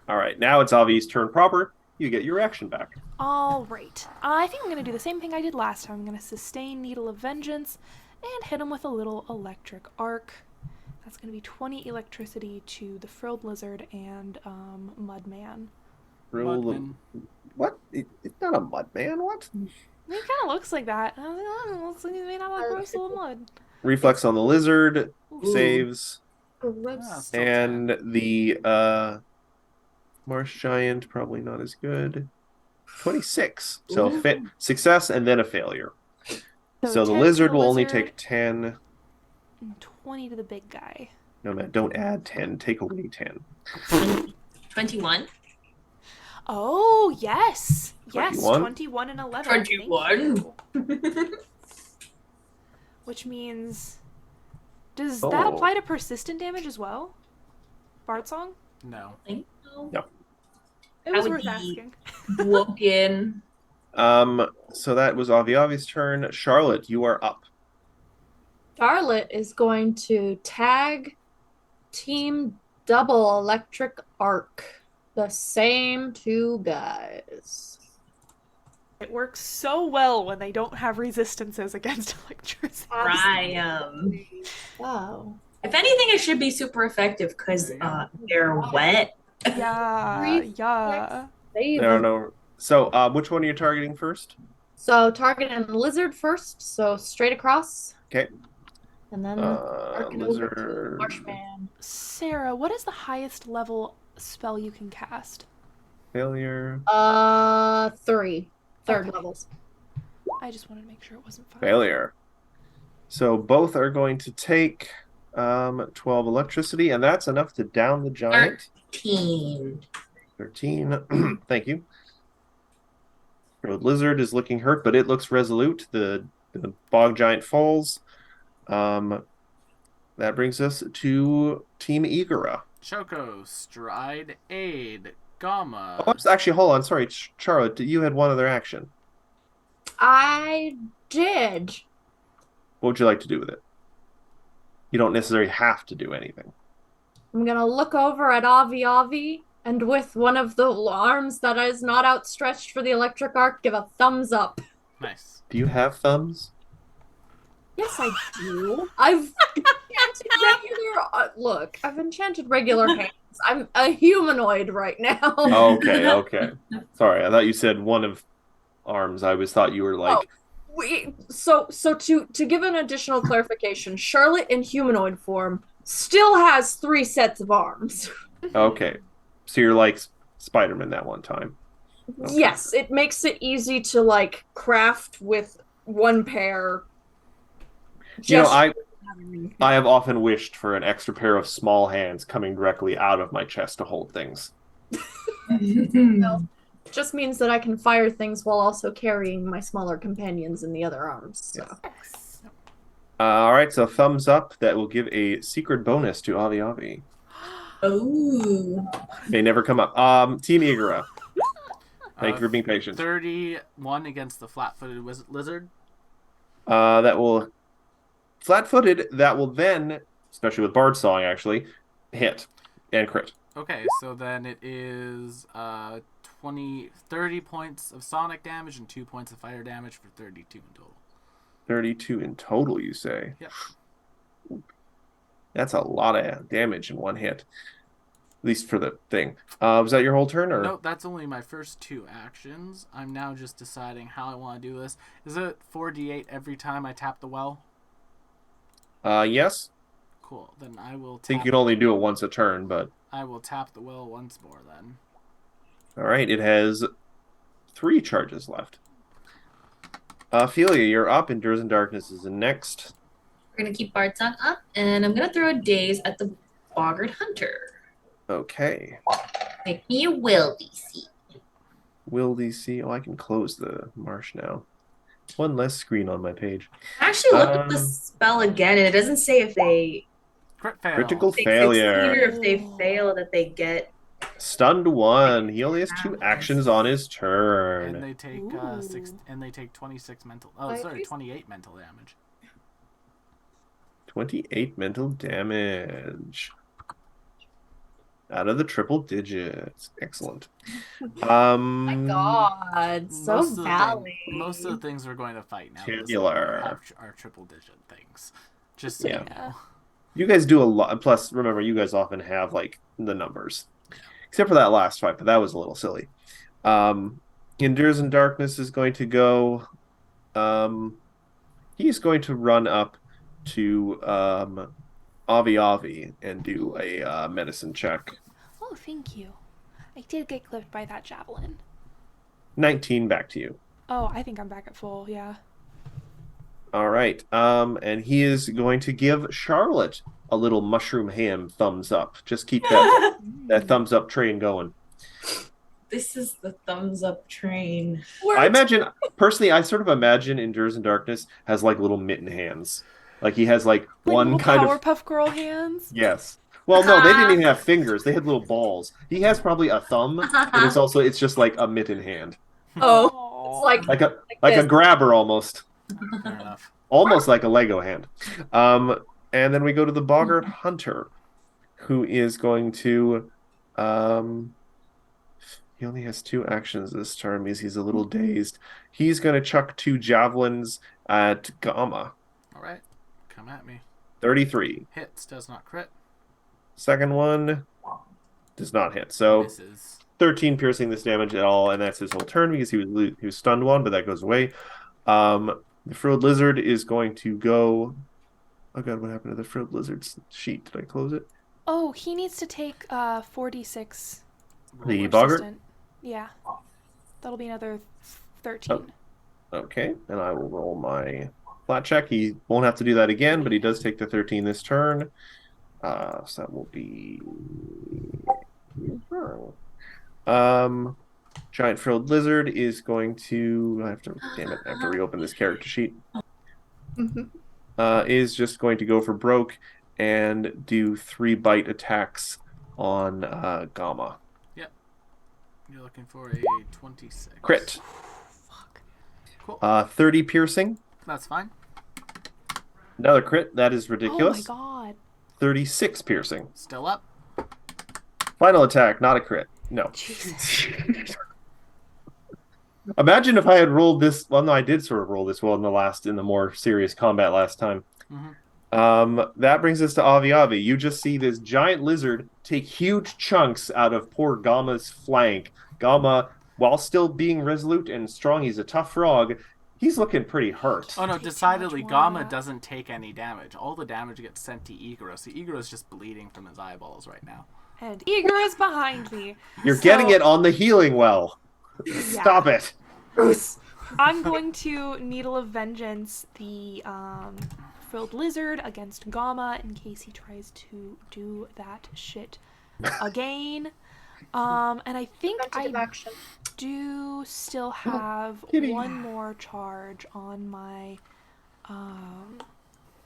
[SPEAKER 3] All right. Now it's Avi's turn proper. You get your action back.
[SPEAKER 4] Alright. I think I'm going to do the same thing I did last time. I'm going to sustain Needle of Vengeance and hit him with a little electric arc. That's going to be 20 electricity to the Frilled Lizard and Mudman.
[SPEAKER 1] Mudman.
[SPEAKER 3] What? It's not a mud man. What?
[SPEAKER 4] He kind of looks like that. I was like, oh, looks like he's made out of gross little mud.
[SPEAKER 3] Reflex on the lizard
[SPEAKER 4] Ooh.
[SPEAKER 3] saves,
[SPEAKER 2] Gross.
[SPEAKER 1] Ah, still
[SPEAKER 3] and
[SPEAKER 1] 10.
[SPEAKER 3] the marsh giant probably not as good. 26. So
[SPEAKER 2] Ooh.
[SPEAKER 3] fit success and then a failure. So the
[SPEAKER 4] 10 to
[SPEAKER 3] lizard will only
[SPEAKER 4] lizard
[SPEAKER 3] take 10.
[SPEAKER 4] and 20 to the big guy.
[SPEAKER 3] No, man, don't add 10. Take away 10.
[SPEAKER 5] 21.
[SPEAKER 4] Oh, yes. Yes,
[SPEAKER 3] 21?
[SPEAKER 4] 21 and 11.
[SPEAKER 5] 21.
[SPEAKER 4] Thank you. Which means... Does that
[SPEAKER 3] Oh.
[SPEAKER 4] apply to persistent damage as well? Bard Song?
[SPEAKER 1] No.
[SPEAKER 5] Think so.
[SPEAKER 3] No.
[SPEAKER 4] It
[SPEAKER 5] That
[SPEAKER 4] was
[SPEAKER 5] would
[SPEAKER 4] worth
[SPEAKER 5] be-
[SPEAKER 4] asking.
[SPEAKER 5] Woken.
[SPEAKER 3] So that was Avi's turn. Charlotte, you are up.
[SPEAKER 2] Charlotte is going to tag Team Double Electric Arc. The same two guys.
[SPEAKER 4] It works so well when they don't have resistances against electricity.
[SPEAKER 2] Wow.
[SPEAKER 5] If anything, it should be super effective because they're wet.
[SPEAKER 4] Yeah, yeah.
[SPEAKER 2] Save
[SPEAKER 3] No,
[SPEAKER 2] them.
[SPEAKER 3] no. So, which one are you targeting first?
[SPEAKER 2] So targeting the lizard first, so straight across.
[SPEAKER 3] Okay.
[SPEAKER 2] And then arcing over to
[SPEAKER 3] Lizard.
[SPEAKER 2] Marshman.
[SPEAKER 4] Sarah, what is the highest level spell you can cast?
[SPEAKER 3] Failure.
[SPEAKER 2] 3. Third
[SPEAKER 4] Okay.
[SPEAKER 2] levels.
[SPEAKER 4] I just wanted to make sure it wasn't 5.
[SPEAKER 3] Failure. So both are going to take 12 electricity, and that's enough to down the giant.
[SPEAKER 5] 13.
[SPEAKER 3] 13. Thank you. The lizard is looking hurt, but it looks resolute. The bog giant falls. That brings us to Team Igora.
[SPEAKER 1] Choco, Stride, Aid, Gamma.
[SPEAKER 3] Oh, actually, hold on. Sorry, Charlotte, you had one other action.
[SPEAKER 2] I did.
[SPEAKER 3] What would you like to do with it? You don't necessarily have to do anything.
[SPEAKER 2] I'm gonna look over at Avi, and with one of the arms that is not outstretched for the electric arc, give a thumbs up.
[SPEAKER 1] Nice.
[SPEAKER 3] Do you have thumbs?
[SPEAKER 2] Yes, I do. I've enchanted regular. Look, I've enchanted regular hands. I'm a humanoid right now.
[SPEAKER 3] Okay, okay. Sorry, I thought you said one of arms. I always thought you were like,
[SPEAKER 2] So to give an additional clarification, Charlotte in humanoid form still has 3 sets of arms.
[SPEAKER 3] okay. So you're like Spider-Man that one time. Okay.
[SPEAKER 2] Yes, it makes it easy to like craft with one pair.
[SPEAKER 3] You know,
[SPEAKER 2] Just
[SPEAKER 3] I have often wished for an extra pair of small hands coming directly out of my chest to hold things.
[SPEAKER 2] just means that I can fire things while also carrying my smaller companions in the other arms. So.
[SPEAKER 4] Yes.
[SPEAKER 3] All right, so thumbs up. That will give a secret bonus to Avi Avi.
[SPEAKER 5] Oh.
[SPEAKER 3] They never come up. Team Igora. Thank you for being patient.
[SPEAKER 1] 31 against the flat-footed lizard.
[SPEAKER 3] That will flat-footed. That will then, especially with Bard Song, actually, hit and crit.
[SPEAKER 1] Okay, so then it is 30 points of sonic damage and 2 points of fire damage for 32 in total.
[SPEAKER 3] 32 in total, you say?
[SPEAKER 1] Yep.
[SPEAKER 3] That's a lot of damage in one hit. At least for the thing. Was that your whole turn? Or?
[SPEAKER 1] No, that's only my first 2 actions. I'm now just deciding how I want to do this. Is it 4d8 every time I tap the well?
[SPEAKER 3] Yes.
[SPEAKER 1] Cool. Then I will tap...
[SPEAKER 3] I think you can only do it once a turn, but...
[SPEAKER 1] I will tap the well once more then.
[SPEAKER 3] All right, it has 3 charges left. Ophelia, you're up. Endures in Darkness is the next.
[SPEAKER 5] We're gonna keep Bard Song up, and I'm gonna throw a daze at the Boggart Hunter.
[SPEAKER 3] Okay.
[SPEAKER 5] Make me a will DC.
[SPEAKER 3] Will DC... Oh, I can close the marsh now. One less screen on my page.
[SPEAKER 5] I actually looked at the spell again, and it doesn't say if they
[SPEAKER 1] Crit fail.
[SPEAKER 3] Critical
[SPEAKER 5] take
[SPEAKER 3] failure.
[SPEAKER 5] 16 or if they fail that they get.
[SPEAKER 3] Stunned 1. He only has 2 actions on his turn.
[SPEAKER 1] And they take 26 mental... Oh,
[SPEAKER 2] Why
[SPEAKER 1] sorry,
[SPEAKER 2] is-
[SPEAKER 1] 28 mental damage.
[SPEAKER 3] 28 mental damage. Out of the triple digits. Excellent.
[SPEAKER 2] My God, so
[SPEAKER 1] Most of the
[SPEAKER 2] valley.
[SPEAKER 1] most of the things we're going to fight now
[SPEAKER 3] Tabular.
[SPEAKER 1] are triple digit things. Just so you
[SPEAKER 3] Yeah.
[SPEAKER 1] know.
[SPEAKER 3] You guys do a lot. Plus, remember, you guys often have, like, the numbers. Except for that last fight, but that was a little silly. Endures in Darkness is going to go... he's going to run up to Avi Avi and do a medicine check.
[SPEAKER 4] Oh, thank you. I did get clipped by that javelin.
[SPEAKER 3] 19 back to you.
[SPEAKER 4] Oh, I think I'm back at full, yeah.
[SPEAKER 3] All right. And he is going to give Charlotte a little mushroom ham thumbs up. Just keep that thumbs up train going.
[SPEAKER 5] This is the thumbs up train.
[SPEAKER 3] I imagine, personally, I sort of imagine Endures in Darkness has like little mitten hands. Like he has like one
[SPEAKER 4] little
[SPEAKER 3] kind of...
[SPEAKER 4] Powerpuff Girl hands.
[SPEAKER 3] Yes. Well, no, they didn't even have fingers. They had little balls. He has probably a thumb, but it's just like a mitten hand.
[SPEAKER 2] Oh, it's like
[SPEAKER 3] Like a
[SPEAKER 2] this.
[SPEAKER 3] grabber almost.
[SPEAKER 1] Fair enough.
[SPEAKER 3] Almost like a Lego hand. And then we go to the Boggart Hunter, who is going to... he only has 2 actions this turn because he's a little dazed. He's going to chuck 2 javelins at Gamma.
[SPEAKER 1] All right. Come at me.
[SPEAKER 3] 33.
[SPEAKER 1] Hits, does not crit.
[SPEAKER 3] Second one does not hit. So
[SPEAKER 1] Misses.
[SPEAKER 3] 13 piercing this damage at all, and that's his whole turn because he was stunned 1, but that goes away. The frilled lizard is going to go... Oh god, what happened to the frilled lizard's sheet? Did I close it?
[SPEAKER 4] Oh, he needs to take 4d6.
[SPEAKER 3] The Boggart?
[SPEAKER 4] Persistent. Yeah. That'll be another 13.
[SPEAKER 3] Okay, and I will roll my flat check. He won't have to do that again, but he does take the 13 this turn. So that will be... Giant frilled lizard is going to... Damn it, I have to reopen this character sheet. Is just going to go for broke and do 3 bite attacks on Gamma.
[SPEAKER 1] You're looking for a 26.
[SPEAKER 3] Crit.
[SPEAKER 4] Fuck.
[SPEAKER 1] Cool.
[SPEAKER 3] 30 piercing.
[SPEAKER 1] That's fine.
[SPEAKER 3] Another crit. That is ridiculous.
[SPEAKER 4] Oh my god.
[SPEAKER 3] 36 piercing.
[SPEAKER 1] Still up.
[SPEAKER 3] Final attack, not a crit. No.
[SPEAKER 4] Jesus.
[SPEAKER 3] Imagine if I had rolled this. Well, no, I did sort of roll this well in the more serious combat last time. That brings us to Avi Avi. You just see this giant lizard take huge chunks out of poor Gamma's flank. Gamma, while still being resolute and strong, he's a tough frog. He's looking pretty hurt.
[SPEAKER 1] Oh no,
[SPEAKER 4] Take too
[SPEAKER 1] decidedly,
[SPEAKER 4] much more of
[SPEAKER 1] Gamma
[SPEAKER 4] that.
[SPEAKER 1] doesn't take any damage. All the damage gets sent to Igor, so Igor's just bleeding from his eyeballs right now.
[SPEAKER 4] And Igor is behind me.
[SPEAKER 3] You're
[SPEAKER 4] So-
[SPEAKER 3] getting it on the healing well. Stop it.
[SPEAKER 4] I'm going to Needle of Vengeance the frilled lizard against Gamma in case he tries to do that shit again. And I think
[SPEAKER 2] Preventative
[SPEAKER 4] I
[SPEAKER 2] action.
[SPEAKER 4] do still have
[SPEAKER 3] kitty.
[SPEAKER 4] one more charge on my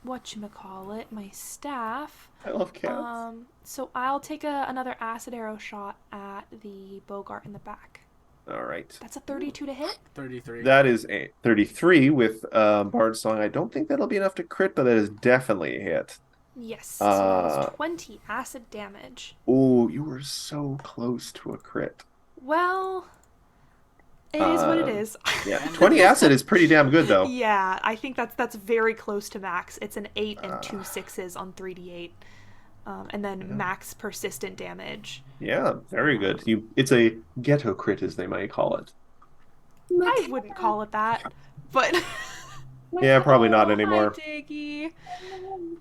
[SPEAKER 4] whatchamacallit, my staff.
[SPEAKER 3] I love cats.
[SPEAKER 4] So I'll take another acid arrow shot at the Bogart in the back.
[SPEAKER 3] All right.
[SPEAKER 4] That's a 32 to hit.
[SPEAKER 1] 33.
[SPEAKER 3] That is a 33 with Bard's Song. I don't think that'll be enough to crit, but that is definitely a hit.
[SPEAKER 4] Yes. So that is 20 acid damage.
[SPEAKER 3] Oh, you were so close to a crit.
[SPEAKER 4] Well, it is what it is.
[SPEAKER 3] Yeah, 20 acid is pretty damn good, though.
[SPEAKER 4] Yeah, I think that's very close to max. It's an 8 and 2 6s on 3d8. And then max persistent damage.
[SPEAKER 3] Yeah, very good. It's a ghetto crit, as they might call it.
[SPEAKER 4] I wouldn't call it that, but...
[SPEAKER 3] Yeah, probably not anymore.
[SPEAKER 4] Hi, Diggy.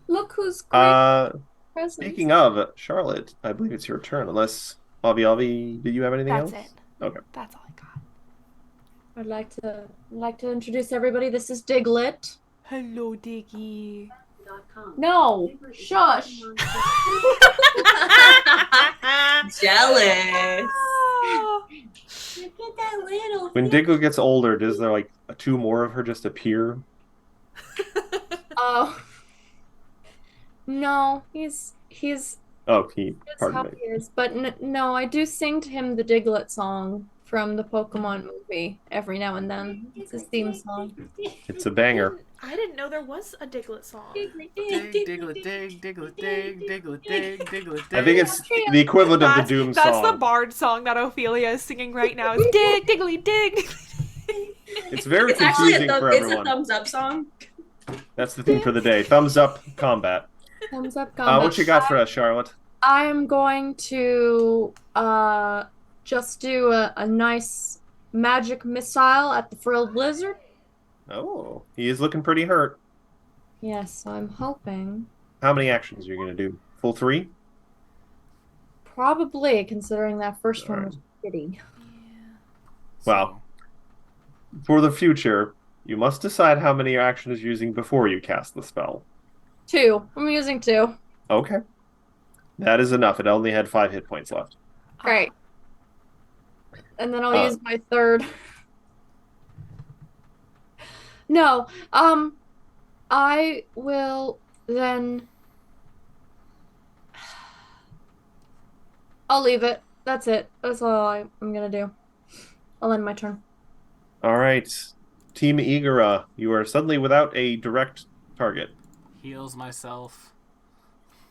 [SPEAKER 2] Look who's great presents.
[SPEAKER 3] Speaking of, Charlotte, I believe it's your turn, unless... Avi, did you have anything else?
[SPEAKER 4] That's it.
[SPEAKER 3] Okay.
[SPEAKER 4] That's all I got.
[SPEAKER 2] I'd like to introduce everybody. This is Diglett.
[SPEAKER 4] Hello, Diggy.
[SPEAKER 2] No, shush.
[SPEAKER 5] Jealous.
[SPEAKER 4] Oh.
[SPEAKER 5] Look at that little.
[SPEAKER 3] When Diggle gets older, does there like two more of her just appear?
[SPEAKER 2] Oh. No, he's
[SPEAKER 3] Oh,
[SPEAKER 2] that's
[SPEAKER 3] pardon
[SPEAKER 2] how
[SPEAKER 3] me.
[SPEAKER 2] he is. But no, I do sing to him the Diglett song from the Pokemon movie every now and then. It's his theme song.
[SPEAKER 3] It's a banger.
[SPEAKER 4] I didn't know there was a Diglett song.
[SPEAKER 1] Dig, Diglett, dig, Diglett, dig, Diglett, dig, Diglett, dig.
[SPEAKER 3] I think it's the equivalent of the Doom
[SPEAKER 4] That's
[SPEAKER 3] song.
[SPEAKER 4] the Bard song that Ophelia is singing right now. It's dig, diggly, dig.
[SPEAKER 3] It's very
[SPEAKER 5] It's actually
[SPEAKER 3] confusing for
[SPEAKER 5] it's a
[SPEAKER 3] everyone.
[SPEAKER 5] thumbs up song.
[SPEAKER 3] That's the theme for the day. Thumbs up combat.
[SPEAKER 2] Thumbs up, combat.
[SPEAKER 3] What you got for us, Charlotte?
[SPEAKER 2] I'm going to just do a nice magic missile at the frilled lizard.
[SPEAKER 3] Oh, he is looking pretty hurt.
[SPEAKER 2] Yes, I'm hoping.
[SPEAKER 3] How many actions are you going to do? Full 3?
[SPEAKER 2] Probably, considering that first one
[SPEAKER 3] Alright.
[SPEAKER 2] was shitty.
[SPEAKER 3] Well, for the future, you must decide how many actions you're using before you cast the spell.
[SPEAKER 2] 2. I'm using 2.
[SPEAKER 3] Okay. That is enough. It only had 5 hit points left.
[SPEAKER 2] Great. And then I'll use my third. No, I will then. I'll leave it. That's it. That's all I'm gonna do. I'll end my turn.
[SPEAKER 3] All right. Team Igara, you are suddenly without a direct target.
[SPEAKER 1] Heals myself.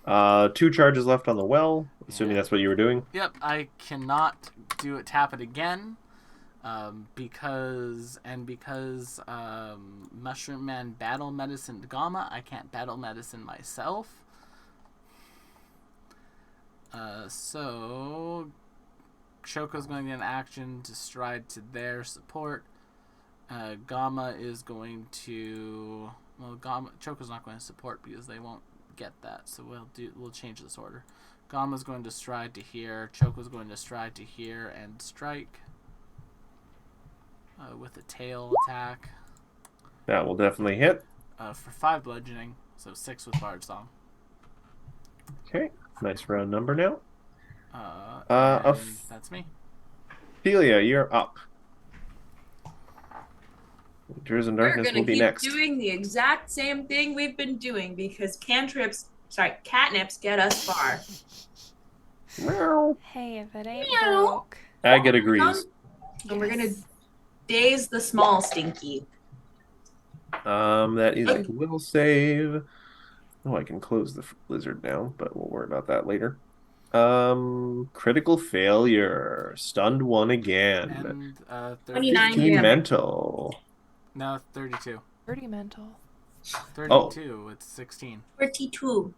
[SPEAKER 3] 2 charges left on the well, assuming that's what you were doing.
[SPEAKER 1] Yep, I cannot tap it again. Because Mushroom Man battle medicine Gamma, I can't battle medicine myself. So Choco's going to get an action to stride to their support. Gamma is going to Choco's not going to support because they won't get that. So we'll change this order. Gamma's going to stride to here. Choco's going to stride to here and strike. With a tail attack.
[SPEAKER 3] That will definitely hit.
[SPEAKER 1] For 5 bludgeoning, so 6 with Bard Song.
[SPEAKER 3] Okay, nice round number now.
[SPEAKER 1] And that's me.
[SPEAKER 3] Ophelia, you're up. Tears and
[SPEAKER 5] We're
[SPEAKER 3] Darkness
[SPEAKER 5] gonna
[SPEAKER 3] will be
[SPEAKER 5] keep
[SPEAKER 3] next.
[SPEAKER 5] doing the exact same thing we've been doing because catnips get us far.
[SPEAKER 3] Meow.
[SPEAKER 4] Hey, if it ain't
[SPEAKER 2] Meow.
[SPEAKER 4] broke.
[SPEAKER 3] Agate agrees.
[SPEAKER 5] And we're gonna daze the small stinky.
[SPEAKER 3] That is a will save. Oh, I can close the lizard now, but we'll worry about that later. Critical failure. Stunned 1 again.
[SPEAKER 1] And
[SPEAKER 5] 29
[SPEAKER 3] 15
[SPEAKER 5] damage.
[SPEAKER 3] mental.
[SPEAKER 1] No, 32.
[SPEAKER 4] 30 mental.
[SPEAKER 1] 32, it's 16.
[SPEAKER 5] 32.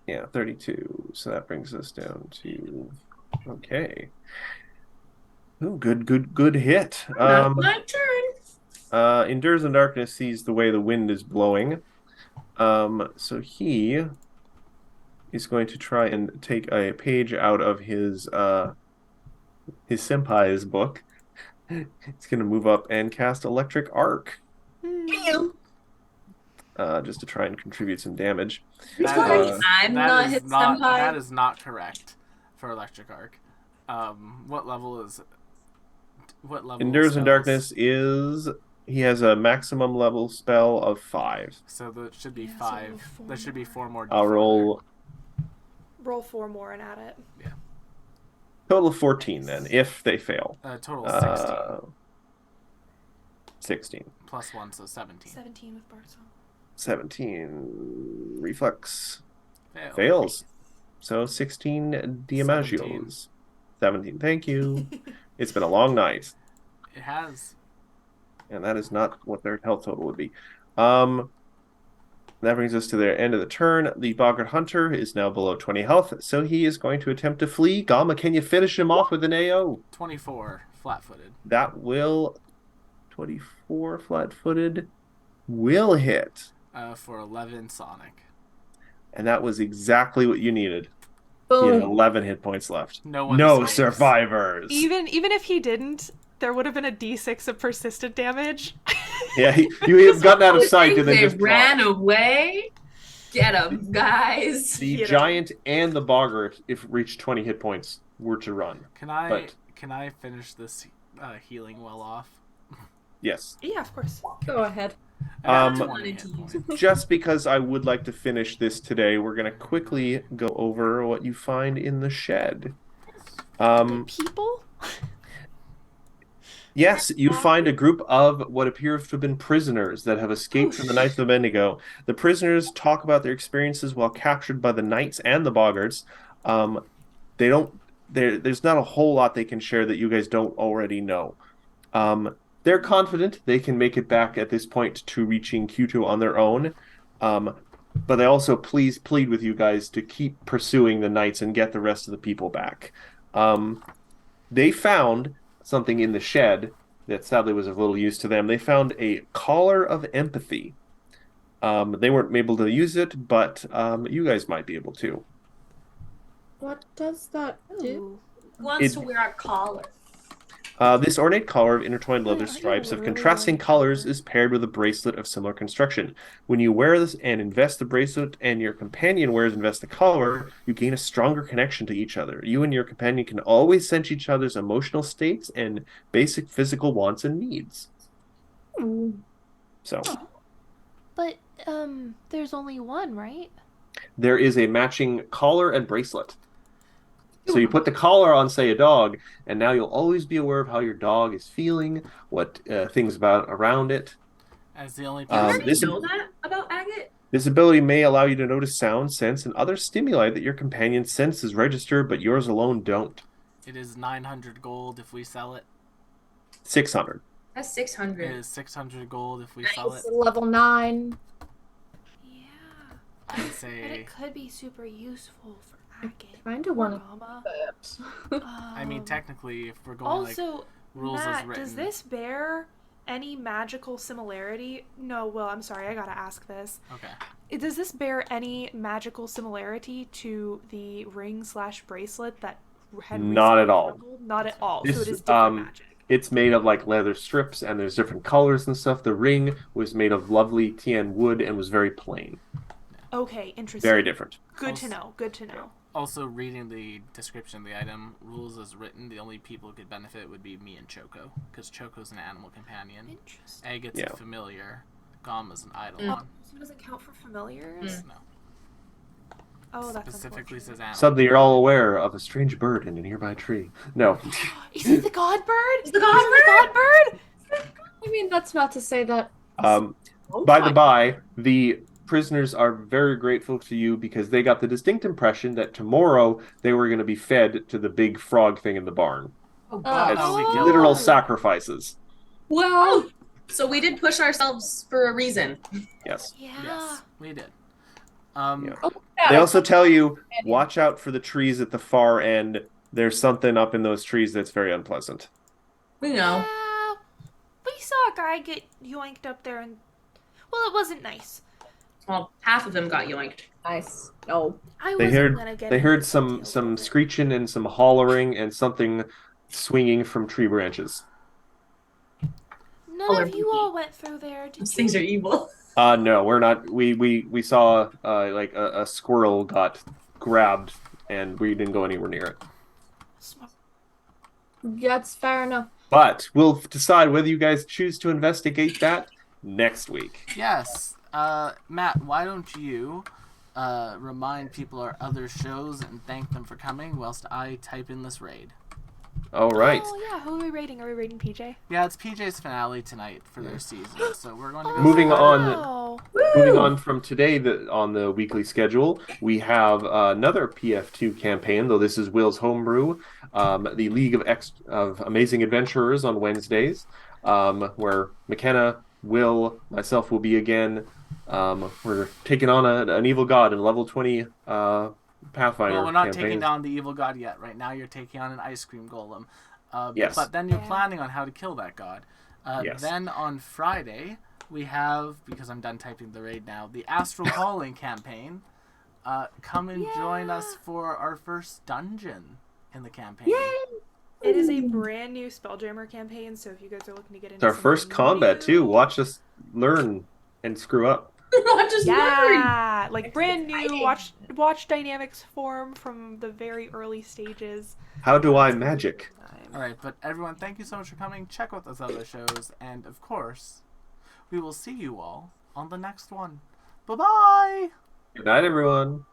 [SPEAKER 3] Yeah, 32. So that brings us down to... Okay. Oh, good hit.
[SPEAKER 5] My turn.
[SPEAKER 3] Endures in Darkness sees the way the wind is blowing. So he is going to try and take a page out of his senpai's book. He's going to move up and cast Electric Arc. Just to try and contribute some damage.
[SPEAKER 5] I'm not his senpai.
[SPEAKER 1] That is not correct for Electric Arc. What level is...
[SPEAKER 3] Endures in
[SPEAKER 1] spells?
[SPEAKER 3] Darkness is He has a maximum level spell of 5.
[SPEAKER 1] So that should be
[SPEAKER 4] Yeah, so
[SPEAKER 1] 5.
[SPEAKER 4] four
[SPEAKER 1] There should be 4 more.
[SPEAKER 3] I'll roll
[SPEAKER 4] Roll 4 more and add it.
[SPEAKER 3] total of 14 then, if they fail.
[SPEAKER 1] Total 16.
[SPEAKER 3] 16.
[SPEAKER 1] Plus 1, so 17.
[SPEAKER 4] 17 with Barzo.
[SPEAKER 3] 17 reflex
[SPEAKER 1] Fail.
[SPEAKER 3] fails. So 16 Diamagios. 17. Thank you. It's been a long night.
[SPEAKER 1] It has.
[SPEAKER 3] And that is not what their health total would be. That brings us to their end of the turn. The Boggart Hunter is now below 20 health, so he is going to attempt to flee. Gamma, can you finish him off with an AO?
[SPEAKER 1] 24, flat-footed.
[SPEAKER 3] That will... 24 flat-footed will hit.
[SPEAKER 1] For 11 Sonic.
[SPEAKER 3] And that was exactly what you needed. He had
[SPEAKER 2] Boom.
[SPEAKER 3] 11 hit points left.
[SPEAKER 1] No
[SPEAKER 3] survivors.
[SPEAKER 4] Even if he didn't, there would have been a d6 of persistent damage.
[SPEAKER 3] Yeah, you have gotten out of sight and then
[SPEAKER 5] They
[SPEAKER 3] just
[SPEAKER 5] ran
[SPEAKER 3] dropped.
[SPEAKER 5] away. Get them, guys.
[SPEAKER 3] The
[SPEAKER 4] You know.
[SPEAKER 3] giant and the boggart, if reached 20 hit points, were to run.
[SPEAKER 1] Can I
[SPEAKER 3] But-
[SPEAKER 1] finish this healing well off?
[SPEAKER 3] Yes.
[SPEAKER 4] Yeah, of course.
[SPEAKER 2] Go ahead.
[SPEAKER 1] I have
[SPEAKER 3] Um,
[SPEAKER 1] 20 hit points.
[SPEAKER 3] Just because I would like to finish this today, we're going to quickly go over what you find in the shed.
[SPEAKER 4] People?
[SPEAKER 3] Yes, you find a group of what appears to have been prisoners that have escaped from the Knights of Bendigo. The prisoners talk about their experiences while captured by the Knights and the Boggarts. They don't. There's not a whole lot they can share that you guys don't already know. They're confident they can make it back at this point to reaching Kyoto on their own. But they also plead with you guys to keep pursuing the Knights and get the rest of the people back. They found something in the shed that sadly was of little use to them. They found a collar of empathy. They weren't able to use it, but you guys might be able to.
[SPEAKER 2] What does that do?
[SPEAKER 4] Ooh.
[SPEAKER 5] Who wants
[SPEAKER 3] It-
[SPEAKER 5] to wear a collar?
[SPEAKER 3] This ornate collar of intertwined leather
[SPEAKER 4] I
[SPEAKER 3] stripes of
[SPEAKER 4] really
[SPEAKER 3] contrasting
[SPEAKER 4] like
[SPEAKER 3] colors
[SPEAKER 4] that.
[SPEAKER 3] is paired with a bracelet of similar construction. When you wear this and invest the bracelet, and your companion wears and invests the collar, you gain a stronger connection to each other. You and your companion can always sense each other's emotional states and basic physical wants and needs. So
[SPEAKER 4] But, there's only one, right?
[SPEAKER 3] there is a matching collar and bracelet. So you put the collar on, say, a dog, and now you'll always be aware of how your dog is feeling, what things around it.
[SPEAKER 1] As the only
[SPEAKER 5] You already
[SPEAKER 3] this-
[SPEAKER 5] know that about Agate?
[SPEAKER 3] This ability may allow you to notice sound, sense, and other stimuli that your companion's senses register, but yours alone don't.
[SPEAKER 1] It is 900 gold if we sell it.
[SPEAKER 3] 600.
[SPEAKER 5] That's
[SPEAKER 1] It
[SPEAKER 5] 600.
[SPEAKER 1] is 600 gold if we sell it.
[SPEAKER 2] It's level 9.
[SPEAKER 4] Yeah.
[SPEAKER 1] I'd
[SPEAKER 4] But
[SPEAKER 1] say.
[SPEAKER 4] it could be super useful for Agate.
[SPEAKER 2] Kind of want
[SPEAKER 4] Mama.
[SPEAKER 2] to.
[SPEAKER 1] I mean, technically, if we're going like
[SPEAKER 4] Also,
[SPEAKER 1] rules as
[SPEAKER 4] Matt,
[SPEAKER 1] written.
[SPEAKER 4] does this bear any magical similarity? No, Will, I'm sorry, I gotta ask this.
[SPEAKER 1] Okay.
[SPEAKER 4] Does this bear any magical similarity to the ring/bracelet that had
[SPEAKER 3] Not
[SPEAKER 4] recently
[SPEAKER 3] at all.
[SPEAKER 4] crumbled? Not at all.
[SPEAKER 3] This,
[SPEAKER 4] So it is different magic.
[SPEAKER 3] It's made of like leather strips, and there's different colors and stuff. The ring was made of lovely Tian wood and was very plain.
[SPEAKER 4] Okay, interesting.
[SPEAKER 3] Very different.
[SPEAKER 4] Good to
[SPEAKER 1] Also-
[SPEAKER 4] know. Good to know.
[SPEAKER 1] Also, reading the description of the item, rules as written, the only people who could benefit would be me and Choco, because Choco's an animal companion.
[SPEAKER 4] Interesting.
[SPEAKER 1] Egg, it's
[SPEAKER 3] Yeah.
[SPEAKER 1] a familiar. Gomma's an idle
[SPEAKER 5] Mm.
[SPEAKER 1] one.
[SPEAKER 4] So it doesn't count for familiars?
[SPEAKER 1] No.
[SPEAKER 4] Oh, that's
[SPEAKER 1] Specifically
[SPEAKER 4] unfortunate.
[SPEAKER 1] says animal.
[SPEAKER 3] Suddenly you're all aware of a strange bird in a nearby tree. No.
[SPEAKER 4] Is it the god bird?
[SPEAKER 5] Is the god
[SPEAKER 4] Is it the god bird?
[SPEAKER 2] I mean, that's not to say that.
[SPEAKER 3] By the by, the prisoners are very grateful to you because they got the distinct impression that tomorrow they were going to be fed to the big frog thing in the barn.
[SPEAKER 5] Oh,
[SPEAKER 2] Oh.
[SPEAKER 5] God.
[SPEAKER 1] Oh, we
[SPEAKER 3] As
[SPEAKER 1] killed
[SPEAKER 3] literal
[SPEAKER 4] Oh.
[SPEAKER 3] sacrifices.
[SPEAKER 2] Well,
[SPEAKER 5] So we did push ourselves for a reason.
[SPEAKER 3] Yes.
[SPEAKER 4] Yeah.
[SPEAKER 1] Yes, we did.
[SPEAKER 3] Yeah.
[SPEAKER 2] oh,
[SPEAKER 3] They also tell you,
[SPEAKER 2] Companion.
[SPEAKER 3] watch out for the trees at the far end. There's something up in those trees that's very unpleasant.
[SPEAKER 5] We know.
[SPEAKER 4] Yeah. We saw a guy get yoinked up there and... Well, it wasn't nice.
[SPEAKER 5] Well, half of them got yoinked.
[SPEAKER 2] nice. No.
[SPEAKER 4] I
[SPEAKER 3] They
[SPEAKER 4] wasn't
[SPEAKER 3] heard
[SPEAKER 4] gonna get
[SPEAKER 3] they
[SPEAKER 4] into
[SPEAKER 3] heard
[SPEAKER 4] the
[SPEAKER 3] some
[SPEAKER 4] details
[SPEAKER 3] some
[SPEAKER 4] of it.
[SPEAKER 3] screeching and some hollering and something swinging from tree branches.
[SPEAKER 4] None of you all went through there, did
[SPEAKER 5] Those
[SPEAKER 4] you?
[SPEAKER 5] things are evil.
[SPEAKER 3] No, we're not. We saw like a squirrel got grabbed and we didn't go anywhere near it.
[SPEAKER 4] Smart.
[SPEAKER 2] That's fair enough.
[SPEAKER 3] But we'll decide whether you guys choose to investigate that next week.
[SPEAKER 1] Yes. Matt, why don't you remind people our other shows and thank them for coming whilst I type in this raid.
[SPEAKER 3] All right.
[SPEAKER 4] Oh yeah, who are we rating? Are we rating PJ?
[SPEAKER 1] Yeah, it's PJ's finale tonight for their season, so we're going to go
[SPEAKER 3] Moving
[SPEAKER 1] through it.
[SPEAKER 3] on.
[SPEAKER 4] Oh.
[SPEAKER 3] Moving on from today on the weekly schedule, we have another PF2 campaign, though this is Will's Homebrew, the League of Amazing Adventurers on Wednesdays, where McKenna, Will, myself will be again. We're taking on an evil god in level 20 Pathfinder
[SPEAKER 1] Well, we're not
[SPEAKER 3] campaign.
[SPEAKER 1] taking down the evil god yet. Right now you're taking on an ice cream golem.
[SPEAKER 3] Yes.
[SPEAKER 1] But then you're
[SPEAKER 4] Yeah.
[SPEAKER 1] planning on how to kill that god.
[SPEAKER 3] Yes.
[SPEAKER 1] Then on Friday, we have, because I'm done typing the raid now, the Astral Calling campaign. Come and join us for our first dungeon in the campaign.
[SPEAKER 6] It is a brand new Spelljammer campaign, so if you guys are looking to get into
[SPEAKER 3] It's our
[SPEAKER 6] something
[SPEAKER 3] first combat,
[SPEAKER 6] new-
[SPEAKER 3] too. Watch us learn and screw up.
[SPEAKER 5] Just
[SPEAKER 4] Yeah, like brand new.
[SPEAKER 5] Exciting.
[SPEAKER 4] Watch dynamics form from the very early stages.
[SPEAKER 3] How do I magic?
[SPEAKER 1] All right, but everyone, thank you so much for coming. Check out those other shows, and of course, we will see you all on the next one. Bye-bye!
[SPEAKER 3] Good night, everyone.